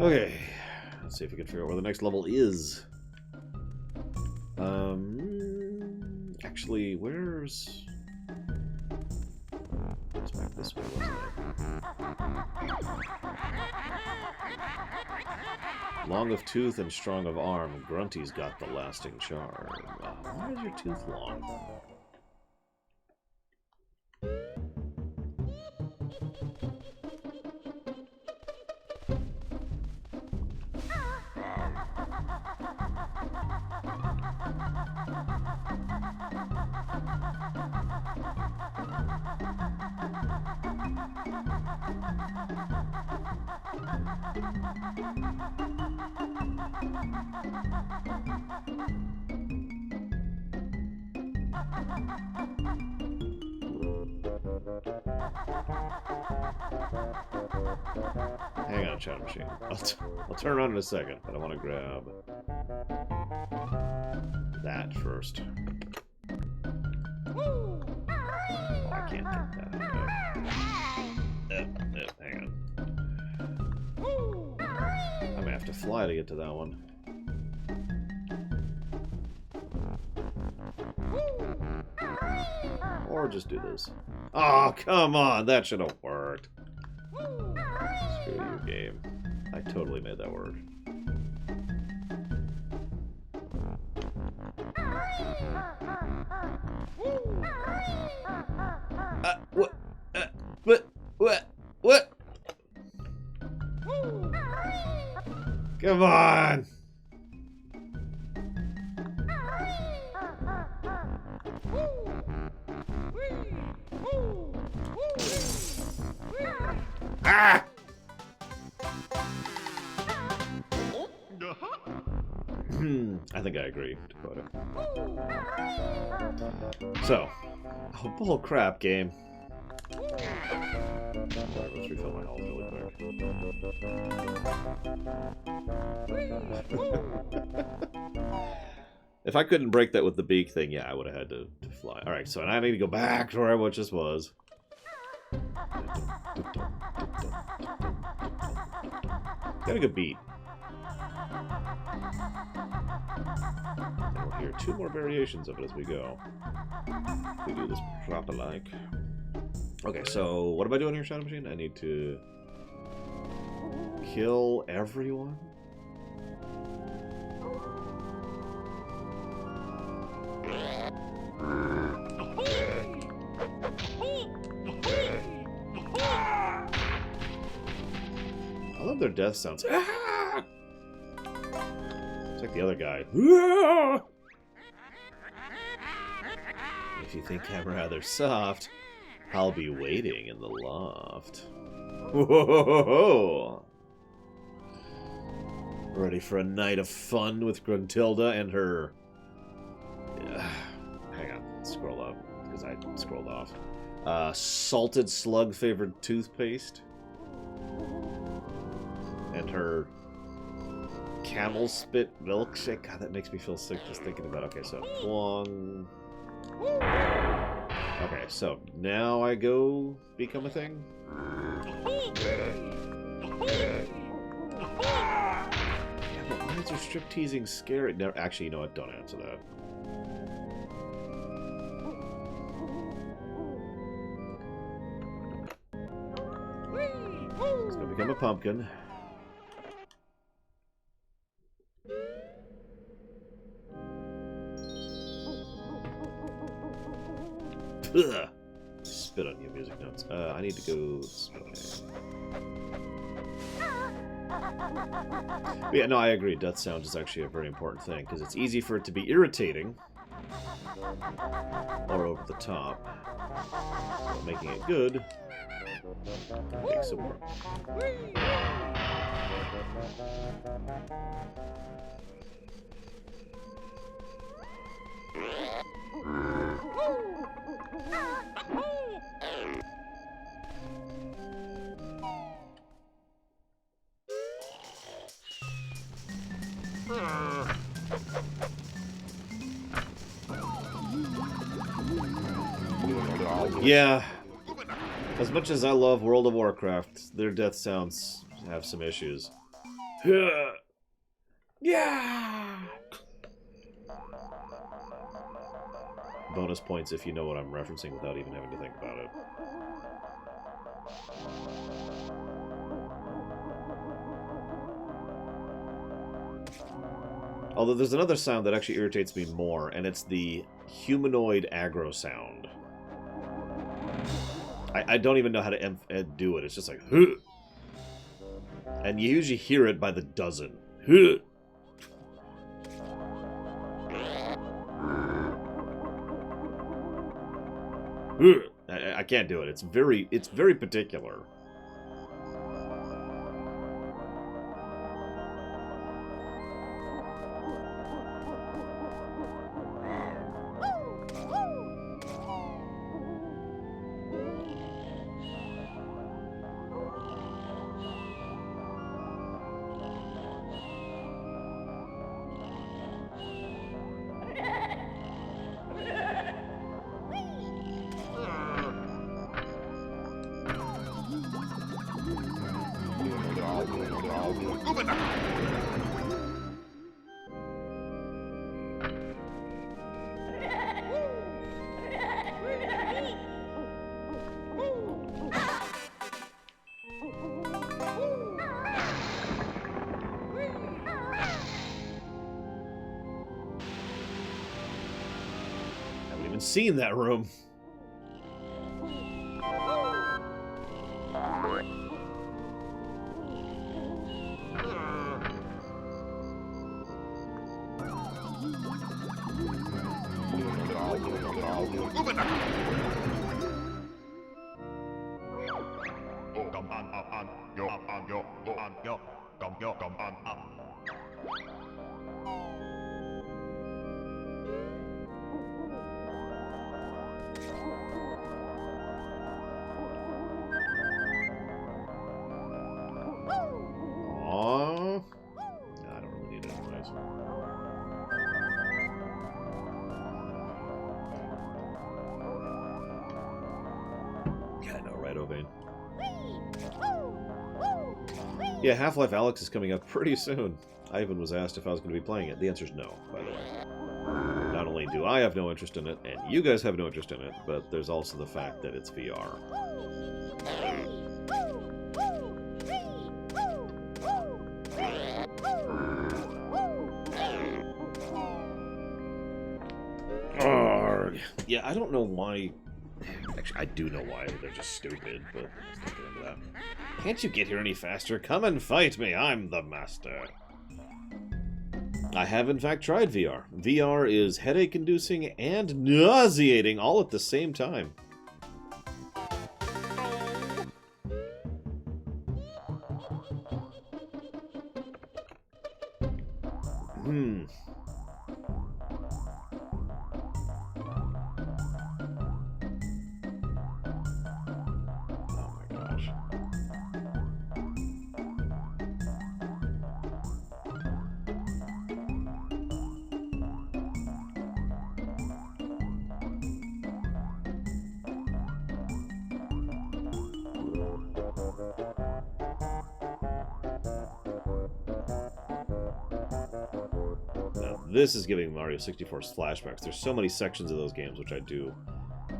Speaker 1: Okay, let's see if we can figure out where the next level is. Actually, where's... It's back this way, wasn't it? Long of tooth and strong of arm, Grunty's got the lasting charm. Why is your tooth long? Hang on, chat machine. I'll turn around in a second, but I want to grab that first. Oh, I can't get that. Hang on. I'm gonna have to fly to get to that one. Or just do this. Oh, come on! That should have worked. Screw you, game. I totally made that work. What? What? Come on! Ah! I think I agree, Dakota. So, oh bull crap, game. Alright, let's refill my health really quick. If I couldn't break that with the beak thing, yeah, I would have had to fly. Alright, so now I need to go back to where I just was. Got a good beat. And we'll hear 2 more variations of it as we go. We do this proper like. Okay, so what am I doing here, Shadow Machine? I need to kill everyone? I love their death sounds. Ah! It's like the other guy. Ah! If you think I'm rather soft, I'll be waiting in the loft. Whoa! Ready for a night of fun with Gruntilda and her... hang on, scroll up, because I scrolled off. Salted slug-flavored toothpaste. And her camel spit milkshake. God, that makes me feel sick just thinking about it. Okay, so Huang. Okay, so now I go become a thing. Yeah, but why is your strip teasing scary? No, actually, you know what? Don't answer that. He's gonna become a pumpkin. Ugh. Spit on you, music notes. I need to go this way. But yeah, no, I agree. Death sound is actually a very important thing because it's easy for it to be irritating or over the top. So making it good takes some work. Yeah, as much as I love World of Warcraft, their death sounds have some issues. Yeah! Bonus points if you know what I'm referencing without even having to think about it. Although there's another sound that actually irritates me more, and it's the humanoid aggro sound. I don't even know how to do it. It's just like, huh. And you usually hear it by the dozen. Huh. I can't do it. It's very particular. Seen that room. Yeah, Half-Life Alyx is coming up pretty soon. I even was asked if I was going to be playing it. The answer is no, by the way. Not only do I have no interest in it, and you guys have no interest in it, but there's also the fact that it's VR. Yeah, I don't know why. Actually, I do know why. They're just stupid, but let's not get into that. Can't you get here any faster? Come and fight me. I'm the master. I have, in fact, tried VR. VR is headache-inducing and nauseating all at the same time. This is giving Mario 64's flashbacks. There's so many sections of those games which I do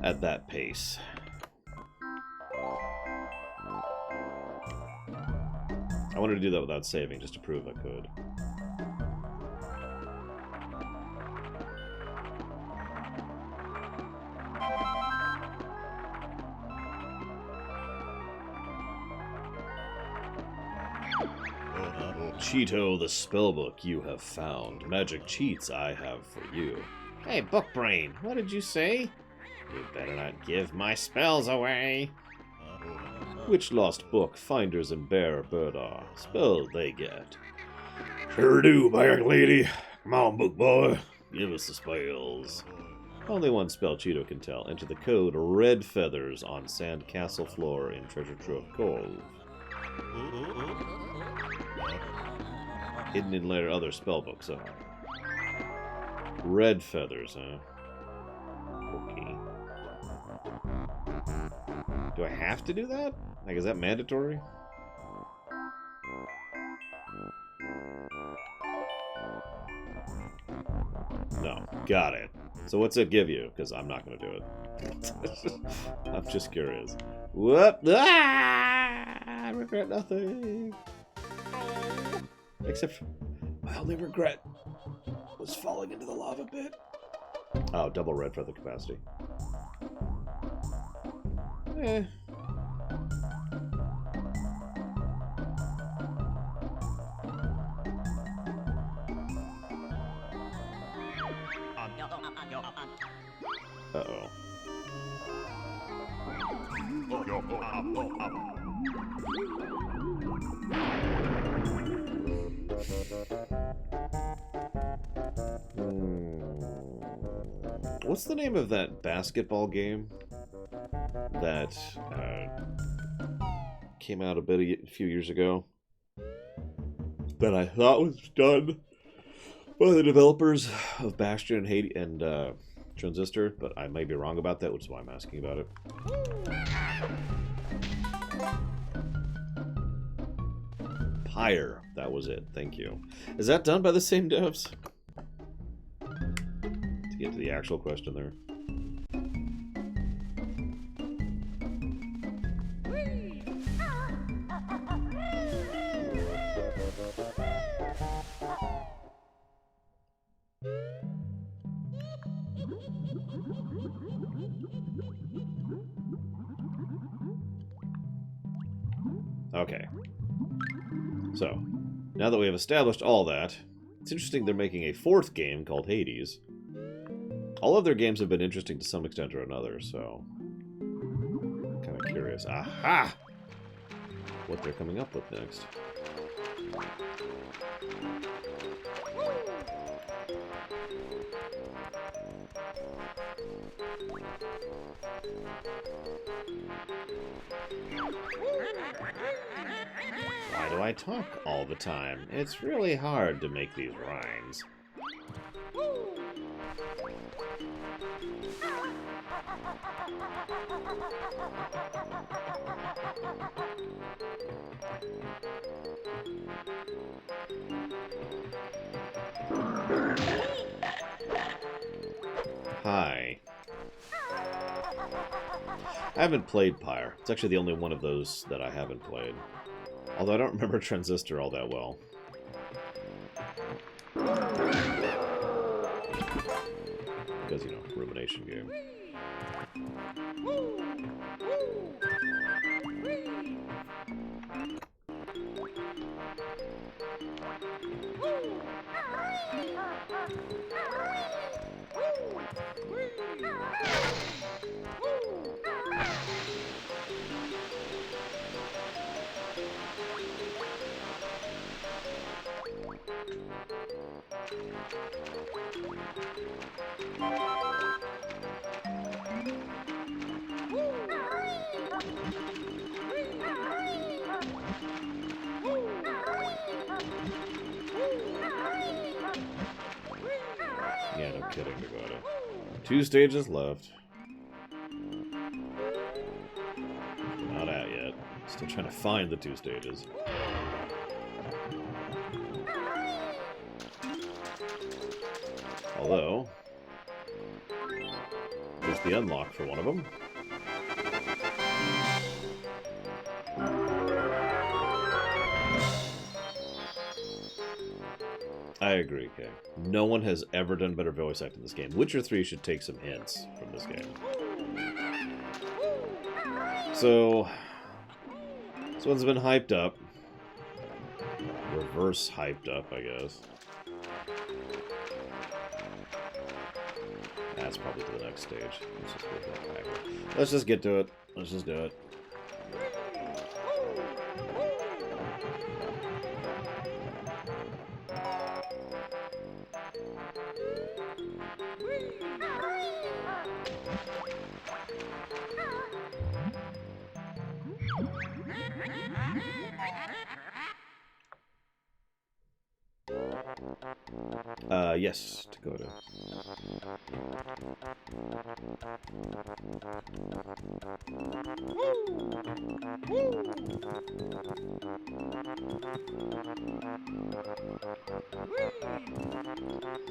Speaker 1: at that pace. I wanted to do that without saving, just to prove I could. Cheeto, the spellbook you have found. Magic cheats I have for you. Hey, Bookbrain, what did you say? You better not give my spells away. Which lost book finders and bearer bird are? Spell they get. Sure do, Back Lady. Come on, book boy. Give us the spells. Only one spell Cheeto can tell. Enter the code Red Feathers on Sand Castle floor in Treasure Trove Cove. Hidden in later other spellbooks, huh? Red Feathers, huh? Okay. Do I have to do that? Like, is that mandatory? No. Got it. So what's it give you? Because I'm not going to do it. I'm just curious. Whoop! Ah! I regret nothing. Except for my only regret was falling into the lava pit. Oh, double red feather capacity. Eh. Uh-oh. What's the name of that basketball game that came out a few years ago that I thought was done by the developers of Bastion and Hades and Transistor, but I may be wrong about that, which is why I'm asking about it. Pyre, that was it. Thank you. Is that done by the same devs? To get to the actual question there. Okay. So, now that we have established all that, it's interesting they're making a fourth game called Hades. All of their games have been interesting to some extent or another, so I'm kind of curious. Aha! What they're coming up with next. Why do I talk all the time? It's really hard to make these rhymes. Hi. I haven't played Pyre. It's actually the only one of those that I haven't played. Although I don't remember Transistor all that well. Because, you know, rumination game. Yeah, no kidding, Dakota. 2 stages left. Not out yet. Still trying to find the 2 stages. Although, there's the unlock for one of them. I agree, Kay. No one has ever done better voice acting in this game. Witcher 3 should take some hints from this game. So, this one's been hyped up. Reverse hyped up, I guess. That's probably to the next stage. Let's just get to it. Let's just do it. Yes, Dakota.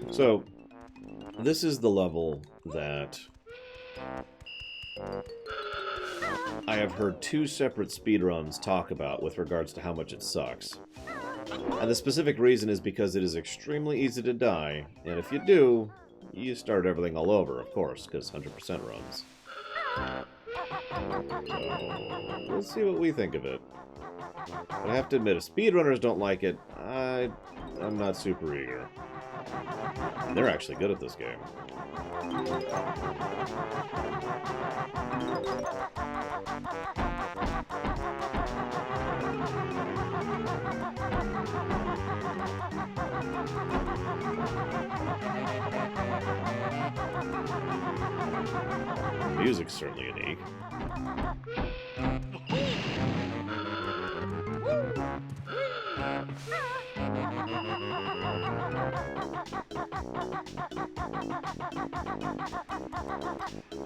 Speaker 1: So, this is the level that I have heard 2 separate speedruns talk about with regards to how much it sucks. And the specific reason is because it is extremely easy to die, and if you do, you start everything all over, of course, because 100% runs. So, we'll see what we think of it. But I have to admit, if speedrunners don't like it, I'm not super eager. And they're actually good at this game. The music's certainly unique.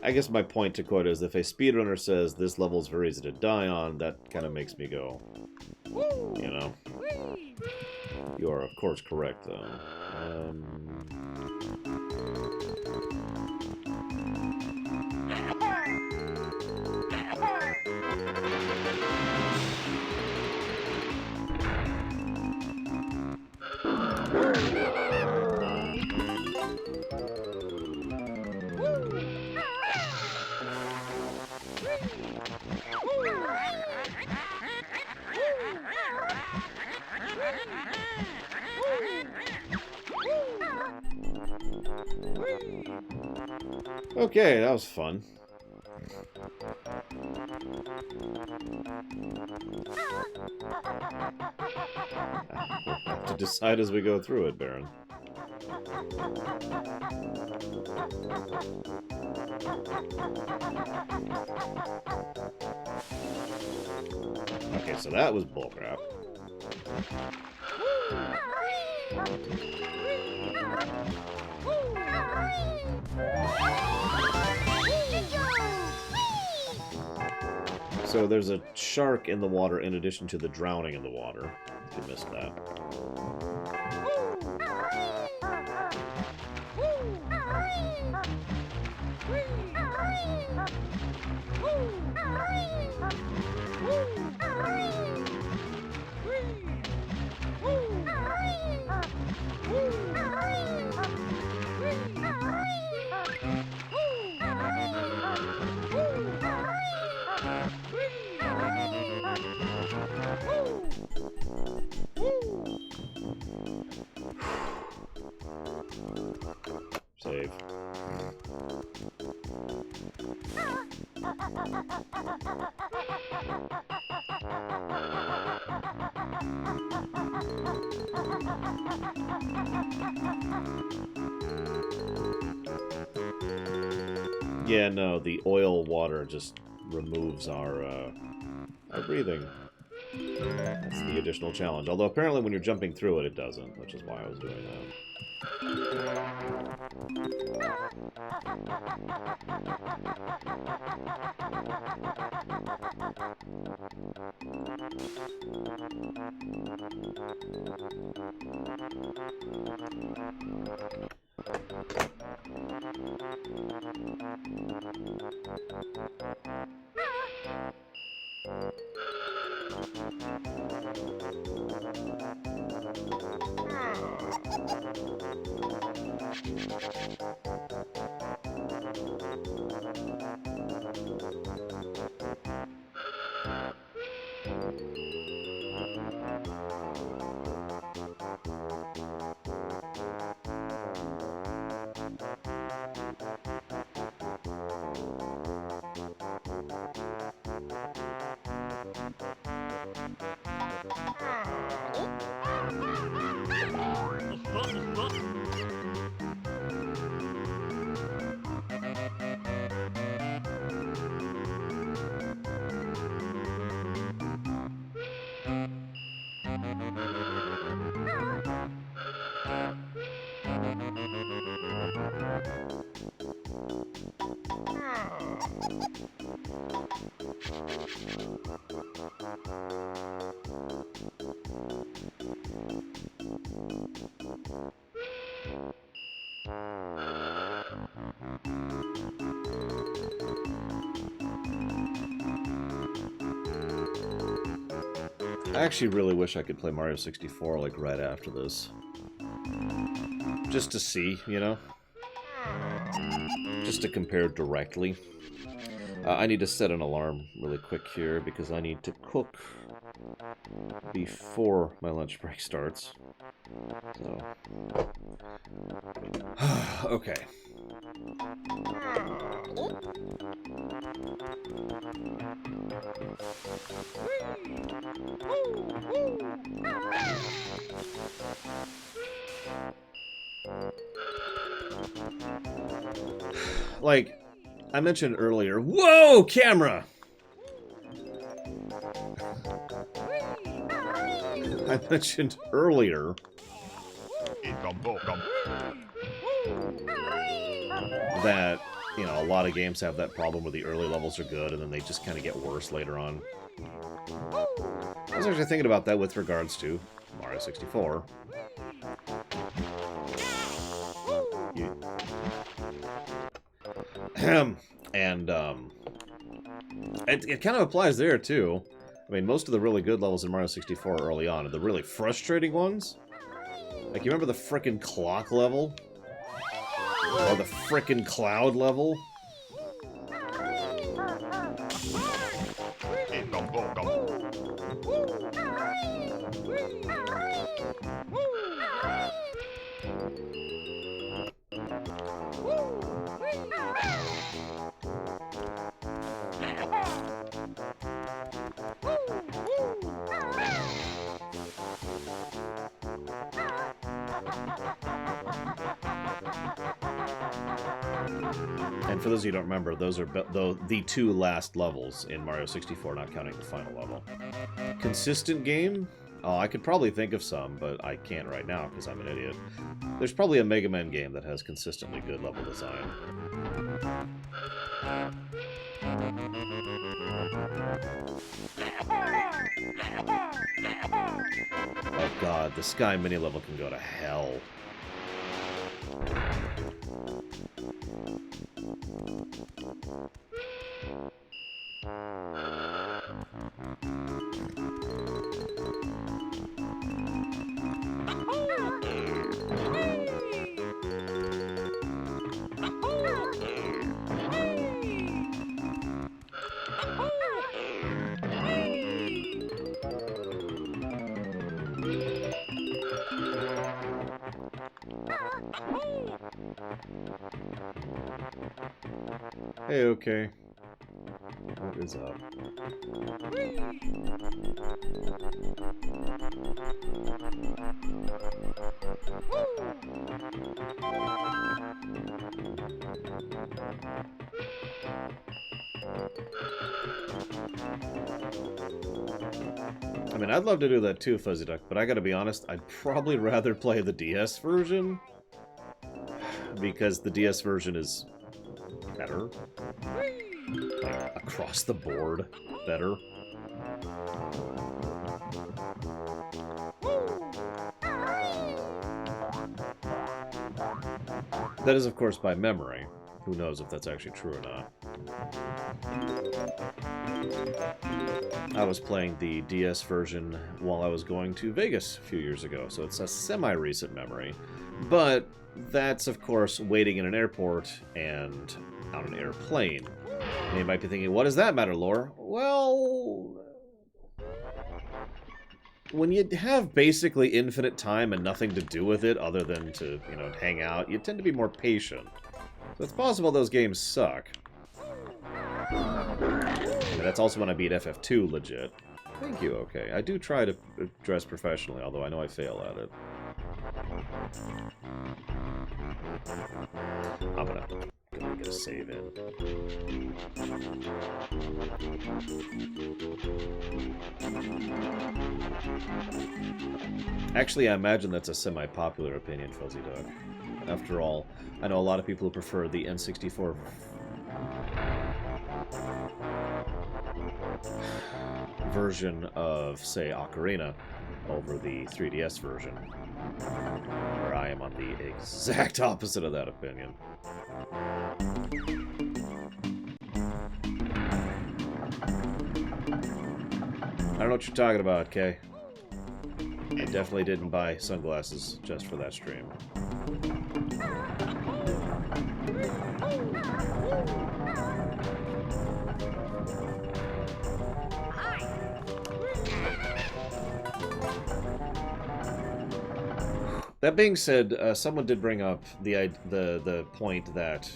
Speaker 1: I guess my point to quote is if a speedrunner says this level is very easy to die on, that kind of makes me go, you know. You are, of course, correct, though. Okay, that was fun. We'll have to decide as we go through it, Baron. Okay, so that was bullcrap. So there's a shark in the water in addition to the drowning in the water. If you missed that. Yeah, no, the oil water just removes our breathing. That's the additional challenge. Although apparently when you're jumping through it, it doesn't, which is why I was doing that. I actually really wish I could play Mario 64 like right after this. Just to see, you know? Just to compare directly. I need to set an alarm really quick here because I need to cook before my lunch break starts. So. Okay. Like I mentioned earlier, whoa, camera! I mentioned earlier that, you know, a lot of games have that problem where the early levels are good and then they just kind of get worse later on. I was actually thinking about that with regards to Mario 64. And it kind of applies there too. I mean, most of the really good levels in Mario 64 are early on, and the really frustrating ones, like you remember the frickin' clock level? Or the frickin' cloud level? And for those of you who don't remember, those are the two last levels in Mario 64, not counting the final level. Consistent game? Oh, I could probably think of some, but I can't right now because I'm an idiot. There's probably a Mega Man game that has consistently good level design. Oh god, the Sky mini level can go to hell. Hey, okay. is up? I mean, I'd love to do that too, Fuzzy Duck, but I gotta be honest, I'd probably rather play the DS version, because the DS version is better. Like, across the board, better. That is, of course, by memory. Who knows if that's actually true or not. I was playing the DS version while I was going to Vegas a few years ago, so it's a semi-recent memory. But that's, of course, waiting in an airport and on an airplane. And you might be thinking, what does that matter, Lore? Well, when you have basically infinite time and nothing to do with it other than to, you know, hang out, you tend to be more patient. So it's possible those games suck. And that's also when I beat FF2 legit. Thank you, okay. I do try to dress professionally, although I know I fail at it. I'm gonna get a save in. Actually, I imagine that's a semi-popular opinion, Fuzzy Duck. After all, I know a lot of people who prefer the N64 version of, say, Ocarina over the 3DS version, where I am on the exact opposite of that opinion. I don't know what you're talking about, Kay. I definitely didn't buy sunglasses just for that stream. That being said, someone did bring up the point that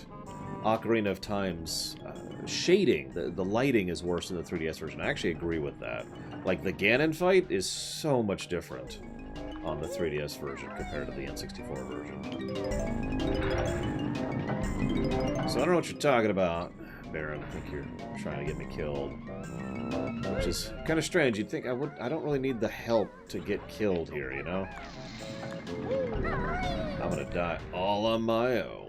Speaker 1: Ocarina of Time's shading, the lighting is worse in the 3DS version. I actually agree with that. Like, the Ganon fight is so much different on the 3DS version compared to the N64 version. So I don't know what you're talking about, Baron. I think you're trying to get me killed. Which is kind of strange. You'd think I don't really need the help to get killed here, you know? I'm gonna die all on my own.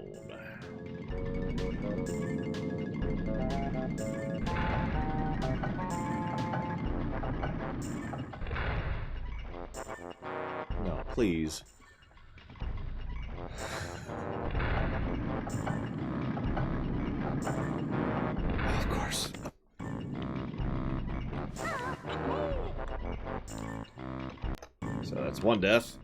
Speaker 1: No, please. Oh, of course. So that's one death.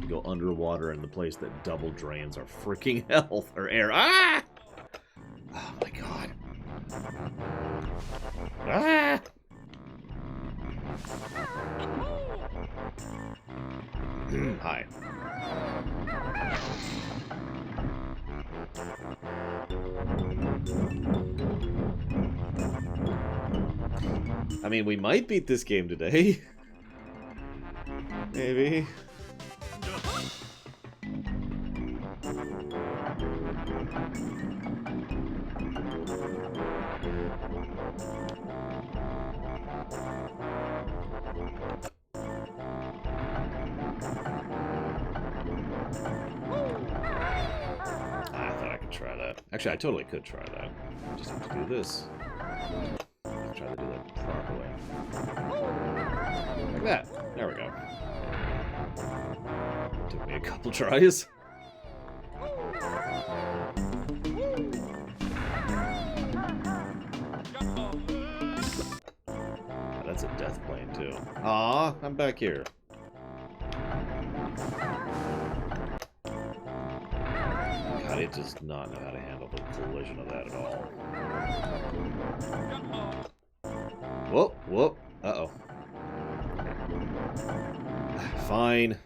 Speaker 1: Go underwater in the place that double drains our freaking health or air. Ah! Oh my god. Ah! Hi. I mean, we might beat this game today. Maybe. Actually, I totally could try that. I just have to do this. Try to do that properly. Like that. There we go. Took me a couple tries. That's a death plane, too. Aw, I'm back here. God, it does not know how to handle the collision of that at all. Whoop, whoop. Uh-oh. Fine.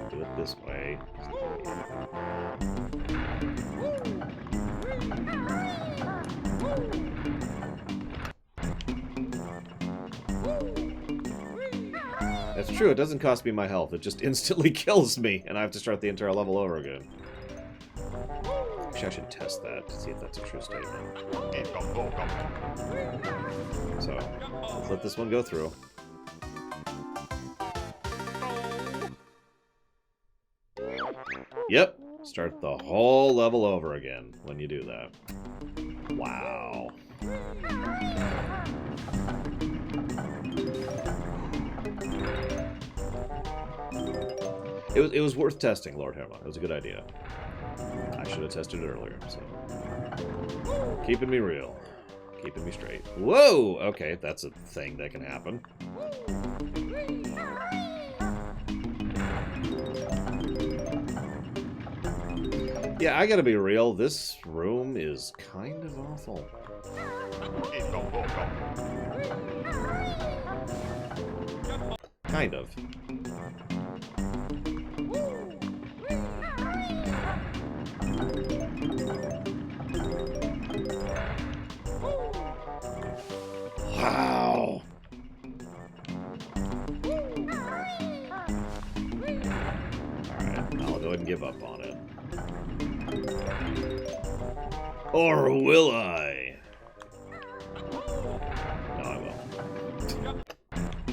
Speaker 1: Do it this way. That's true, it doesn't cost me my health, it just instantly kills me, and I have to start the entire level over again. Actually, I should test that to see if that's a true statement. So, let's let this one go through. Yep, start the whole level over again when you do that. Wow. It was worth testing, Lord Hermon. It was a good idea. I should have tested it earlier, so... Keeping me real. Keeping me straight. Whoa! Okay, that's a thing that can happen. Yeah, I gotta be real. This room is kind of awful. Kind of. Wow. Alright, I'll go ahead and give up on it. Or will I? No, I will.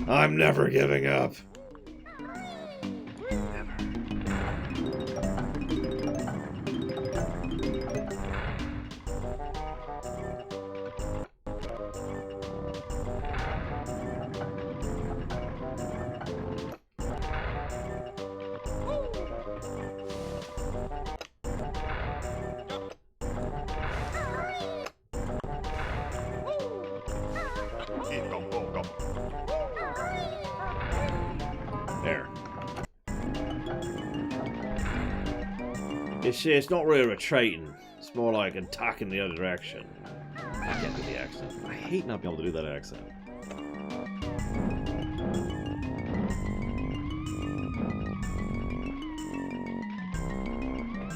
Speaker 1: I'm never giving up. There. It's not really retreating. It's more like attacking the other direction. I can't do the accent. I hate not being able to do that accent.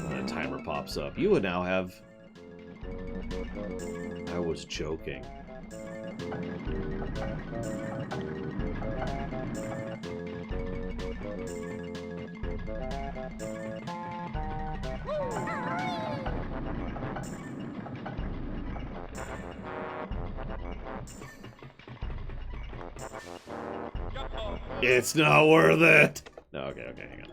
Speaker 1: When a timer pops up, you would now have... I was joking. It's not worth it. No, okay, hang on.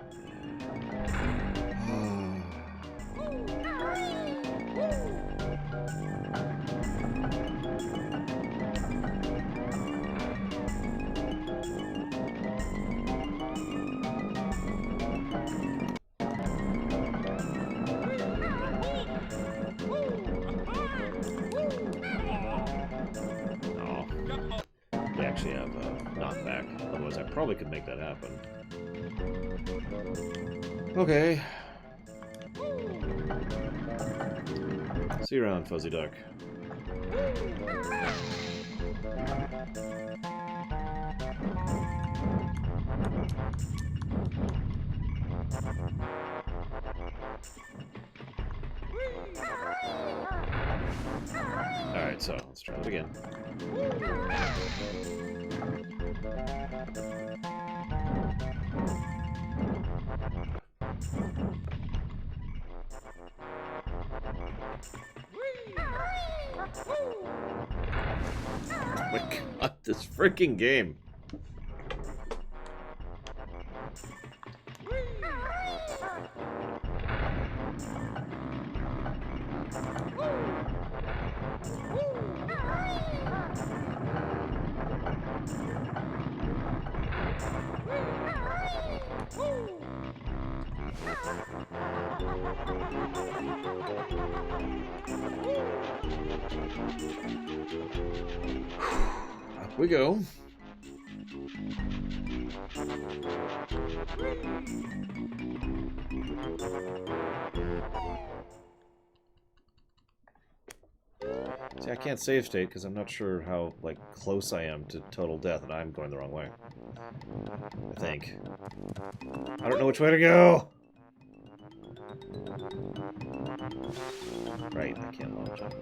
Speaker 1: They actually have knockback. Otherwise, I probably could make that happen. Okay. See you around, Fuzzy Duck. Alright, so let's try it again. Oh my god, this freaking game. Up we go. See, I can't save state because I'm not sure how, like, close I am to total death, and I'm going the wrong way. I think. I don't know which way to go! Right, I can't long jump.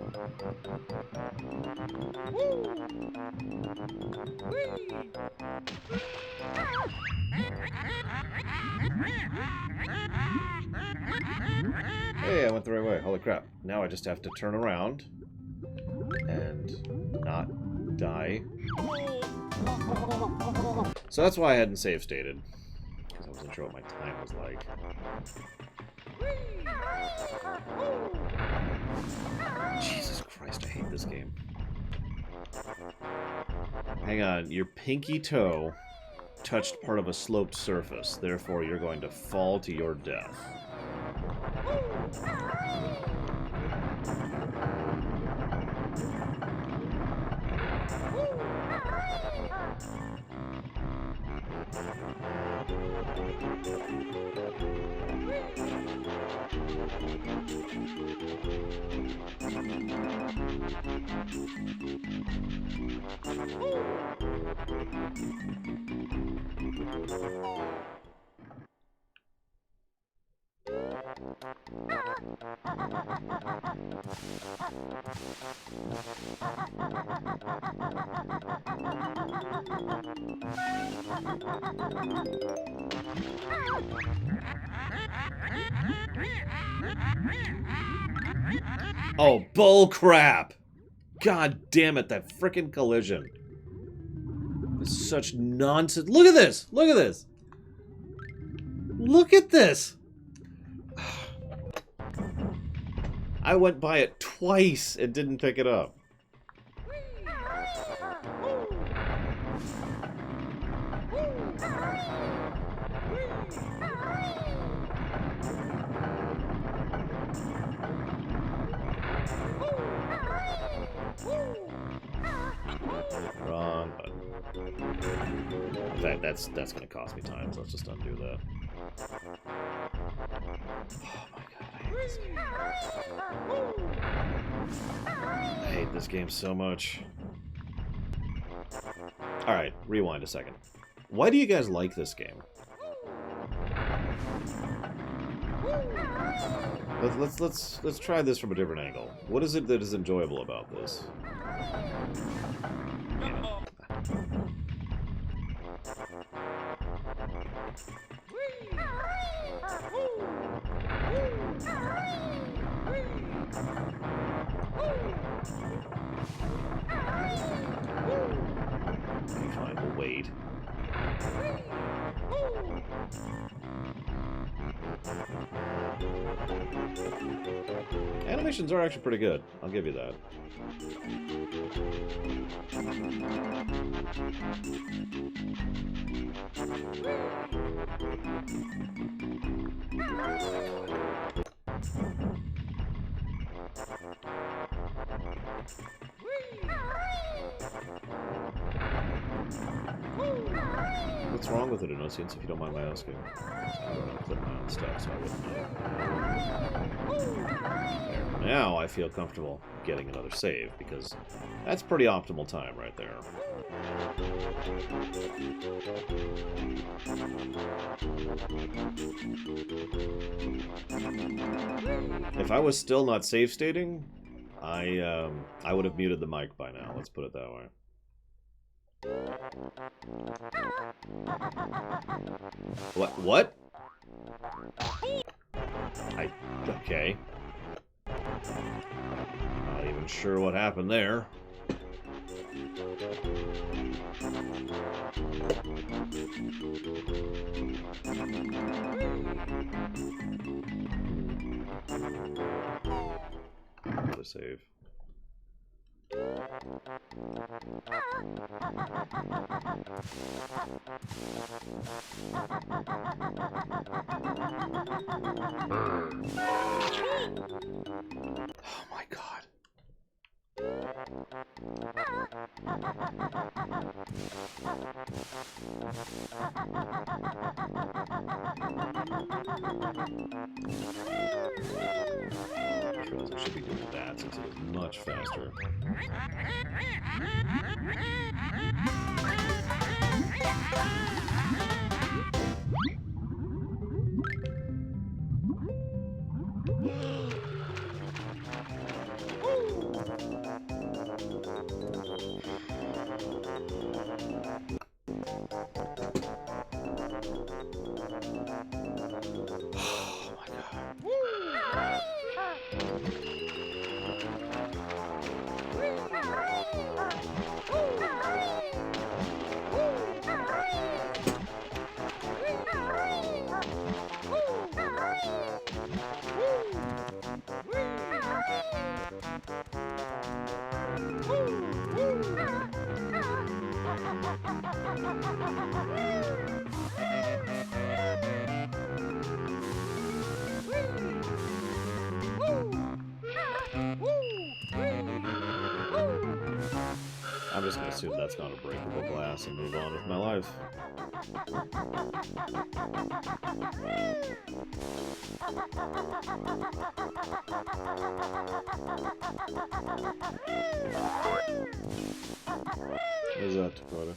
Speaker 1: Hey, I went the right way. Holy crap. Now I just have to turn around and not die. So that's why I hadn't save stated. Because I wasn't sure what my time was like. Jesus Christ, I hate this game. Hang on, your pinky toe touched part of a sloped surface, therefore you're going to fall to your death. Oh, bull crap! God damn it, that frickin' collision. It's such nonsense. Look at this! Look at this! Look at this! I went by it twice and didn't pick it up. Wrong button. In fact, that's gonna cost me time, so let's just undo that. Oh my god, I hate this game. I hate this game so much. Alright, rewind a second. Why do you guys like this game? Let's try this from a different angle. What is it that is enjoyable about this? Okay, fine, we'll wait. Animations are actually pretty good. I'll give you that. What's wrong with it, Innocence, if you don't mind my asking? I'm going to clip my own stuff, so I wouldn't know. There. Now I feel comfortable getting another save, because that's pretty optimal time right there. If I was still not save stating, I would have muted the mic by now, let's put it that way. What? Okay. Not even sure what happened there. Another save. Oh my god. I realize I should be doing that since it is much faster. I'm just gonna assume that's not a breakable glass and move on with my life. What is that, Dakota?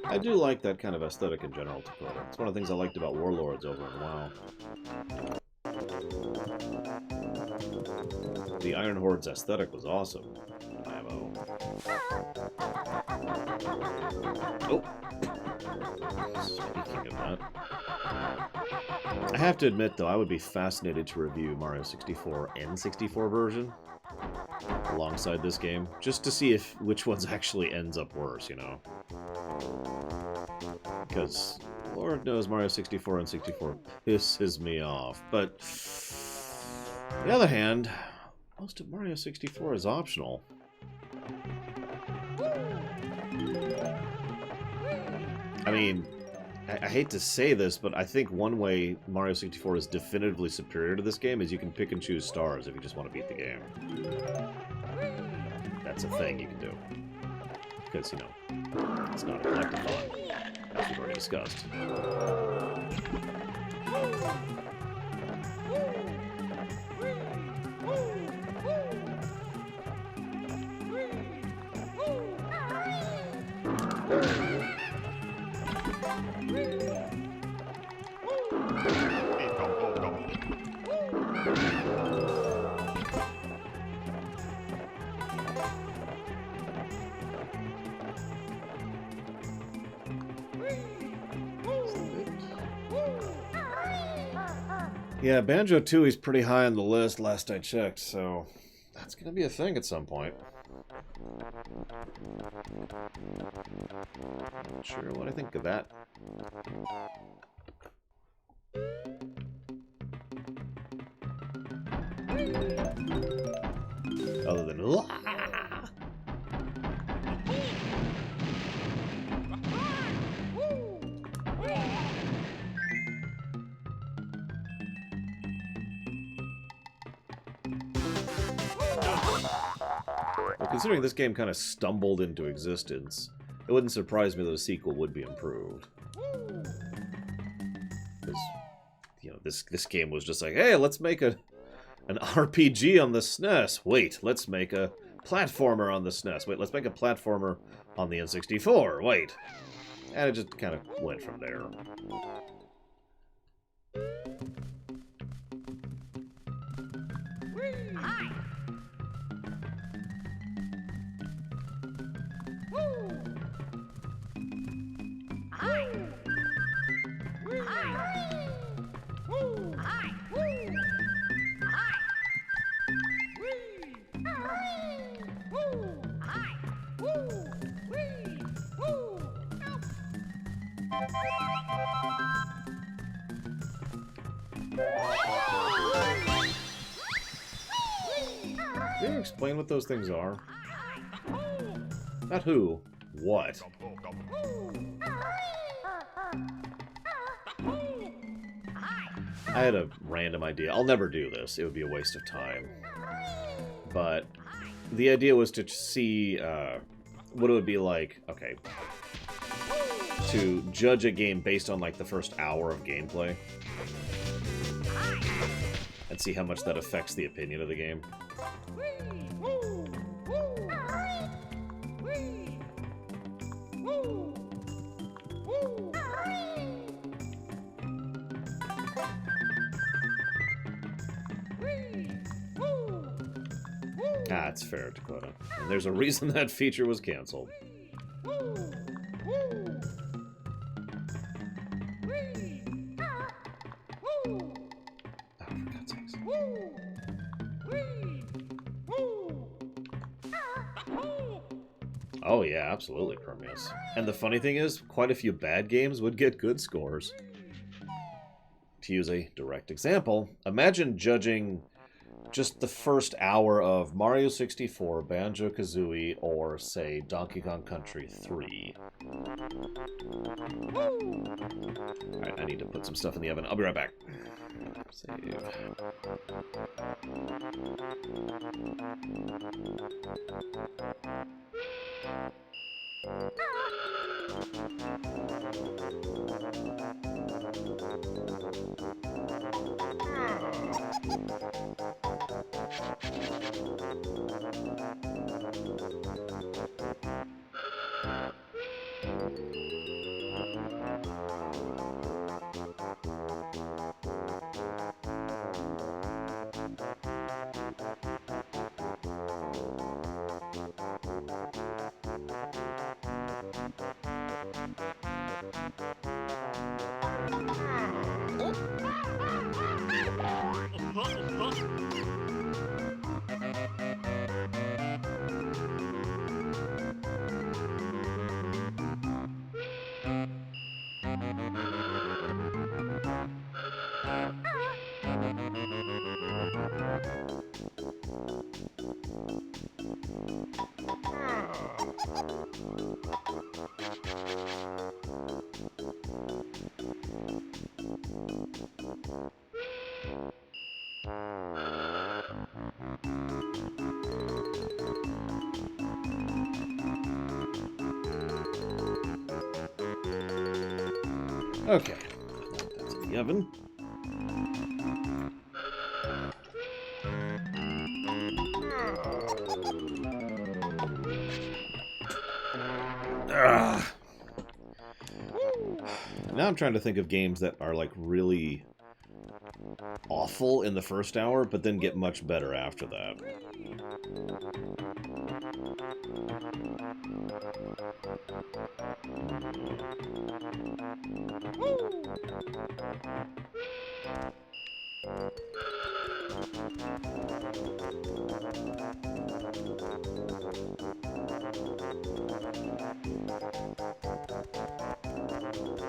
Speaker 1: I do like that kind of aesthetic in general, Dakota. It's one of the things I liked about Warlords over in WoW. The Iron Horde's aesthetic was awesome. IMO. Oh! Speaking of that. I have to admit, though, I would be fascinated to review Mario 64 N64 version alongside this game, just to see if which ones actually ends up worse, you know? Because Lord knows Mario 64 and 64 pisses me off. But on the other hand, most of Mario 64 is optional. I mean, I hate to say this, but I think one way Mario 64 is definitively superior to this game is you can pick and choose stars if you just want to beat the game. That's a thing you can do. Because, you know, it's not a collectathon, as we've already discussed. Yeah, Banjo 2 is pretty high on the list last I checked, so that's gonna be a thing at some point. Not sure what I think of that. Other than well, considering this game kind of stumbled into existence, it wouldn't surprise me that a sequel would be improved. Because, you know, this game was just like, hey, let's make an RPG on the SNES. Wait, let's make a platformer on the SNES. Wait, let's make a platformer on the N64. Wait. And it just kind of went from there. Can you ever explain what those things are? Not who. What? I had a random idea. I'll never do this. It would be a waste of time. But the idea was to see what it would be like, okay, to judge a game based on like the first hour of gameplay. And see how much that affects the opinion of the game. Ah, it's fair, Dakota. And there's a reason that feature was canceled. Oh yeah, absolutely, Permeus. And the funny thing is, quite a few bad games would get good scores. To use a direct example, imagine judging just the first hour of Mario 64, Banjo Kazooie, or, say, Donkey Kong Country 3. Alright, I need to put some stuff in the oven. I'll be right back. Save. Okay, that's in the oven. Ugh. Now I'm trying to think of games that are like really awful in the first hour, but then get much better after that.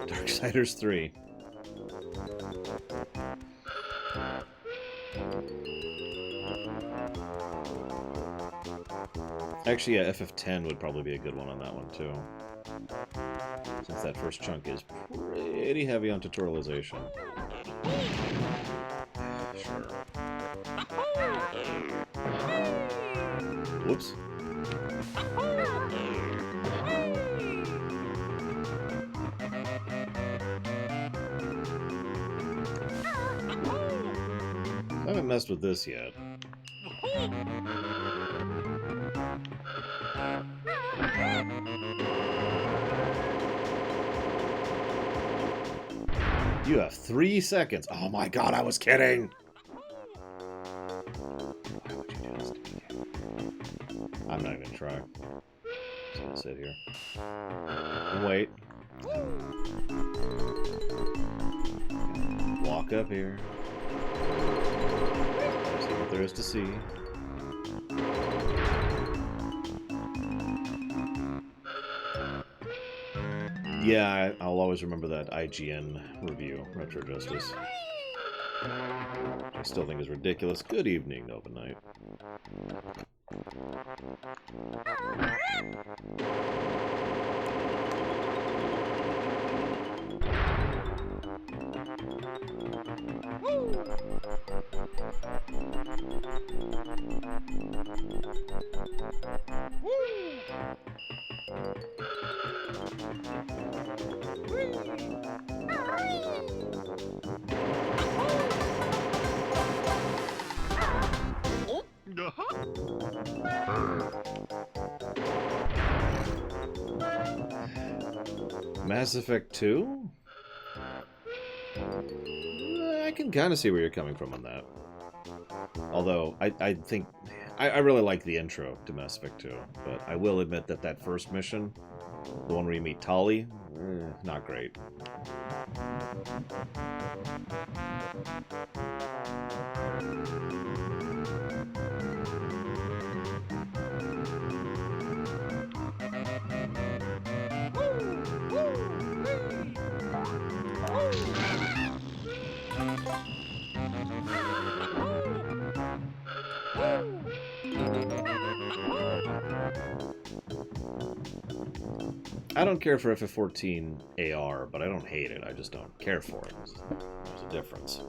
Speaker 1: Darksiders 3. Actually, yeah, FF10 would probably be a good one on that one, too. Since that first chunk is pretty heavy on tutorialization. Sure. Whoops. I haven't messed with this yet. You have 3 seconds. Oh my god, I was kidding! Why would you do this to me? I'm not even gonna try. Just gonna sit here. And wait. Walk up here. See what there is to see. Yeah, I'll always remember that IGN review, Retro Justice. Which I still think is ridiculous. Good evening, Nova Knight. Mass Effect 2? I can kind of see where you're coming from on that. Although, I think... I really like the intro to Mass Effect 2, but I will admit that that first mission, the one where you meet Tali, not great. I don't care for FF14 AR, but I don't hate it. I just don't care for it. There's a difference.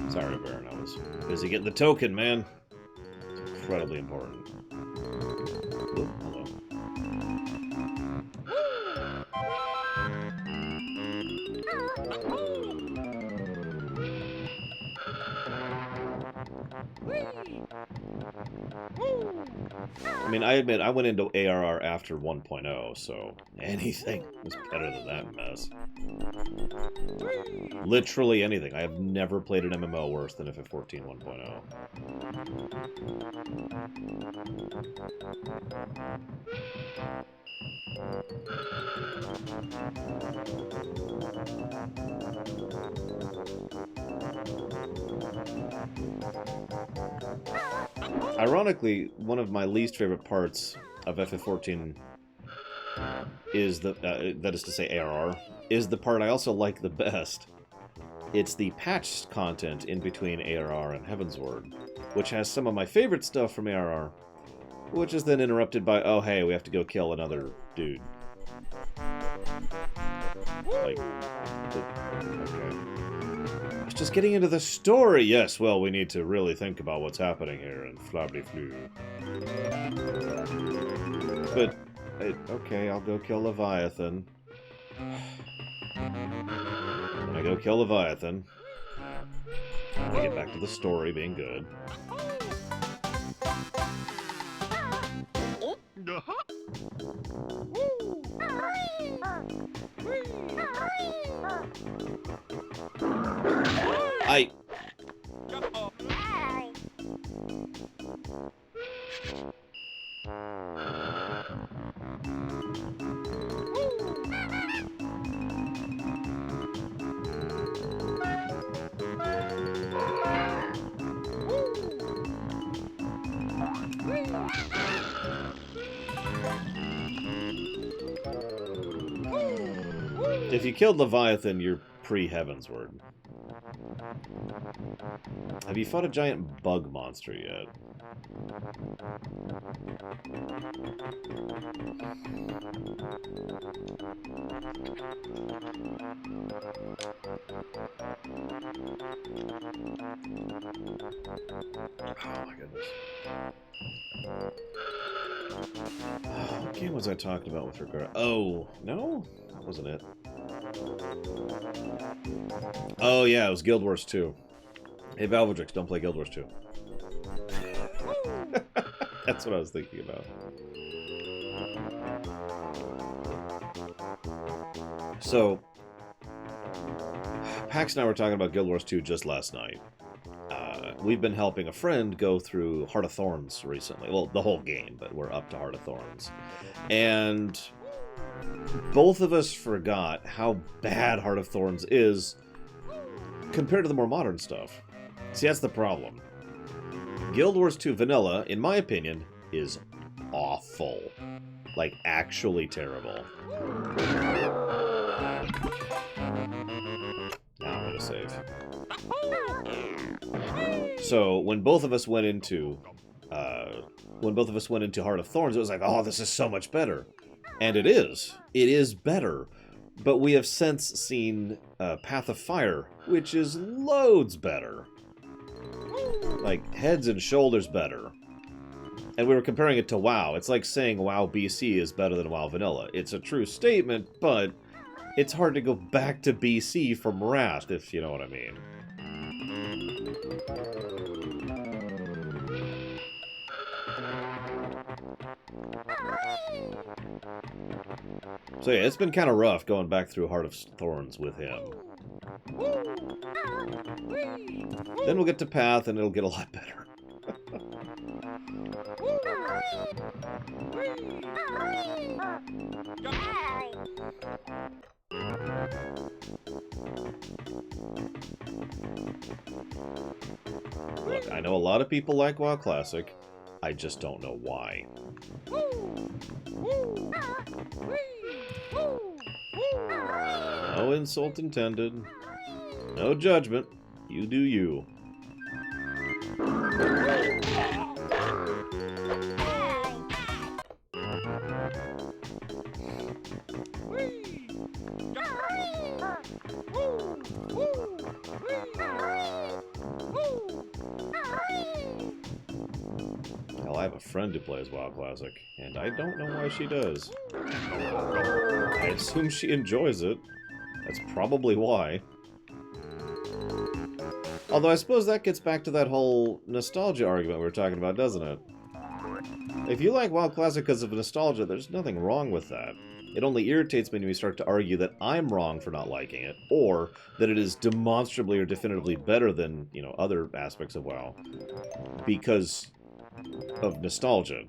Speaker 1: Sorry, Baron. I was busy getting the token, man. It's incredibly important. Oop, hello. I mean, I admit, I went into ARR after 1.0, so anything was better than that mess. Literally anything. I have never played an MMO worse than FF14 1.0. Ironically, one of my least favorite parts of FF14 is that is to say ARR, is the part I also like the best. It's the patched content in between ARR and Heavensward, which has some of my favorite stuff from ARR, which is then interrupted by, oh hey, we have to go kill another dude. Like, okay. I was just getting into the story. Yes, well, we need to really think about what's happening here, and flabby-flu. But, okay, I'll go kill Leviathan. When I go kill Leviathan, I get back to the story being good. If you killed Leviathan, you're pre-Heavensward. Have you fought a giant bug monster yet? Oh my goodness. What game was I talking about with regard? Oh, no? That wasn't it. Oh yeah, it was Guild Wars 2. Hey Valvedrix, don't play Guild Wars 2. That's what I was thinking about. So, Pax and I were talking about Guild Wars 2 just last night. We've been helping a friend go through Heart of Thorns recently. Well, the whole game, but we're up to Heart of Thorns. And both of us forgot how bad Heart of Thorns is compared to the more modern stuff. See, that's the problem. Guild Wars 2 Vanilla, in my opinion, is awful. Like, actually terrible. Now I'm gonna save. So, when both of us went into Heart of Thorns, it was like, oh, this is so much better. And it is. It is better. But we have since seen Path of Fire, which is loads better. Like, heads and shoulders better. And we were comparing it to WoW. It's like saying WoW BC is better than WoW Vanilla. It's a true statement, but it's hard to go back to BC from Wrath, if you know what I mean. So yeah, it's been kind of rough going back through Heart of Thorns with him. Then we'll get to Path, and it'll get a lot better. Look, I know a lot of people like WoW Classic. I just don't know why. No insult intended. No judgment. You do you. Hell, I have a friend who plays WoW Classic, and I don't know why she does. I assume she enjoys it. That's probably why. Although I suppose that gets back to that whole nostalgia argument we were talking about, doesn't it? If you like WoW Classic because of nostalgia, there's nothing wrong with that. It only irritates me when we start to argue that I'm wrong for not liking it, or that it is demonstrably or definitively better than, you know, other aspects of WoW because of nostalgia.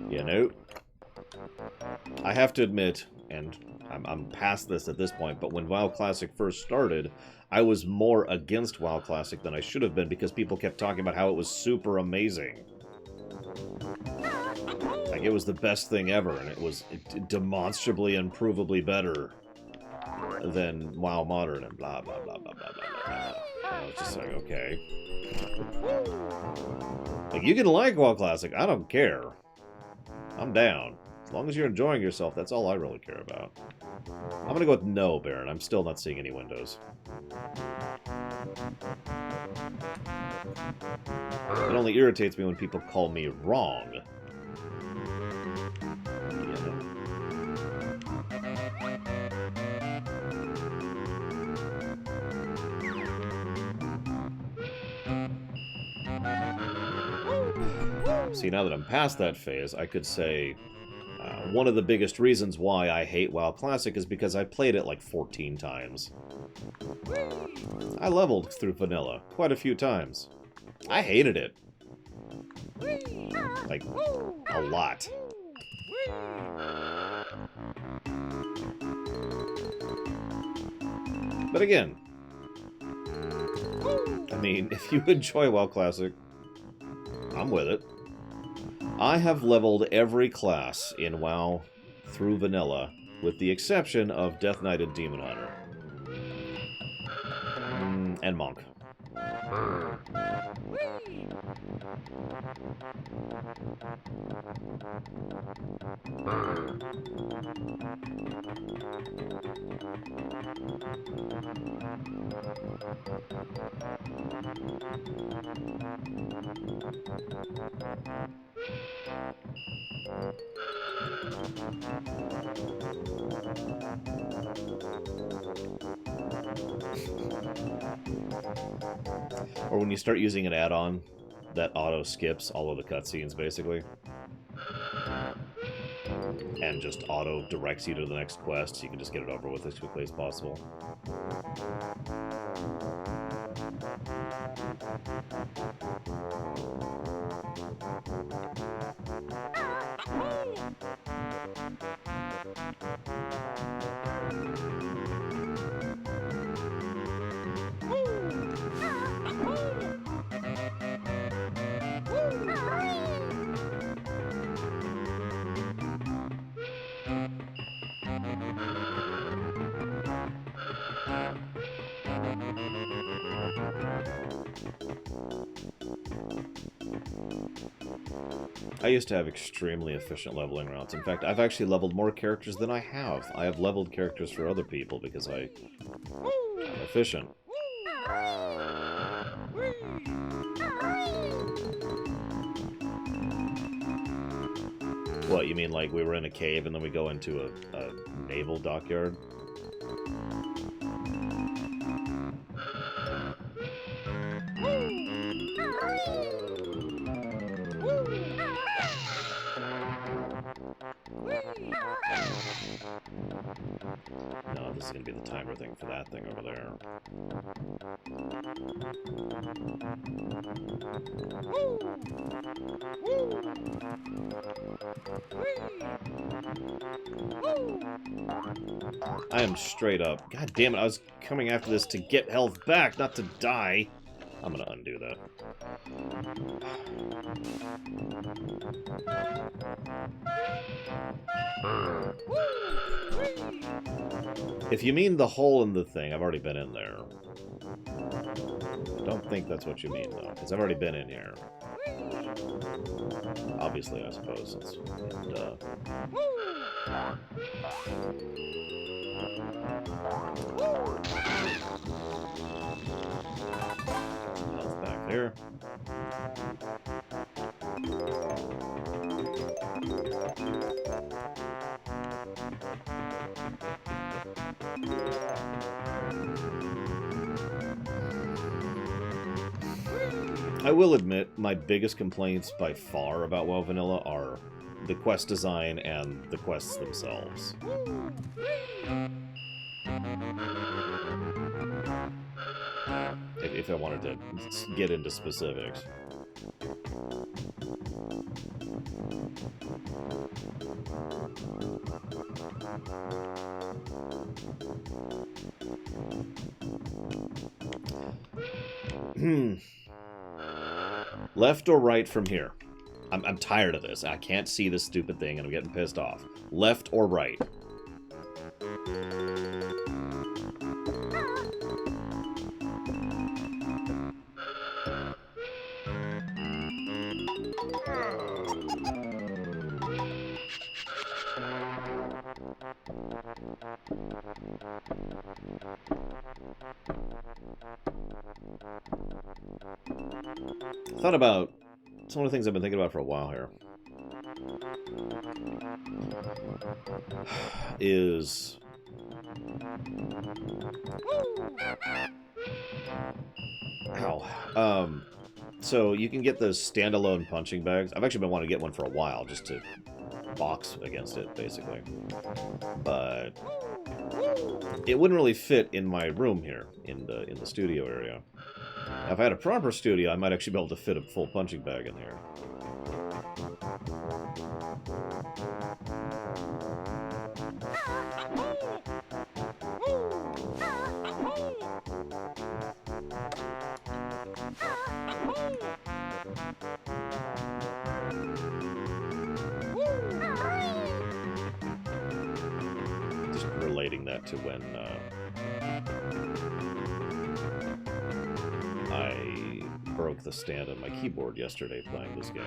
Speaker 1: You know, I have to admit, and I'm past this at this point, but when WoW Classic first started, I was more against WoW Classic than I should have been because people kept talking about how it was super amazing. Like, it was the best thing ever, and it was demonstrably and provably better than WoW Modern, and blah, blah, blah, blah, blah, blah, blah. And I was just like, okay. Like, you can like WoW Classic, I don't care. I'm down. As long as you're enjoying yourself, that's all I really care about. I'm gonna go with no, Baron. I'm still not seeing any windows. It only irritates me when people call me wrong. See, now that I'm past that phase, I could say one of the biggest reasons why I hate WoW Classic is because I played it like 14 times. I leveled through Vanilla quite a few times. I hated it. Like, a lot. But again, I mean, if you enjoy WoW Classic, I'm with it. I have leveled every class in WoW through Vanilla, with the exception of Death Knight and Demon Hunter. And Monk. Or when you start using an add-on that auto-skips all of the cutscenes, basically. And just auto-directs you to the next quest, so you can just get it over with as quickly as possible. I used to have extremely efficient leveling routes. In fact, I've actually leveled more characters than I have. I have leveled characters for other people because I'm efficient. What, you mean like we were in a cave and then we go into a naval dockyard? No, this is going to be the timer thing for that thing over there. I am straight up. God damn it, I was coming after this to get health back, not to die. I'm going to undo that. If you mean the hole in the thing, I've already been in there. I don't think that's what you mean, though, because I've already been in here. Obviously, I suppose. Health back there. I will admit, my biggest complaints by far about WoW Vanilla are the quest design and the quests themselves. If I wanted to get into specifics. Left or right from here? I'm tired of this. I can't see this stupid thing and I'm getting pissed off. Left or right? I thought about some of the things I've been thinking about for a while here. Is so you can get the standalone punching bags. I've actually been wanting to get one for a while just to box against it, basically. But it wouldn't really fit in my room here in the studio area. Now, if I had a proper studio, I might actually be able to fit a full punching bag in here. Just relating that to when I broke the stand on my keyboard yesterday playing this game.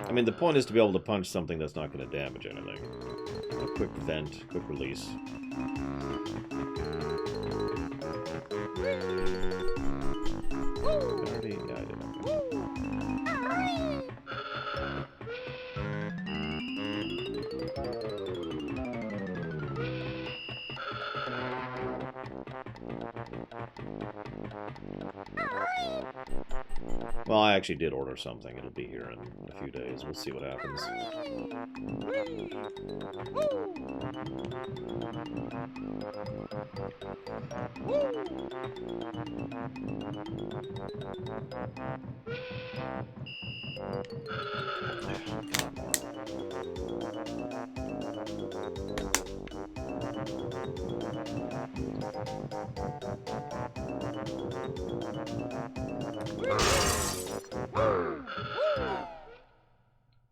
Speaker 1: I mean, the point is to be able to punch something that's not going to damage anything. A quick vent, quick release. Already? Yeah, I did. Well, I actually did order something. It'll be here in a few days. We'll see what happens.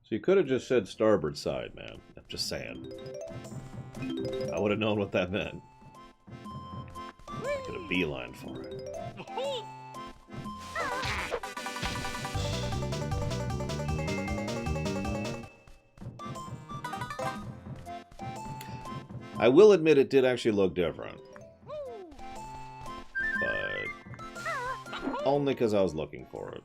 Speaker 1: So you could have just said starboard side, man. I'm just saying. I would have known what that meant. I could have beeline for it. I will admit it did actually look different. But only because I was looking for it.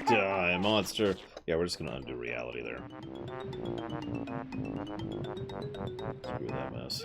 Speaker 1: Die, monster. Yeah, we're just gonna undo reality there. Screw that mess.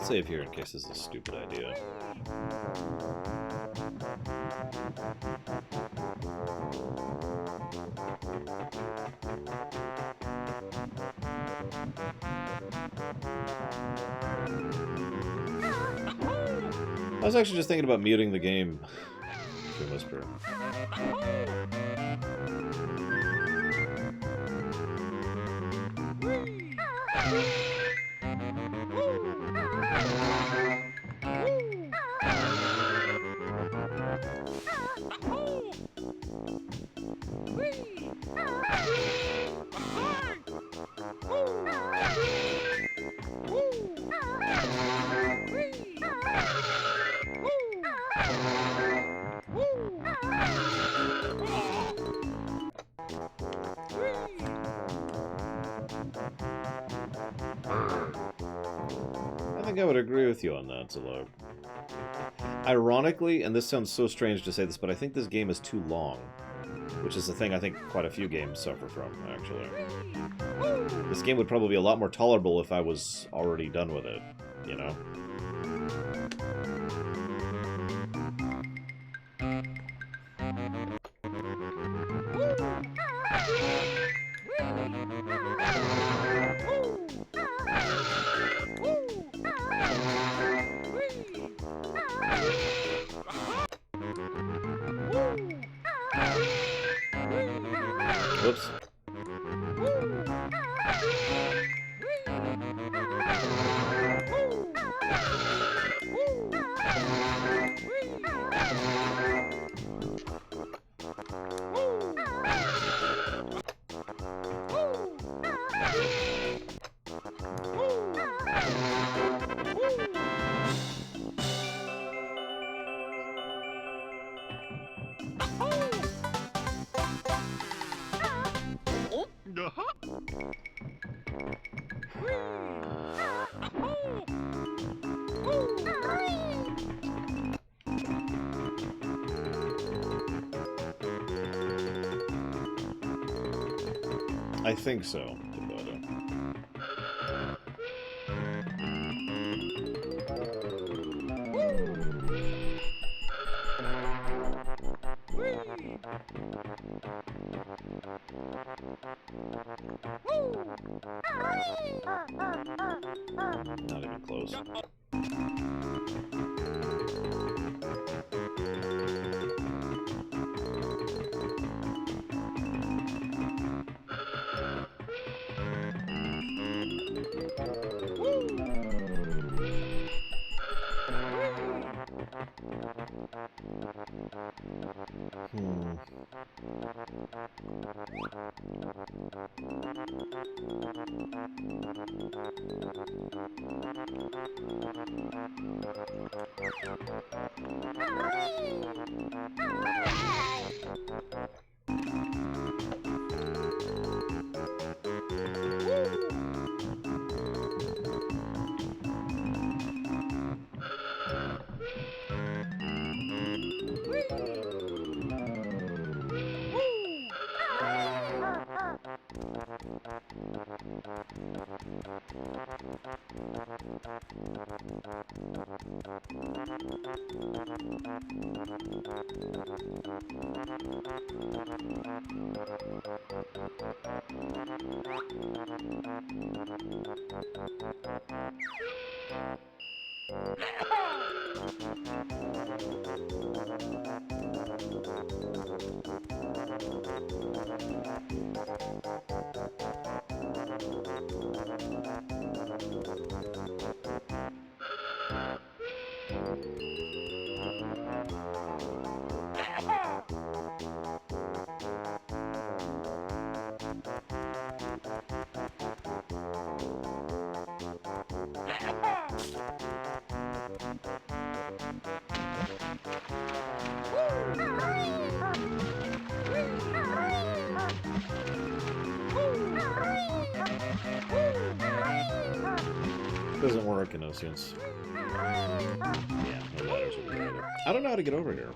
Speaker 1: Save here in case this is a stupid idea. I was actually just thinking about muting the game for Whisper. I would agree with you on that, Zalog. Ironically, and this sounds so strange to say this, but I think this game is too long. Which is the thing I think quite a few games suffer from, actually. This game would probably be a lot more tolerable if I was already done with it, you know? Whoops. I think so. Not even close. Doesn't work in Oceans. Yeah, no ladders over there either. I don't know how to get over here.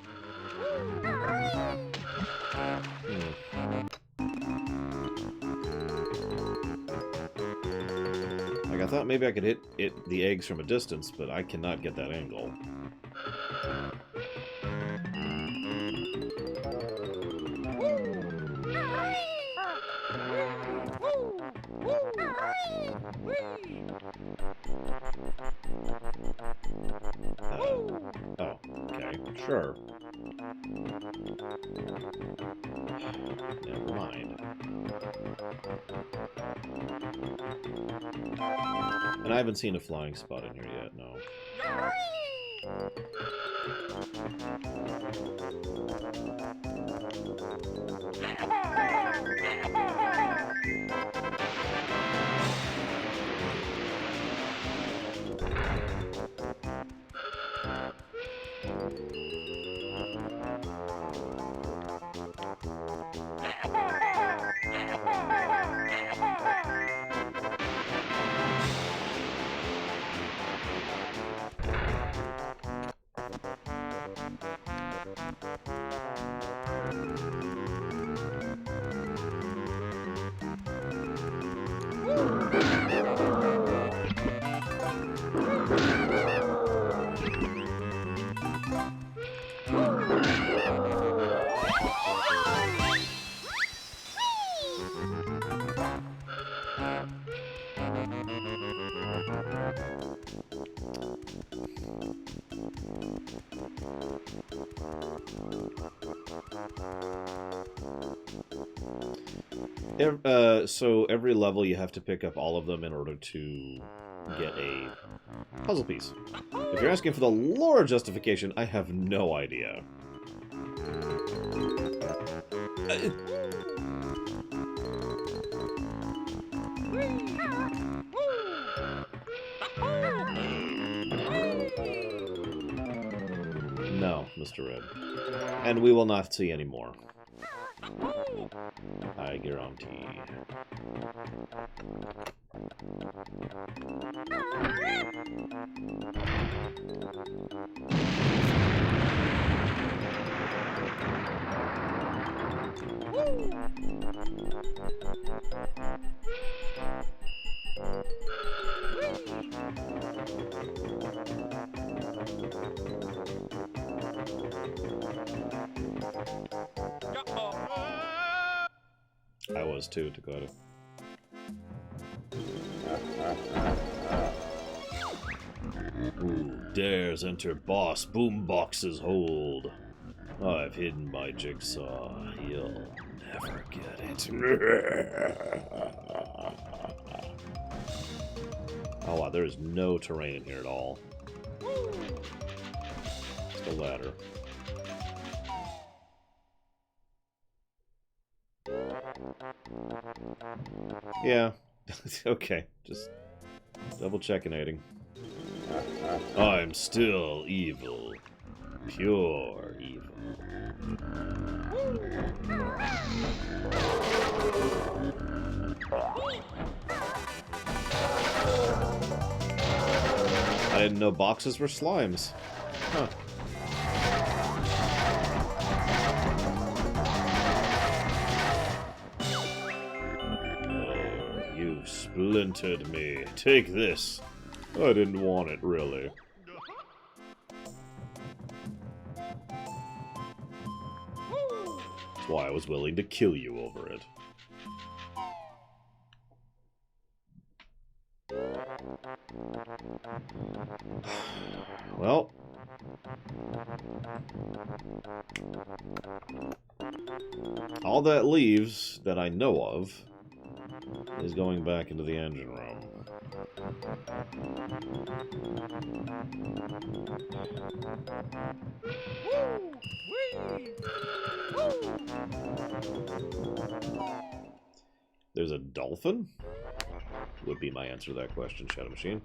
Speaker 1: Like, I thought maybe I could hit the eggs from a distance, but I cannot get that angle. Oh, okay, sure. Never mind. And I haven't seen a flying spot in here yet, no. So every level you have to pick up all of them in order to get a puzzle piece. If you're asking for the lore justification, I have no idea. No, Mr. Red. And we will not see any more. I guarantee. I was too, Dakota. Who dares enter Boss Boombox's hold? I've hidden my jigsaw. He'll never get it. Oh wow, there is no terrain in here at all. Just a ladder. Yeah. Okay. Just double checkinating. I'm still evil. Pure evil. I didn't know boxes were slimes. Huh. Oh, you splintered me. Take this. I didn't want it, really. That's why I was willing to kill you over it. Well. All that leaves, that I know of, is going back into the engine room. There's a dolphin? Would be my answer to that question, Shadow Machine.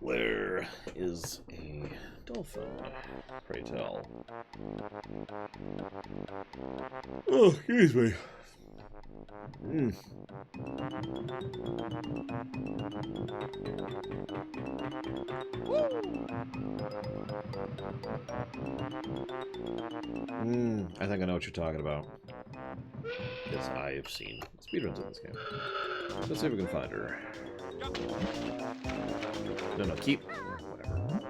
Speaker 1: Where is a dolphin? Pray tell. Oh, excuse me. I think I know what you're talking about. Because I've seen speedruns in this game. Let's see if we can find her. No, keep. Whatever.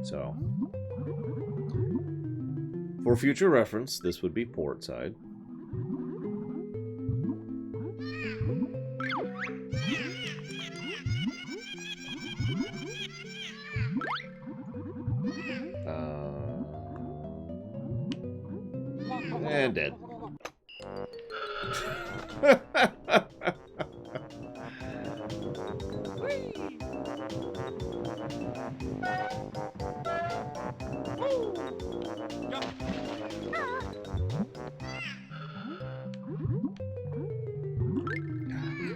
Speaker 1: So, for future reference, this would be port side. And dead.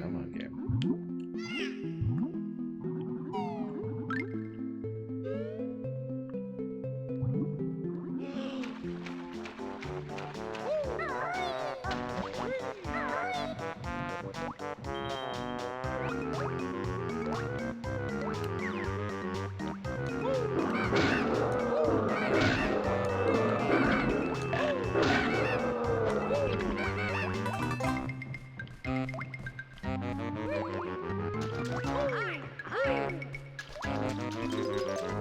Speaker 1: Come on, game.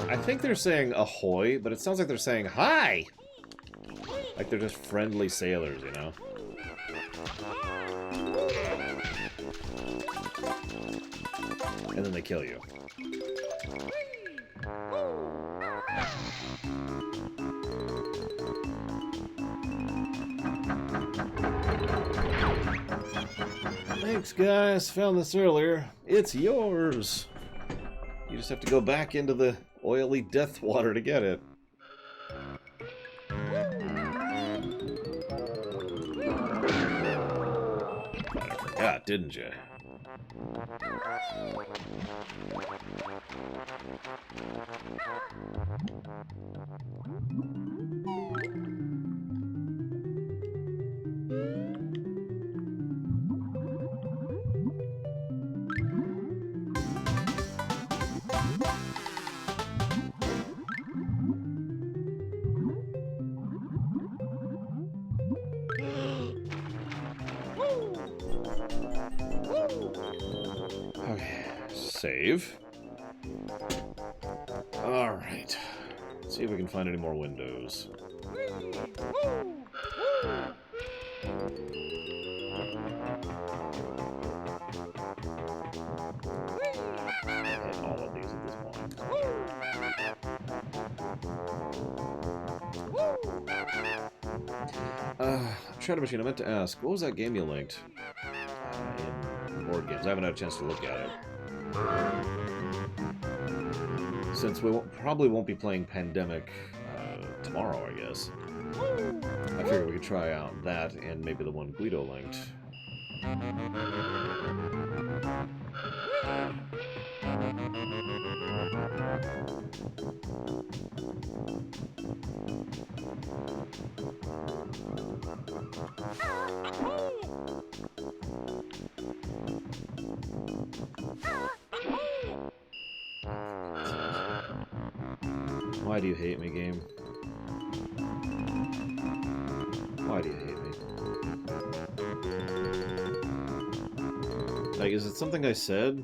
Speaker 1: I think they're saying ahoy, but it sounds like they're saying hi! Like they're just friendly sailors, you know? And then they kill you. Thanks, guys. Found this earlier. It's yours. You just have to go back into the oily death water to get it. I forgot, didn't you? Okay, save. Alright. Let's see if we can find any more windows. Shadow Machine, I meant to ask, what was that game you linked in board games? I haven't had a chance to look at it. Since we probably won't be playing Pandemic tomorrow, I guess. I figured we could try out that and maybe the one Guido linked. Why do you hate me, game? Why do you hate me? Like, is it something I said?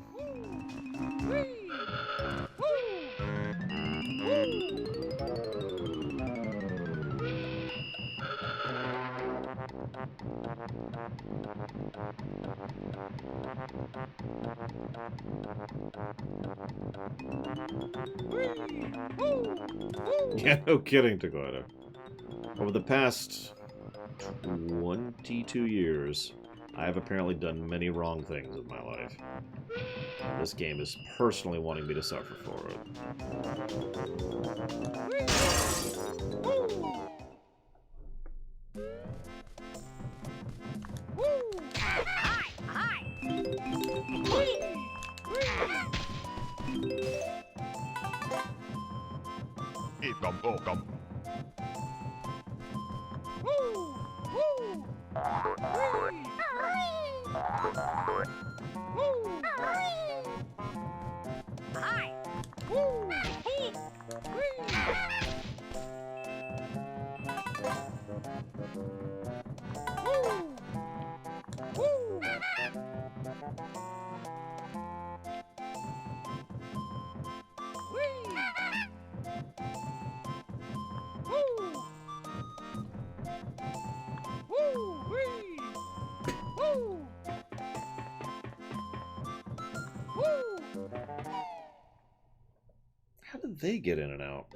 Speaker 1: Yeah, no kidding, Dakota. Over the past 22 years, I have apparently done many wrong things in my life. This game is personally wanting me to suffer for it. How did they get in and out?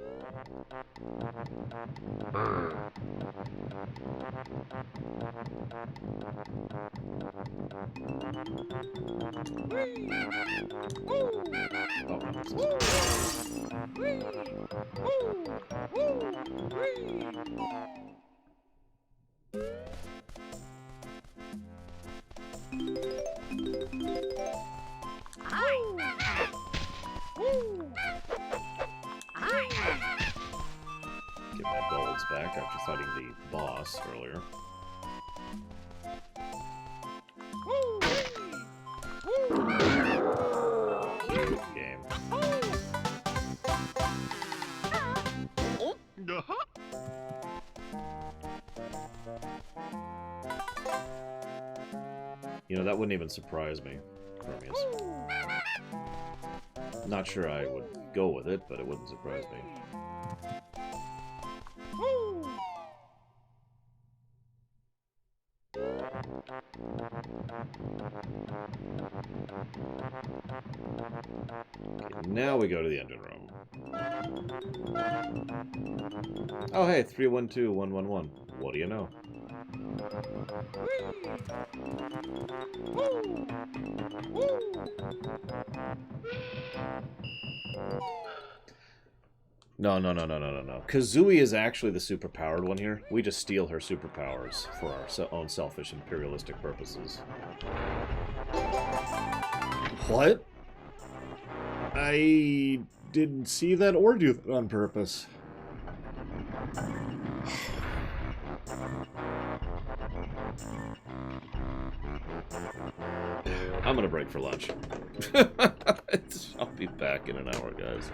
Speaker 1: Get my golds back after fighting the boss earlier. Cute game. You know, that wouldn't even surprise me, Prometheus. Not sure I would go with it, but it wouldn't surprise me. Okay, now we go to the engine room. Oh hey, 312-111. What do you know? No. Kazooie is actually the superpowered one here. We just steal her superpowers for our own selfish imperialistic purposes. What? I didn't see that or do that on purpose. I'm gonna break for lunch. I'll be back in an hour, guys.